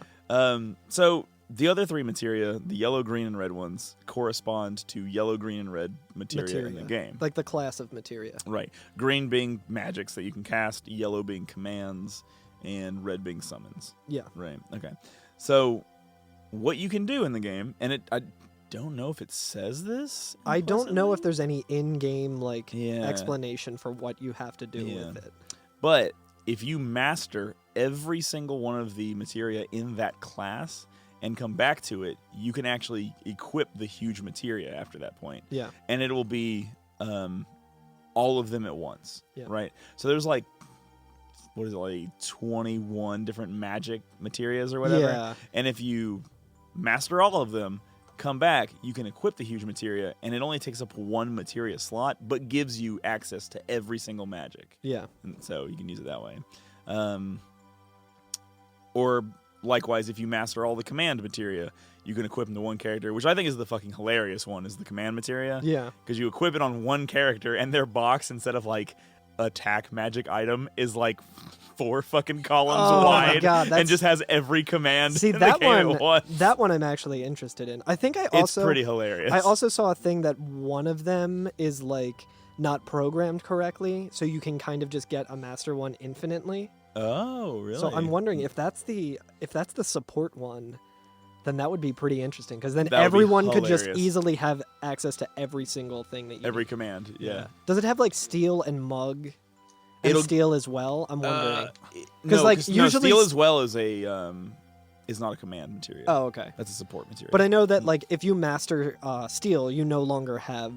So the other 3 materia, the yellow, green, and red ones, correspond to yellow, green, and red materia in the game. Like the class of materia. Right. Green being magics that you can cast, yellow being commands, and red being summons. Yeah. Right. Okay. So what you can do in the game, and I don't know if it says this. I don't know if implicitly, there's any in-game Yeah. explanation for what you have to do Yeah. with it. but if you master every single one of the materia in that class and come back to it, you can actually equip the huge materia after that point. Yeah. And it will be all of them at once, right? So there's like, what is it, like 21 different magic materias or whatever. Yeah. And if you master all of them, come back, you can equip the huge materia, and it only takes up one materia slot, but gives you access to every single magic. Yeah. And so you can use it that way. Or likewise, if you master all the command materia, you can equip them to one character, which I think is the fucking hilarious one, is the command materia. Yeah. Because you equip it on one character, and their box, instead of like attack magic item, is like 4 fucking columns wide, my God, and just has every command. See, in that the game one, at once. that one I'm actually interested in. I think I also... It's pretty hilarious. I also saw a thing that one of them is like not programmed correctly, so you can kind of just get a master one infinitely. Oh, really? So I'm wondering if that's the support one, then that would be pretty interesting, because then That would be everyone could just hilarious. easily have access to every single thing that you Every need. command, yeah. Does it have like steel and mug and It'll- steel as well? I'm wondering. No, like, no, usually steel s- as well is is not a command material. Oh, okay. That's a support material. But I know that like if you master steel, you no longer have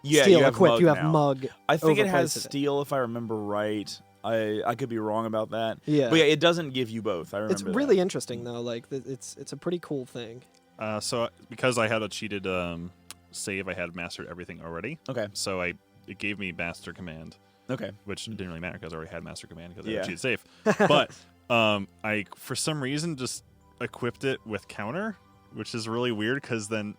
yeah, steel you have equipped. mug You have now. mug. I think it over has place of it. steel, if I remember right. I could be wrong about that. Yeah. But yeah, it doesn't give you both. I remember It's really that. interesting though. Like it's a pretty cool thing. So because I had a cheated save, I had mastered everything already. Okay. So it gave me master command, Okay. which didn't really matter because I already had master command because I Yeah. had a cheated save. But I for some reason just equipped it with counter, which is really weird because then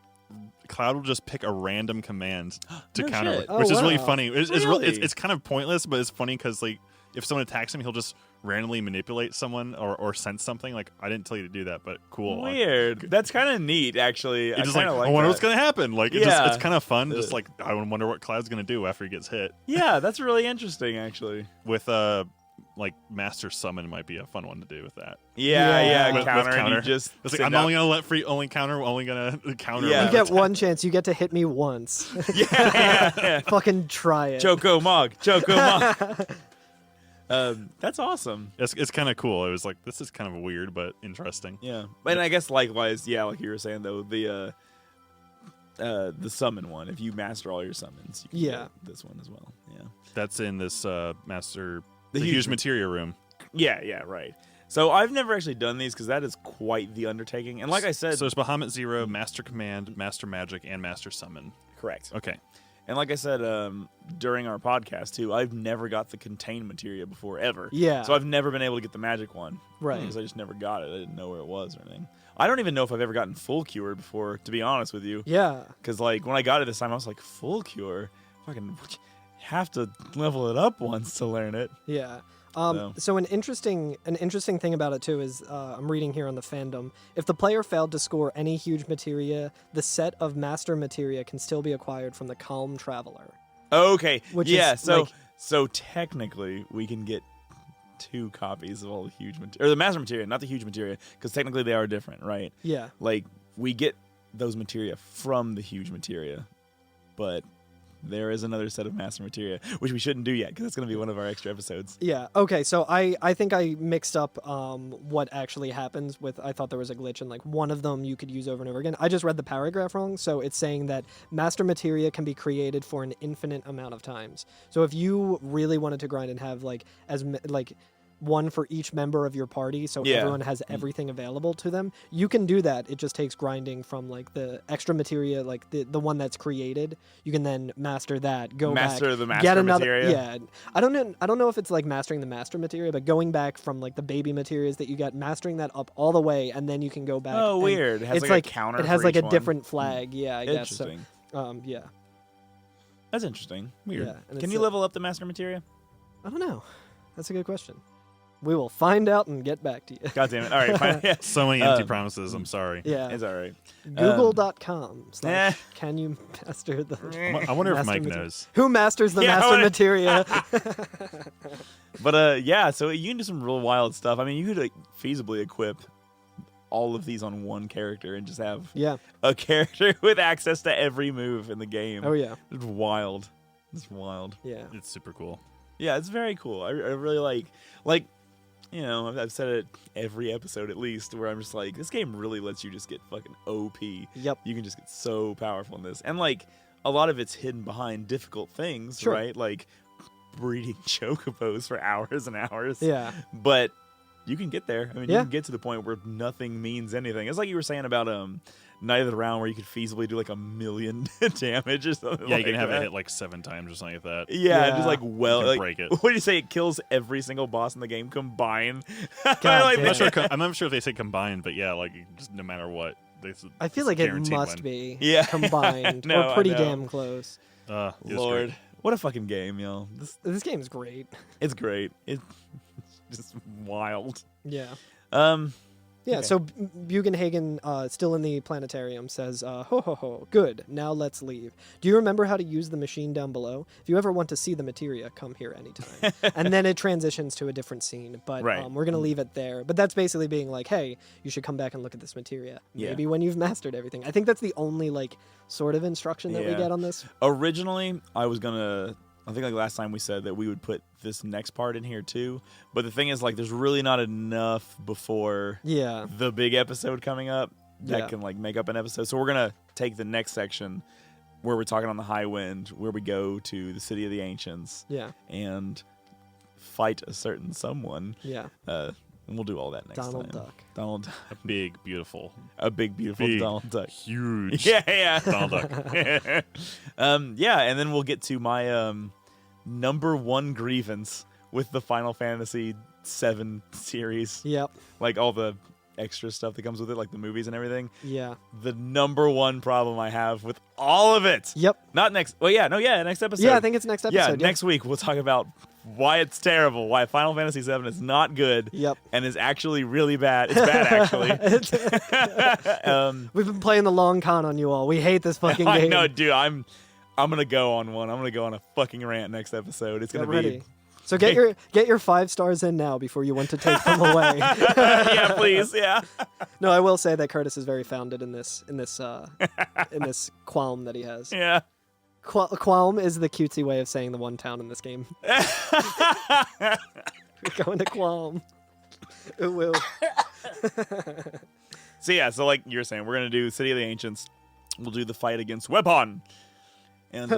Cloud will just pick a random command to No counter shit. with, Oh, which is really wow. funny. It's Really? it's kind of pointless, but it's funny because like if someone attacks him, he'll just randomly manipulate someone or sense something. Like I didn't tell you to do that, but cool. Weird. That's kind of neat, actually. It's I just kind like, of like I wonder that. what's gonna happen. Like Yeah. it's kind of fun. Just Ugh. like I wonder what Cloud's gonna do after he gets hit. Yeah, that's really interesting, actually. With like master summon might be a fun one to do with that. Yeah, Yeah. yeah, With counter, and counter. you just It's like sit I'm down. only gonna let free only counter, only gonna counter. Yeah. You get one chance. You get to hit me once. yeah. Fucking try it. Choco Mog. That's awesome. It's kind of cool. It was like this is kind of weird but interesting. Yeah, and I guess likewise, yeah, like you were saying though, the summon one. If you master all your summons, you can Yeah. get this one as well. Yeah, That's in this master The the huge huge materia room. yeah, right. So I've never actually done these because that is quite the undertaking. And like I said, So there's Bahamut Zero, Master Command, Master Magic, and Master Summon. correct. Okay. And like I said during our podcast too, I've never got the contain materia before ever. Yeah. So I've never been able to get the magic one. Right. Because I just never got it. I didn't know where it was or anything. I don't even know if I've ever gotten full cured before, to be honest with you. Yeah. Because like when I got it this time, I was like, full cure? Fucking have to level it up once to learn it. Yeah. So. So an interesting thing about it too is I'm reading here on the fandom. If the player failed to score any huge materia, the set of master materia can still be acquired from the Calm Traveler. Okay. Which yeah. is, So like- so technically we can get 2 copies of all the huge materia, or the master materia, not the huge materia, because technically they are different, right? Yeah. Like we get those materia from the huge materia, but there is another set of master materia, which we shouldn't do yet because it's going to be one of our extra episodes. Yeah. Okay. So I think I mixed up what actually happens with. I thought there was a glitch and like one of them you could use over and over again. I just read the paragraph wrong. So it's saying that master materia can be created for an infinite amount of times. So if you really wanted to grind and have like one for each member of your party, so Yeah. everyone has everything available to them, you can do that. It just takes grinding from like the extra materia, like the one that's created. You can then master that, go Master back, the master get another. materia? Yeah, I don't know if it's like mastering the master materia, but going back from like the baby materials that you got, mastering that up all the way, and then you can go back. Oh, and weird. It has it's like a counter It has for like each a one. different flag. Yeah, I guess. So, Interesting. yeah. That's interesting. Weird. Yeah, and Can it's you a- level up the master materia? I don't know. That's a good question. We will find out and get back to you. God damn it. All right, fine. Yeah. So many empty Um, promises. I'm sorry. Yeah. It's all right. Google.com / eh. can you master the I wonder if master Mike materia? knows. Who masters the Yeah, I master wanna- materia? But yeah, so you can do some real wild stuff. I mean, you could like, feasibly equip all of these on one character and just have Yeah. a character with access to every move in the game. Oh yeah. It's wild. It's wild. Yeah. It's super cool. Yeah, it's very cool. I really like you know, I've said it every episode at least, where I'm just like, this game really lets you just get fucking OP. Yep. You can just get so powerful in this. And, like, a lot of it's hidden behind difficult things, Sure. right? Like, breeding chocobos for hours and hours. Yeah. But you can get there. I mean, you Yeah. can get to the point where nothing means anything. It's like you were saying about Night of the Round, where you could feasibly do like 1,000,000 damage or something. Yeah, like you can have that. it hit like 7 times or something like that. Yeah, Yeah. just like You can like break it. what do you say? It kills every single boss in the game combined. God Like, damn. I'm not sure if they say combined, but yeah, like just no matter what. I feel like it must be Yeah. combined No, or I pretty know. damn close. Lord, what a fucking game, yo! This game's great. It's great. It's just wild. Yeah. Okay. So Bugenhagen, still in the planetarium, says, ho ho ho, good, now let's leave. Do you remember how to use the machine down below? If you ever want to see the materia, come here anytime. And then it transitions to a different scene, but Right. we're going to leave it there. But that's basically being like, hey, you should come back and look at this materia. Yeah. Maybe when you've mastered everything. I think that's the only, like, sort of instruction that we Yeah. get on this. Originally, I think like last time we said that we would put this next part in here too. But the thing is, like, there's really not enough before Yeah. the big episode coming up that Yeah. can like make up an episode. So we're gonna take the next section where we're talking on the High Wind, where we go to the City of the Ancients Yeah. and fight a certain someone. Yeah. And we'll do all that next Donald time. Duck. Donald, A big, beautiful, a big beautiful Big. Donald Duck. huge Yeah. Donald Duck. Yeah, and then we'll get to my number one grievance with the Final Fantasy VII series, Yep. like all the extra stuff that comes with it, like the movies and everything. Yeah. The number one problem I have with all of it. Yep. Not next. Well, next episode. Yeah, I think it's next episode. Yeah, next week we'll talk about why it's terrible, why Final Fantasy VII is not good, Yep. and is actually really bad. It's bad, actually. We've been playing the long con on you all. We hate this fucking I game. know, dude. I'm gonna go on one. I'm gonna go on a fucking rant next episode. It's Get gonna ready. be. So get your 5 stars in now before you want to take them away. Yeah, please. Yeah. No, I will say that Curtis is very founded in this qualm that he has. Yeah. Qualm is the cutesy way of saying the one town in this game. We're going to Qualm. It will. So like you were saying, we're gonna do City of the Ancients. We'll do the fight against Weapon, and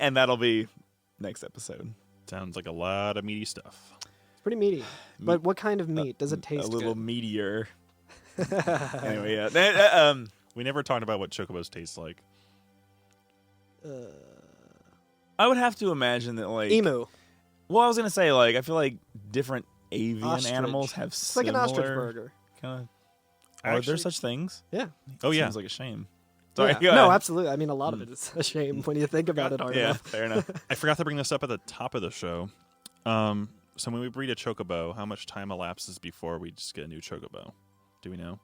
and that'll be next episode. Sounds like a lot of meaty stuff. It's pretty meaty. But what kind of meat? Does it taste a little good? meteor? Anyway, yeah. We never talked about what chocobos taste like. I would have to imagine that like Emu. Well, I was gonna say like I feel like different avian Ostrich. animals have It's like an ostrich burger. Kind of. Are there Actually- such things? Yeah. Oh yeah, Seems like a shame. Sorry. Yeah. go No, ahead. absolutely. I mean, a lot of it is a shame when you think about it hard Yeah, enough. fair enough. I forgot to bring this up at the top of the show. So when we breed a chocobo, how much time elapses before we just get a new chocobo? Do we know?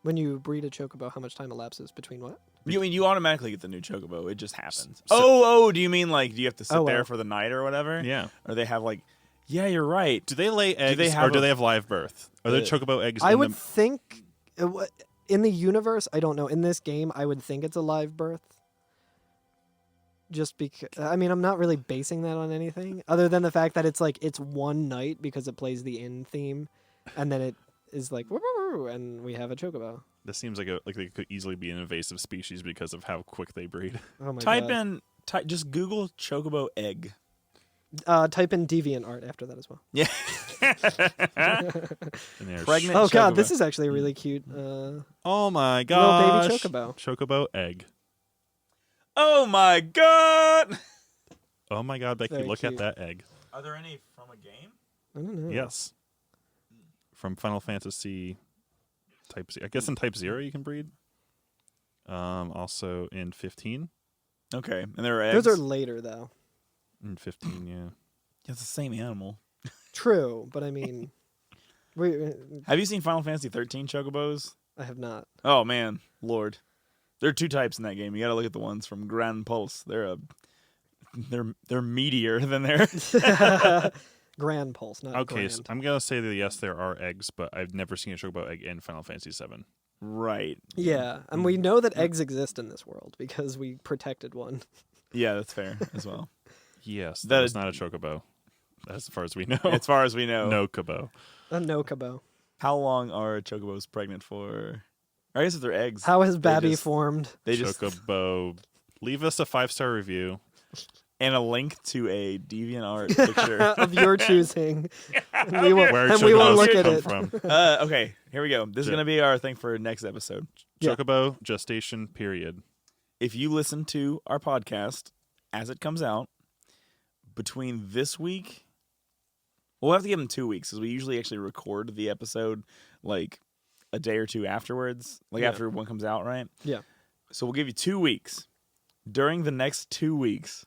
When you breed a chocobo, how much time elapses between what? You mean you automatically get the new chocobo? It just happens. So- Do you mean like do you have to sit Oh, there well. for the night or whatever? Yeah. Or they have like, yeah, you're right. Do they lay eggs they or have do a- they have live birth? Are there Uh, chocobo eggs? I in would them? think in the universe, I don't know. In this game, I would think it's a live birth. Just because, I mean, I'm not really basing that on anything other than the fact that it's like it's one night because it plays the inn theme, and then it is like, "Woo, woo, woo," and we have a chocobo. This seems like they could easily be an invasive species because of how quick they breed. Oh my Type god! just Google chocobo egg. Type in deviant art after that as well. Yeah. And they're Pregnant Oh god, chocobo. this is actually really cute. Oh my Little gosh! baby chocobo. Chocobo egg. Oh my god. Oh my god, Becky, Very look cute. at that egg. Are there any from a game? I don't know. Yes. From Final Fantasy Type Z. I guess in Type 0 you can breed. Also in 15. Okay, and there are eggs. Those are later though. In 15, yeah. It's the same animal. True, but I mean, Have you seen Final Fantasy 13 chocobos? I have not. Oh man, Lord. There are two types in that game. You got to look at the ones from Grand Pulse. They're meatier than they're Grand Pulse, not Okay, Grand. so I'm going to say that yes, there are eggs, but I've never seen a chocobo egg in Final Fantasy 7. right. Yeah, and we know that eggs exist in this world because we protected one. Yeah, that's fair as well. Yes, That that is- is not a chocobo. as far as we know. As far as we know. No Kabo. A no-kabo. How long are chocobos pregnant for? Or I guess if they're eggs. How has they Babby just- formed? They just Chocobo. Leave us a 5-star review. and a link to a DeviantArt picture. Of your choosing. And we will, Where and we will chocobos look at come it. from. Okay, here we go. This is gonna be our thing for next episode. Yeah. Chocobo gestation period. If you listen to our podcast as it comes out between this week, we'll have to give them 2 weeks because we usually actually record the episode like a day or two afterwards, like Yeah. after one comes out, right? Yeah. So we'll give you 2 weeks. During the next 2 weeks,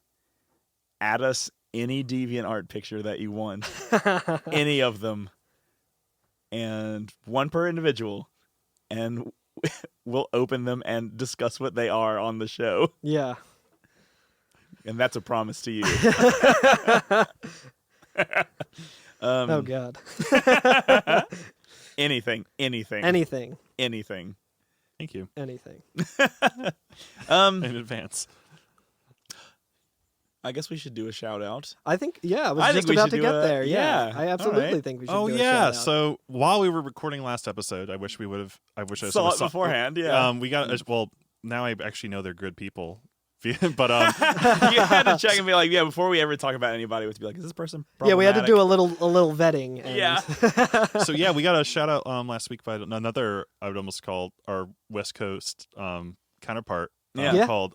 add us any DeviantArt picture that you want, any of them, and one per individual, and we'll open them and discuss what they are on the show. Yeah. And that's a promise to you. Oh, God. Anything. Anything. Thank you Anything. in advance. I guess we should do a shout out. I think, yeah, I was I just think we about should to do get a- there. yeah, I absolutely alright. think we should Oh do a yeah. shout-out. So while we were recording last episode, I wish I Saw it beforehand, yeah. We got well. Now I actually know they're good people. But You had to check and be like, yeah, before we ever talk about anybody, we have to be like, is this person Yeah, we had to problematic? do a little vetting. And Yeah. so yeah, we got a shout out last week by another, I would almost call our West Coast counterpart. Yeah. Called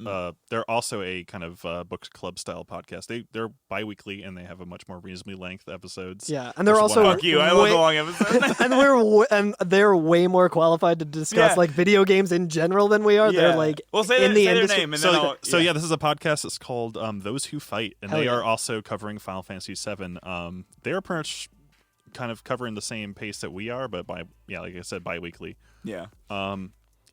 they're also a kind of book club style podcast. They're bi-weekly and they have a much more reasonably length episodes. Yeah, and they're Which is also why- Fuck you, I love the long episode. and they're way more qualified to discuss Yeah. like video games in general than we are. Yeah. They're like Well, say in the their industry. name and then I'll, So yeah, this is a podcast that's called Those Who Fight, and Hell they yeah. are also covering Final Fantasy VII. They are pretty much kind of covering the same pace that we are, but like I said, bi-weekly. Yeah.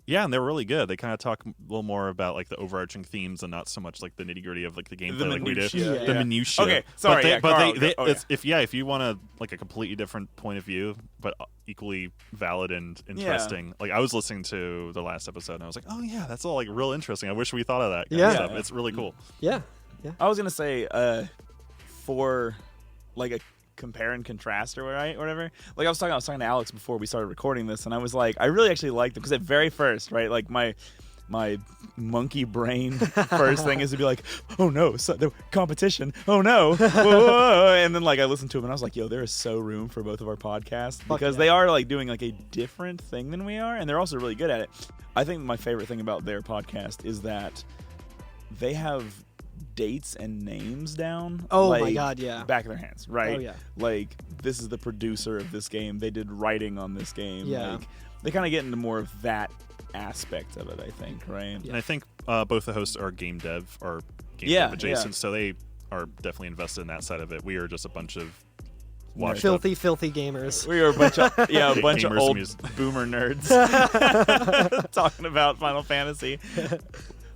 Yeah, and they're really good. They kind of talk a little more about like the overarching themes and not so much like the nitty-gritty of like the gameplay The like we do. minutiae, The yeah. minutiae. Okay, sorry, But they, yeah, but Carl, they, go- it's, if you want to like a completely different point of view, but equally valid and interesting. Like I was listening to the last episode and I was like, oh yeah, that's all like real interesting. I wish we thought of that kind Yeah. of stuff. It's really cool. Yeah, I was gonna say, for like a compare and contrast or whatever. Like I was talking to Alex before we started recording this, and I was like, I really actually liked them because at very first, right, like my monkey brain first thing is to be like, oh no, the competition, oh no, whoa, whoa, whoa. And then like I listened to them and I was like, yo, there is so room for both of our podcasts because yeah. they are like doing like a different thing than we are, and they're also really good at it. I think my favorite thing about their podcast is that they have dates and names down. Oh my like, God, yeah. back of their hands, right? Oh, yeah. Like this is the producer of this game. They did writing on this game. Yeah. Like, they kind of get into more of that aspect of it, I think, right? And I think both the hosts are game dev or game Yeah, dev adjacent, yeah. so they are definitely invested in that side of it. We are just a bunch of washed filthy gamers. We are a bunch of a bunch of Gamers old music. boomer nerds talking about Final Fantasy.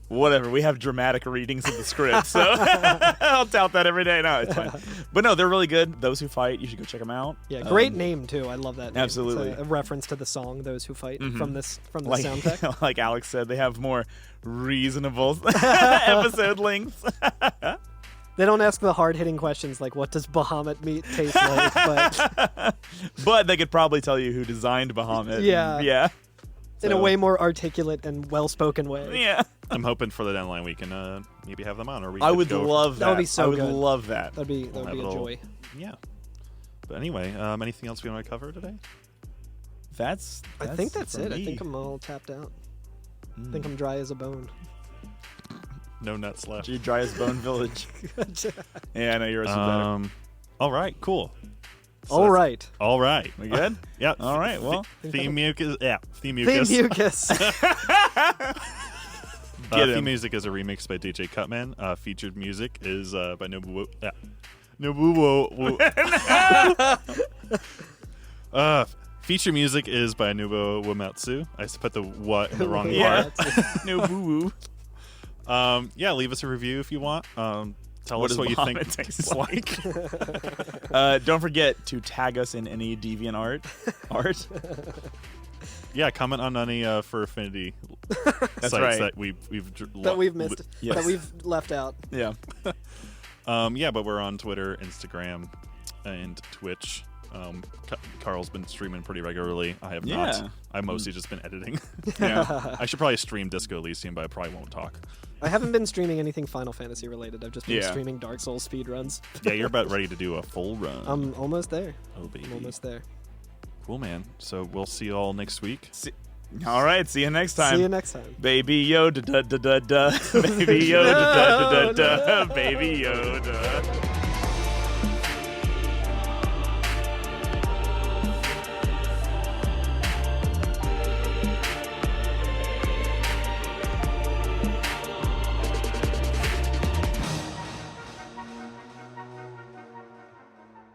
Whatever. We have dramatic readings of the script, so I'll tout that every day. No, it's fine. But no, they're really good. Those Who Fight, you should go check them out. Yeah, great name too. I love that name. Absolutely. It's a reference to the song "Those Who Fight" from the Like, soundtrack. like Alex said, they have more reasonable episode lengths. They don't ask the hard-hitting questions like "What does Bahamut meat taste like?" But But they could probably tell you who designed Bahamut. Yeah. Yeah. in a So- way more articulate and well-spoken way. Yeah. I'm hoping for the deadline we can maybe have them on, or we I could would go love that. That would be so I would good. love that. That'd be have a a little- joy. Yeah. But anyway, anything else we want to cover today? That's I think that's for it. I me. think I'm all tapped out. I think I'm dry as a bone. No nuts left. Your dry as bone village. Yeah, I know yours is better. All right, cool. So All that's- right. All right. We good? Yeah. All right. Well, Theme mucus. Yeah. Theme Theme mucus. mucus. Get him. Theme music is a remix by DJ Cutman. Featured music is by Nobuo. Yeah. Nobuo. Feature music is by Nobuo Uematsu. I just put the what in the wrong Yeah. part. no boo boo. Yeah, leave us a review if you want. Tell What us does what you think Bahamut it taste tastes like? Don't forget to tag us in any deviant art. Yeah, comment on any for Affinity That's sites right. that we've that we've missed. Yes. That we've left out. Yeah. Yeah, but we're on Twitter, Instagram, and Twitch. Carl's been streaming pretty regularly. I have Yeah. not. I've mostly just been editing. Yeah. I should probably stream Disco Elysium, but I probably won't talk. I haven't been streaming anything Final Fantasy related. I've just been Yeah. streaming Dark Souls speedruns. Yeah, you're about ready to do a full run. I'm almost there. Oh, baby. I'm almost there. Cool, man. So we'll see you all next week. All right, see you next time. See you next time. Baby Yoda, da da da da. Baby Yoda, da da da da. Baby Yoda.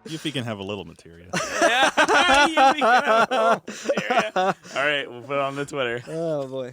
Yuffie can have a little materia. Yeah, we can have a little materia. All right, we'll put it on the Twitter. Oh boy.